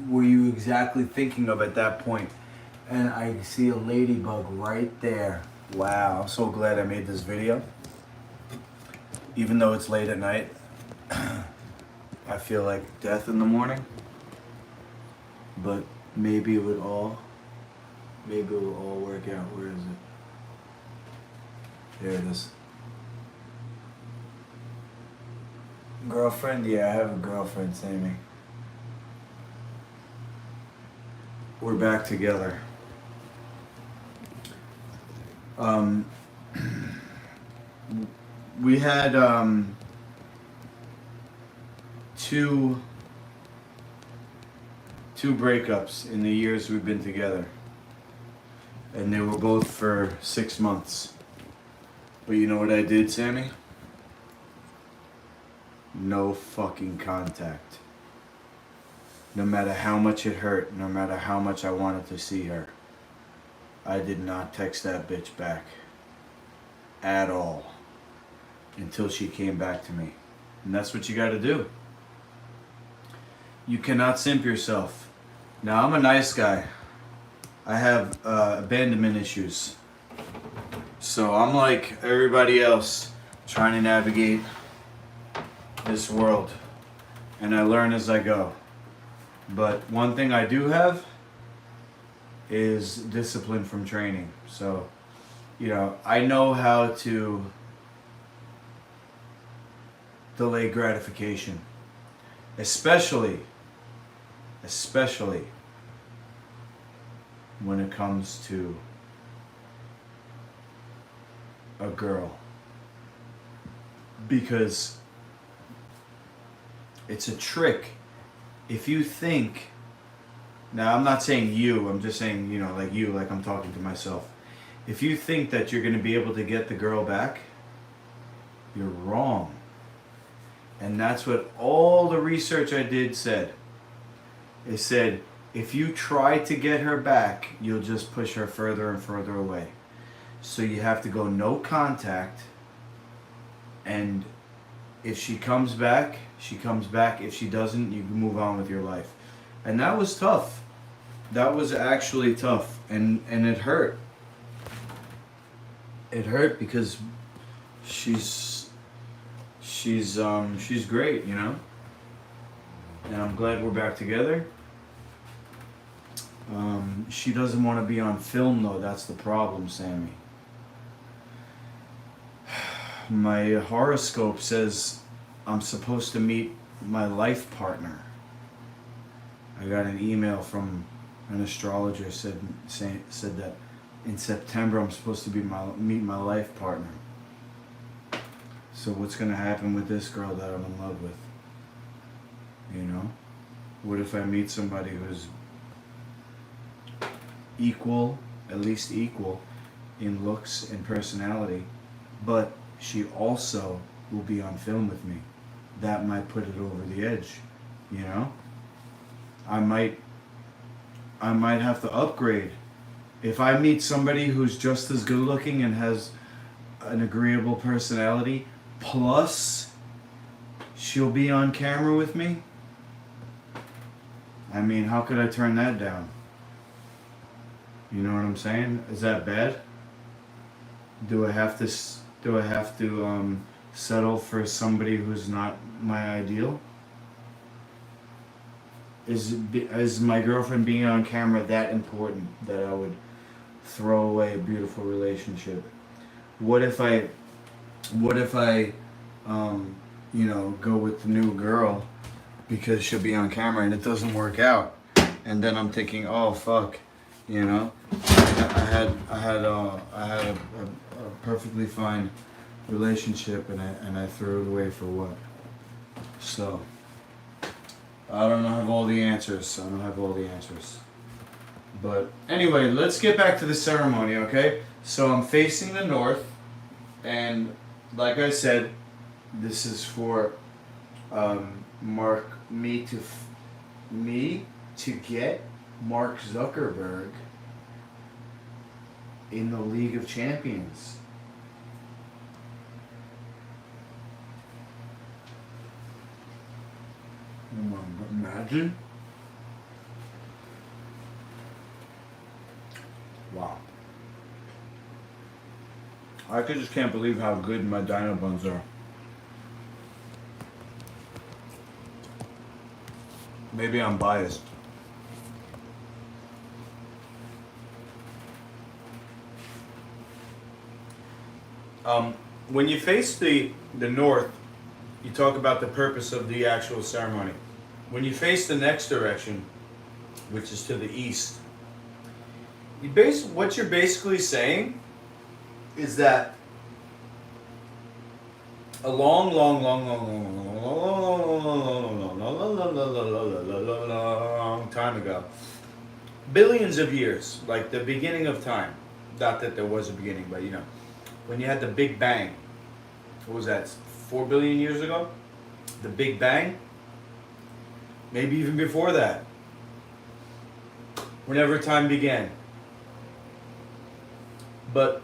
were you exactly thinking of at that point? And I see a ladybug right there. Wow, I'm so glad I made this video. Even though it's late at night, I feel like death in the morning. But maybe it will all work out. Where is it? There it is. Girlfriend? Yeah, I have a girlfriend, Sammy. We're back together. We had two breakups in the years we've been together. And they were both for 6 months. But you know what I did, Sammy? No fucking contact. No matter how much it hurt, no matter how much I wanted to see her, I did not text that bitch back. At all. Until she came back to me. And that's what you gotta do. You cannot simp yourself. Now, I'm a nice guy. I have abandonment issues. So I'm like everybody else, trying to navigate this world. And I learn as I go. But one thing I do have is discipline from training. So, you know, I know how to delay gratification. Especially when it comes to a girl. Because it's a trick. If you think, now I'm not saying you, I'm just saying, you know, like you, like I'm talking to myself. If you think that you're going to be able to get the girl back, you're wrong. And that's what all the research I did said. It said, if you try to get her back, you'll just push her further and further away. So you have to go no contact. And if she comes back, she comes back. If she doesn't, you can move on with your life. And that was tough. That was actually tough. And it hurt. It hurt because she's great, you know? And I'm glad we're back together. She doesn't want to be on film though, that's the problem, Sammy. My horoscope says I'm supposed to meet my life partner. I got an email from an astrologer said that in September I'm supposed to meet my life partner. So what's gonna happen with this girl that I'm in love with? You know? What if I meet somebody who's equal, at least equal, in looks and personality, but she also will be on film with me? That might put it over the edge, you know? I might have to upgrade. If I meet somebody who's just as good looking and has an agreeable personality, plus she'll be on camera with me, I mean, how could I turn that down? You know what I'm saying? Is that bad? Do I have to settle for somebody who's not my ideal? Is my girlfriend being on camera that important that I would throw away a beautiful relationship? What if I you know, go with the new girl because she'll be on camera and it doesn't work out, and then I'm thinking, oh fuck, you know, I had a perfectly fine relationship and I threw it away for what? So I don't have all the answers. But anyway, let's get back to the ceremony, okay? So I'm facing the north, and like I said, this is for me to get Mark Zuckerberg in the League of Champions. Imagine. Wow. I just can't believe how good my dino buns are. Maybe I'm biased. When you face the north, you talk about the purpose of the actual ceremony. When you face the next direction, which is to the east, what you're basically saying is that a long time ago, billions of years, like the beginning of time, not that there was a beginning, but you know, when you had the Big Bang, what was that, 4 billion years ago? The Big Bang? Maybe even before that. Whenever time began. But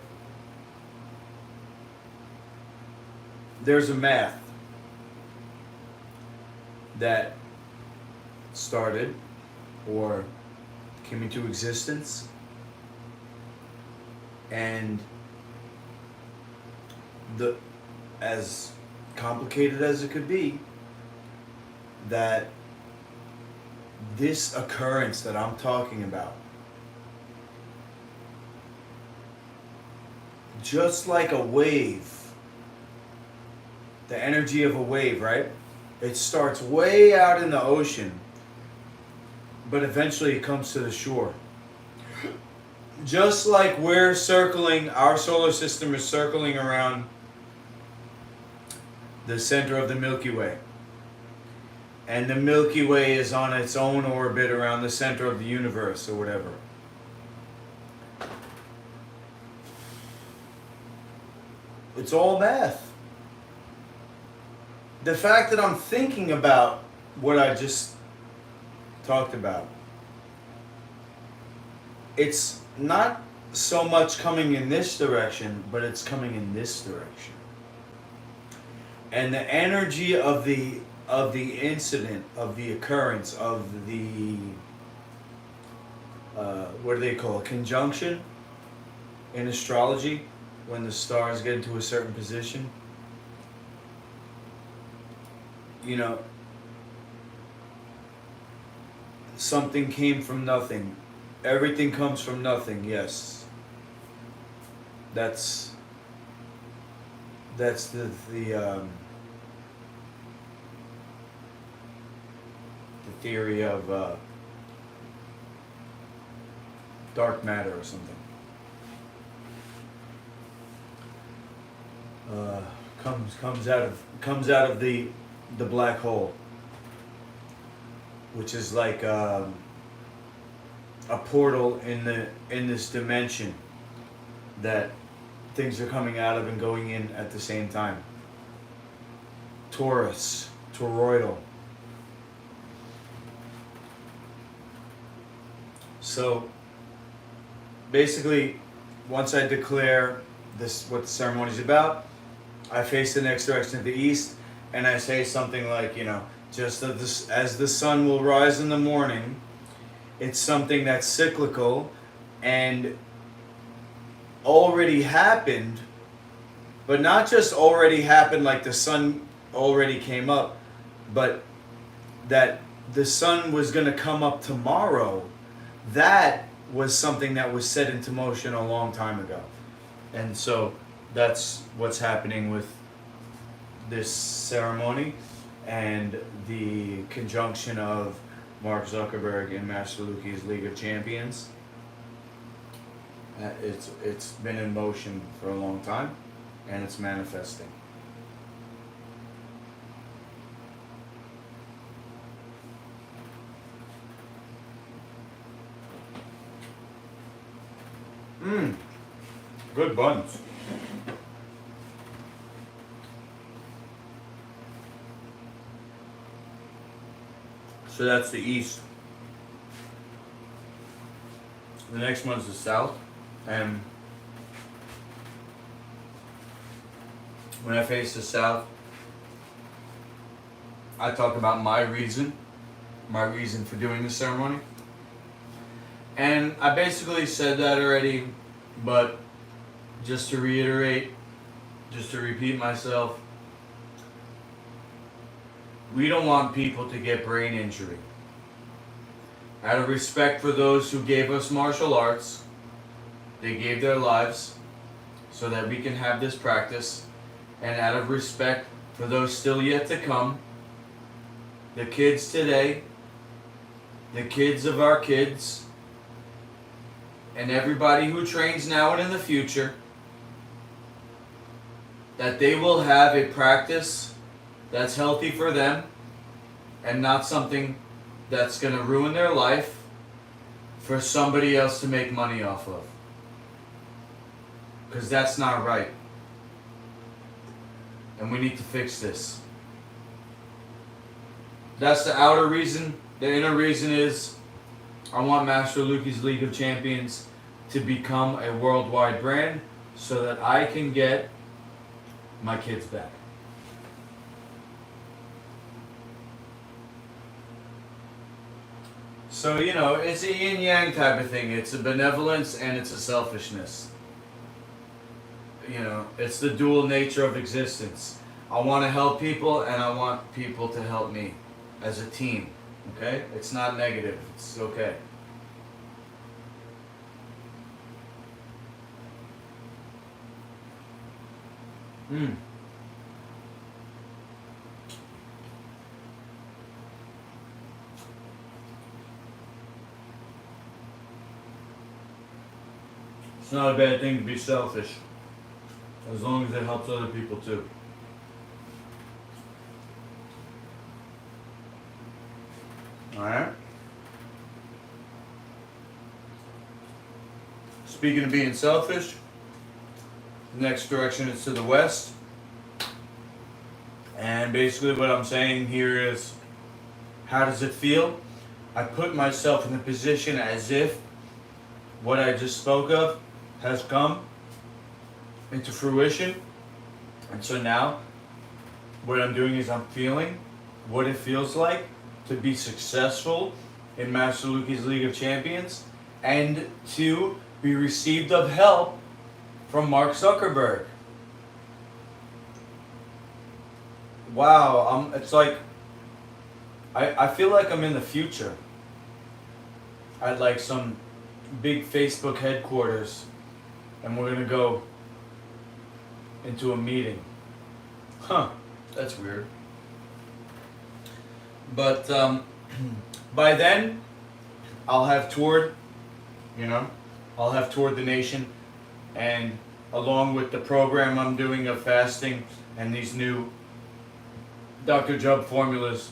there's a math that started or came into existence, and as complicated as it could be, that this occurrence that I'm talking about, just like a wave, the energy of a wave, right? It starts way out in the ocean, but eventually it comes to the shore. Just like we're circling, our solar system is circling around the center of the Milky Way. And the Milky Way is on its own orbit around the center of the universe or whatever. It's all math. The fact that I'm thinking about what I just talked about, it's not so much coming in this direction, but it's coming in this direction. And the energy of the incident, of the occurrence, of the what do they call it? Conjunction in astrology, when the stars get into a certain position. You know, something came from nothing. Everything comes from nothing. Yes, that's the theory of dark matter or something. Comes out of the black hole, which is like a portal in this dimension that things are coming out of and going in at the same time. Toroidal. So basically, once I declare this, what the ceremony is about, I face the next direction to the east, and I say something like, you know, just as the sun will rise in the morning, it's something that's cyclical and already happened, but not just already happened like the sun already came up, but that the sun was going to come up tomorrow. That was something that was set into motion a long time ago. And so that's what's happening with this ceremony and the conjunction of Mark Zuckerberg and Master Luki's League of Champions. It's been in motion for a long time, and it's manifesting. Good buns. So that's the east. The next one's the south. And when I face the south, I talk about my reason for doing the ceremony. And I basically said that already, but just to reiterate, just to repeat myself, we don't want people to get brain injury. Out of respect for those who gave us martial arts, they gave their lives so that we can have this practice, and out of respect for those still yet to come, the kids today, the kids of our kids, and everybody who trains now and in the future, that they will have a practice that's healthy for them and not something that's going to ruin their life for somebody else to make money off of. Because that's not right. And we need to fix this. That's the outer reason. The inner reason is I want Master Luki's League of Champions to become a worldwide brand so that I can get my kids back. So, you know, it's a yin-yang type of thing. It's a benevolence and it's a selfishness. You know, it's the dual nature of existence. I want to help people and I want people to help me as a team. Okay? It's not negative. It's okay. It's not a bad thing to be selfish, as long as it helps other people too. Alright? Speaking of being selfish, the next direction is to the west. And basically what I'm saying here is, how does it feel? I put myself in the position as if what I just spoke of has come into fruition. And so now what I'm doing is I'm feeling what it feels like to be successful in Master Luki's League of Champions and to be received of help from Mark Zuckerberg. Wow, it's like I feel like I'm in the future at like some big Facebook headquarters and we're gonna go into a meeting. Huh, that's weird. But by then, I'll have toured, I'll have toured the nation, and along with the program I'm doing of fasting and these new Dr. Jubb formulas,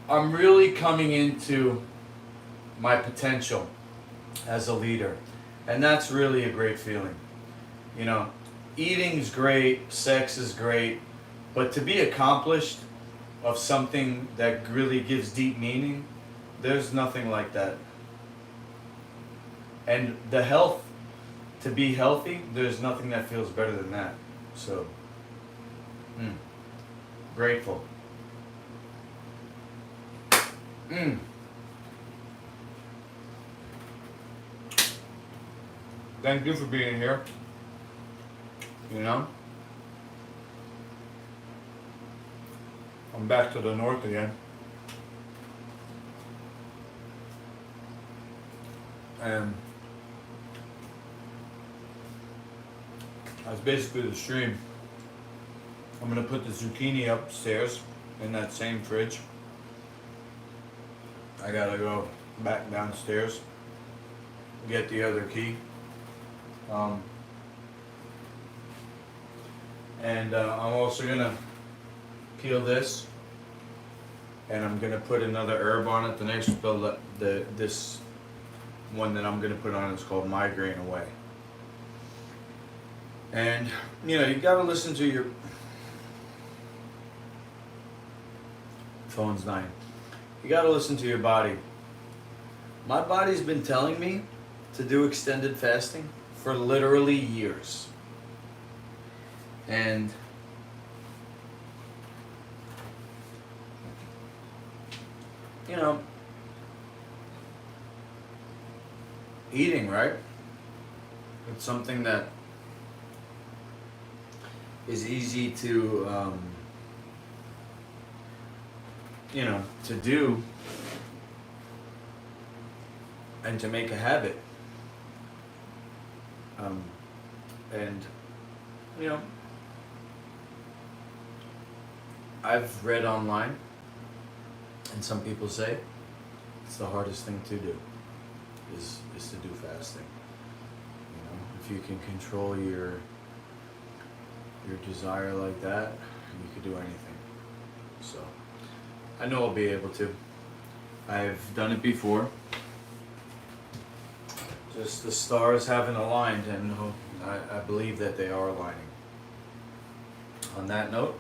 I'm really coming into my potential as a leader. And that's really a great feeling. You know, eating's great, sex is great, but to be accomplished of something that really gives deep meaning, there's nothing like that. And the health, to be healthy, there's nothing that feels better than that. So, grateful. Thank you for being here. I'm back to the north again. And that's basically the stream. I'm gonna put the zucchini upstairs in that same fridge. I gotta go back downstairs, get the other key. And I'm also gonna peel this, and I'm gonna put another herb on it. The next this one that I'm gonna put on is called Migraine Away. And you gotta listen to your phone's dying. You gotta listen to your body. My body's been telling me to do extended fasting for literally years. And eating, right? It's something that is easy to to do and to make a habit. And I've read online, and some people say it's the hardest thing to do is to do fasting. If you can control your desire like that, you could do anything. So I know I'll be able to. I've done it before. Just the stars haven't aligned, and I believe that they are aligning. On that note,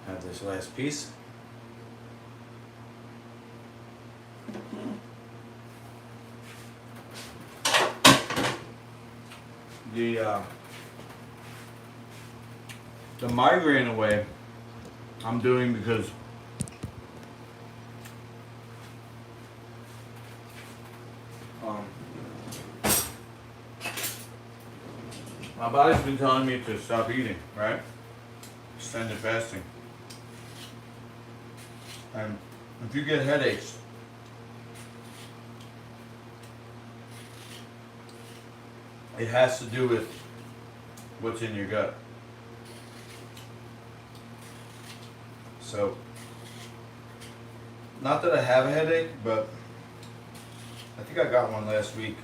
I have this last piece. The migraine away I'm doing because my body's been telling me to stop eating, right? Extended fasting. And if you get headaches, it has to do with what's in your gut. So, not that I have a headache, but I think I got one last week.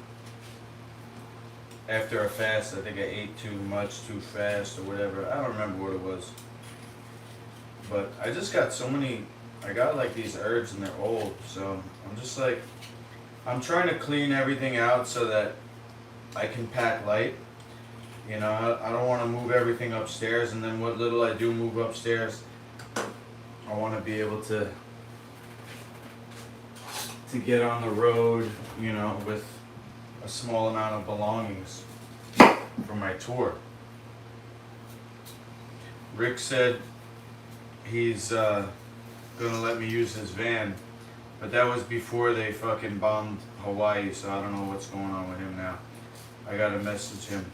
After a fast, I think I ate too much, too fast, or whatever. I don't remember what it was. But I just got so many, I got like these herbs and they're old. So I'm just like, I'm trying to clean everything out so that I can pack light. You know, I don't want to move everything upstairs, and then what little I do move upstairs, I want to be able to get on the road, you know, with a small amount of belongings for my tour. Rick said he's gonna let me use his van, but that was before they fucking bombed Hawaii, so I don't know what's going on with him now. I gotta message him.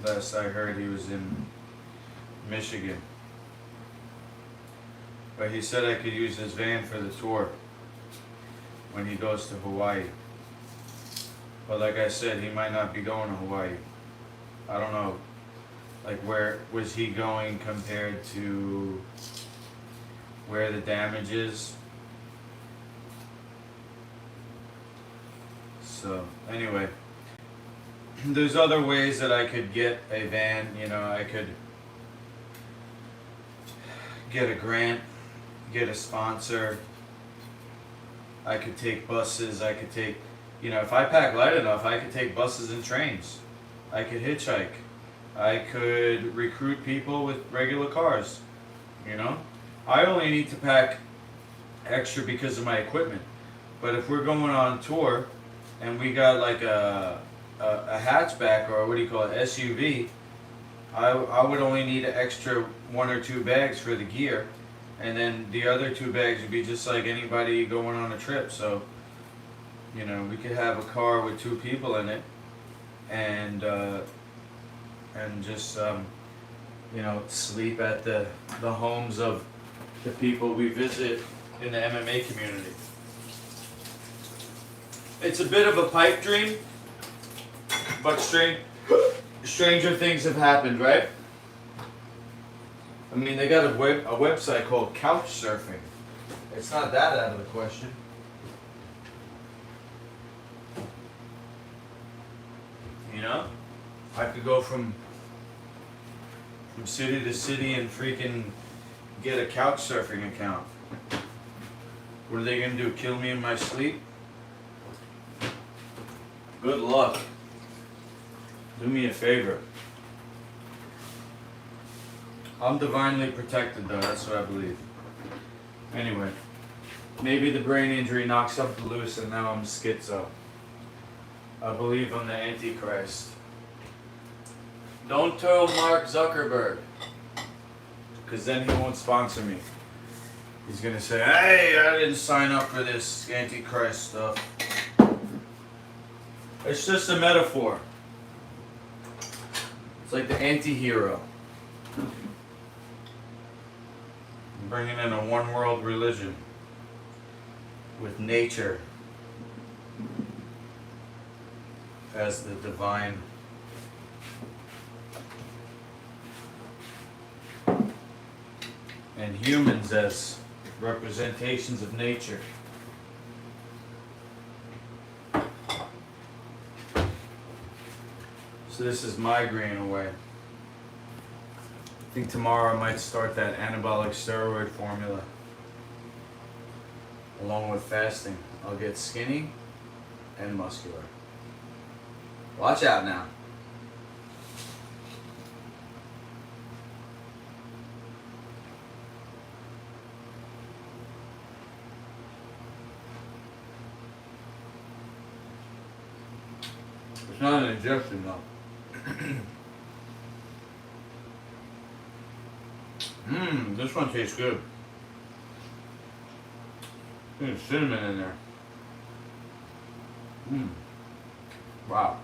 Last I heard, he was in Michigan. But he said I could use his van for the tour when he goes to Hawaii. But like I said, he might not be going to Hawaii. I don't know. Like, where was he going compared to where the damage is? So, anyway. There's other ways that I could get a van, you know, I could get a grant, get a sponsor, I could take buses, I could take, you know, if I pack light enough, I could take buses and trains, I could hitchhike, I could recruit people with regular cars, you know. I only need to pack extra because of my equipment, but if we're going on tour and we got like a hatchback, or what do you call it, SUV, I would only need an extra 1 or 2 bags for the gear, and then the other 2 bags would be just like anybody going on a trip. So, you know, we could have a car with 2 people in it, and just you know, sleep at the homes of the people we visit in the MMA community. It's a bit of a pipe dream, but stranger things have happened, right? I mean, they got a website called Couchsurfing. It's not that out of the question. You know? I could go from city to city and freaking get a Couchsurfing account. What are they gonna do? Kill me in my sleep? Good luck. Do me a favor. I'm divinely protected though, that's what I believe. Anyway, maybe the brain injury knocks up the loose and now I'm schizo. I believe I'm the Antichrist. Don't tell Mark Zuckerberg, because then he won't sponsor me. He's gonna say, hey, I didn't sign up for this Antichrist stuff. It's just a metaphor. It's like the anti-hero. Bringing in a one-world religion with nature as the divine. And humans as representations of nature. So this is migraine away. I think tomorrow I might start that anabolic steroid formula along with fasting. I'll get skinny and muscular. Watch out now. It's not an injection though. This one tastes good. There's cinnamon in there. Wow.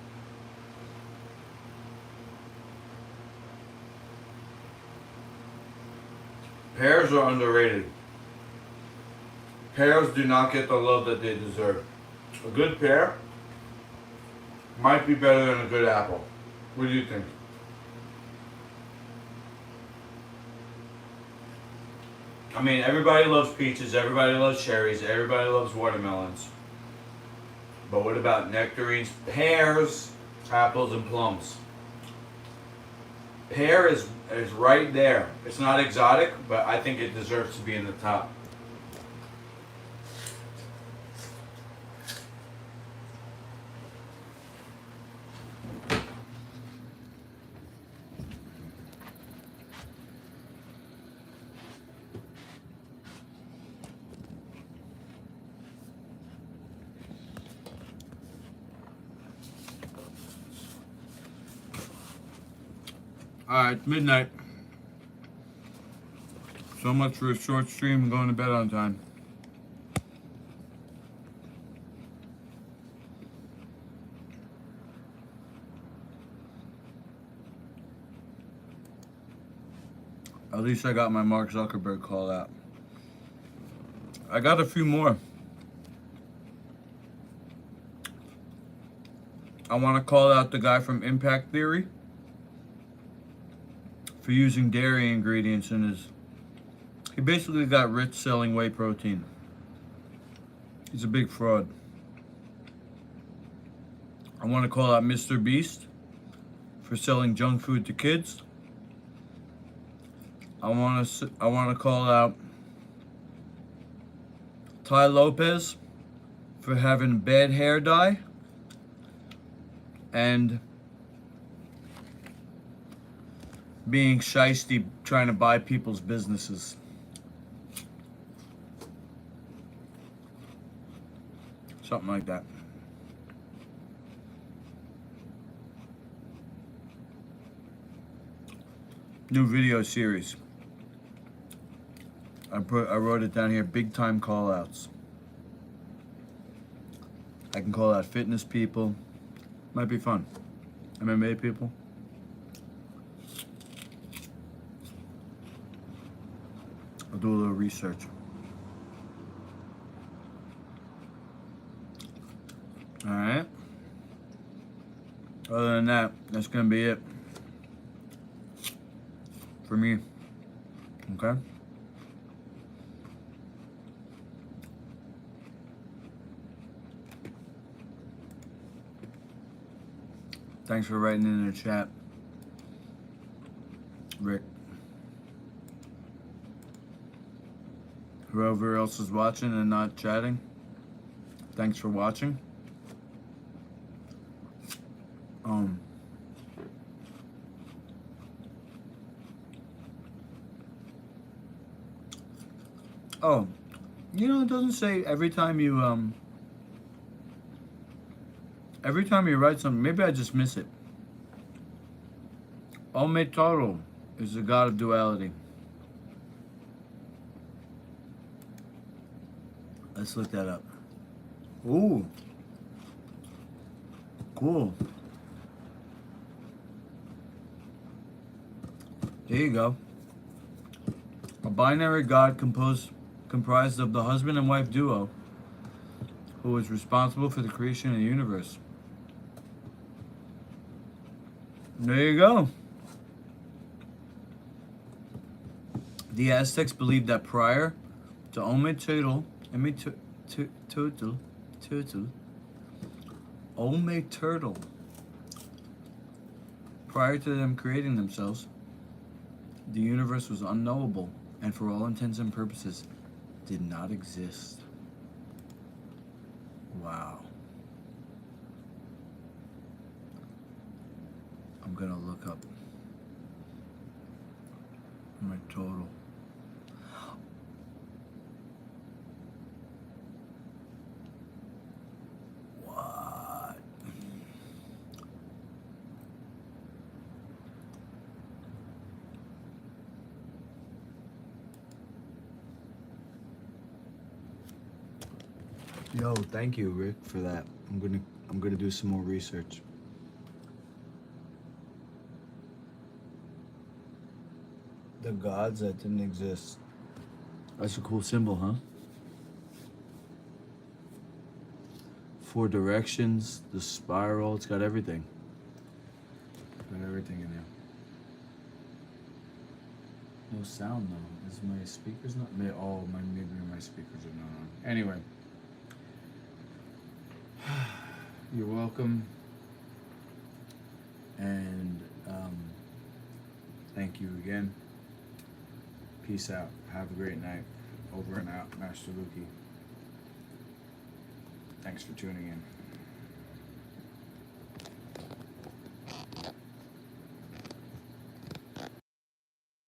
Pears are underrated. Pears do not get the love that they deserve. A good pear might be better than a good apple. What do you think? I mean, everybody loves peaches, everybody loves cherries, everybody loves watermelons. But what about nectarines, pears, apples, and plums? Pear is right there. It's not exotic, but I think it deserves to be in the top. Alright, midnight. So much for a short stream and going to bed on time. At least I got my Mark Zuckerberg call out. I got a few more. I want to call out the guy from Impact Theory for using dairy ingredients in his... He basically got rich selling whey protein. He's a big fraud. I want to call out Mr. Beast for selling junk food to kids. I want to call out Ty Lopez for having bad hair dye and being shiesty trying to buy people's businesses. Something like that. New video series. I wrote it down here, big time call outs. I can call out fitness people. Might be fun. MMA people. I'll do a little research. Alright. Other than that, that's gonna be it for me. Okay? Thanks for writing in the chat, Rick. Whoever else is watching and not chatting, thanks for watching. Oh, you know, it doesn't say every time you write something. Maybe I just miss it. Ometoro is the god of duality. Let's look that up. Ooh. Cool. There you go. A binary god comprised of the husband and wife duo who is responsible for the creation of the universe. There you go. The Aztecs believed that prior to Ometeotl, prior to them creating themselves, the universe was unknowable and for all intents and purposes did not exist. Wow. I'm gonna look up my total. What? Yo, thank you, Rick, for that. I'm gonna do some more research. The gods that didn't exist. That's a cool symbol, huh? 4 directions, the spiral, it's got everything. Got everything in there. No sound though. Is my speakers not? Maybe my speakers are not on. Anyway. You're welcome. And thank you again. Peace out. Have a great night. Over and out, Master Lukey. Thanks for tuning in.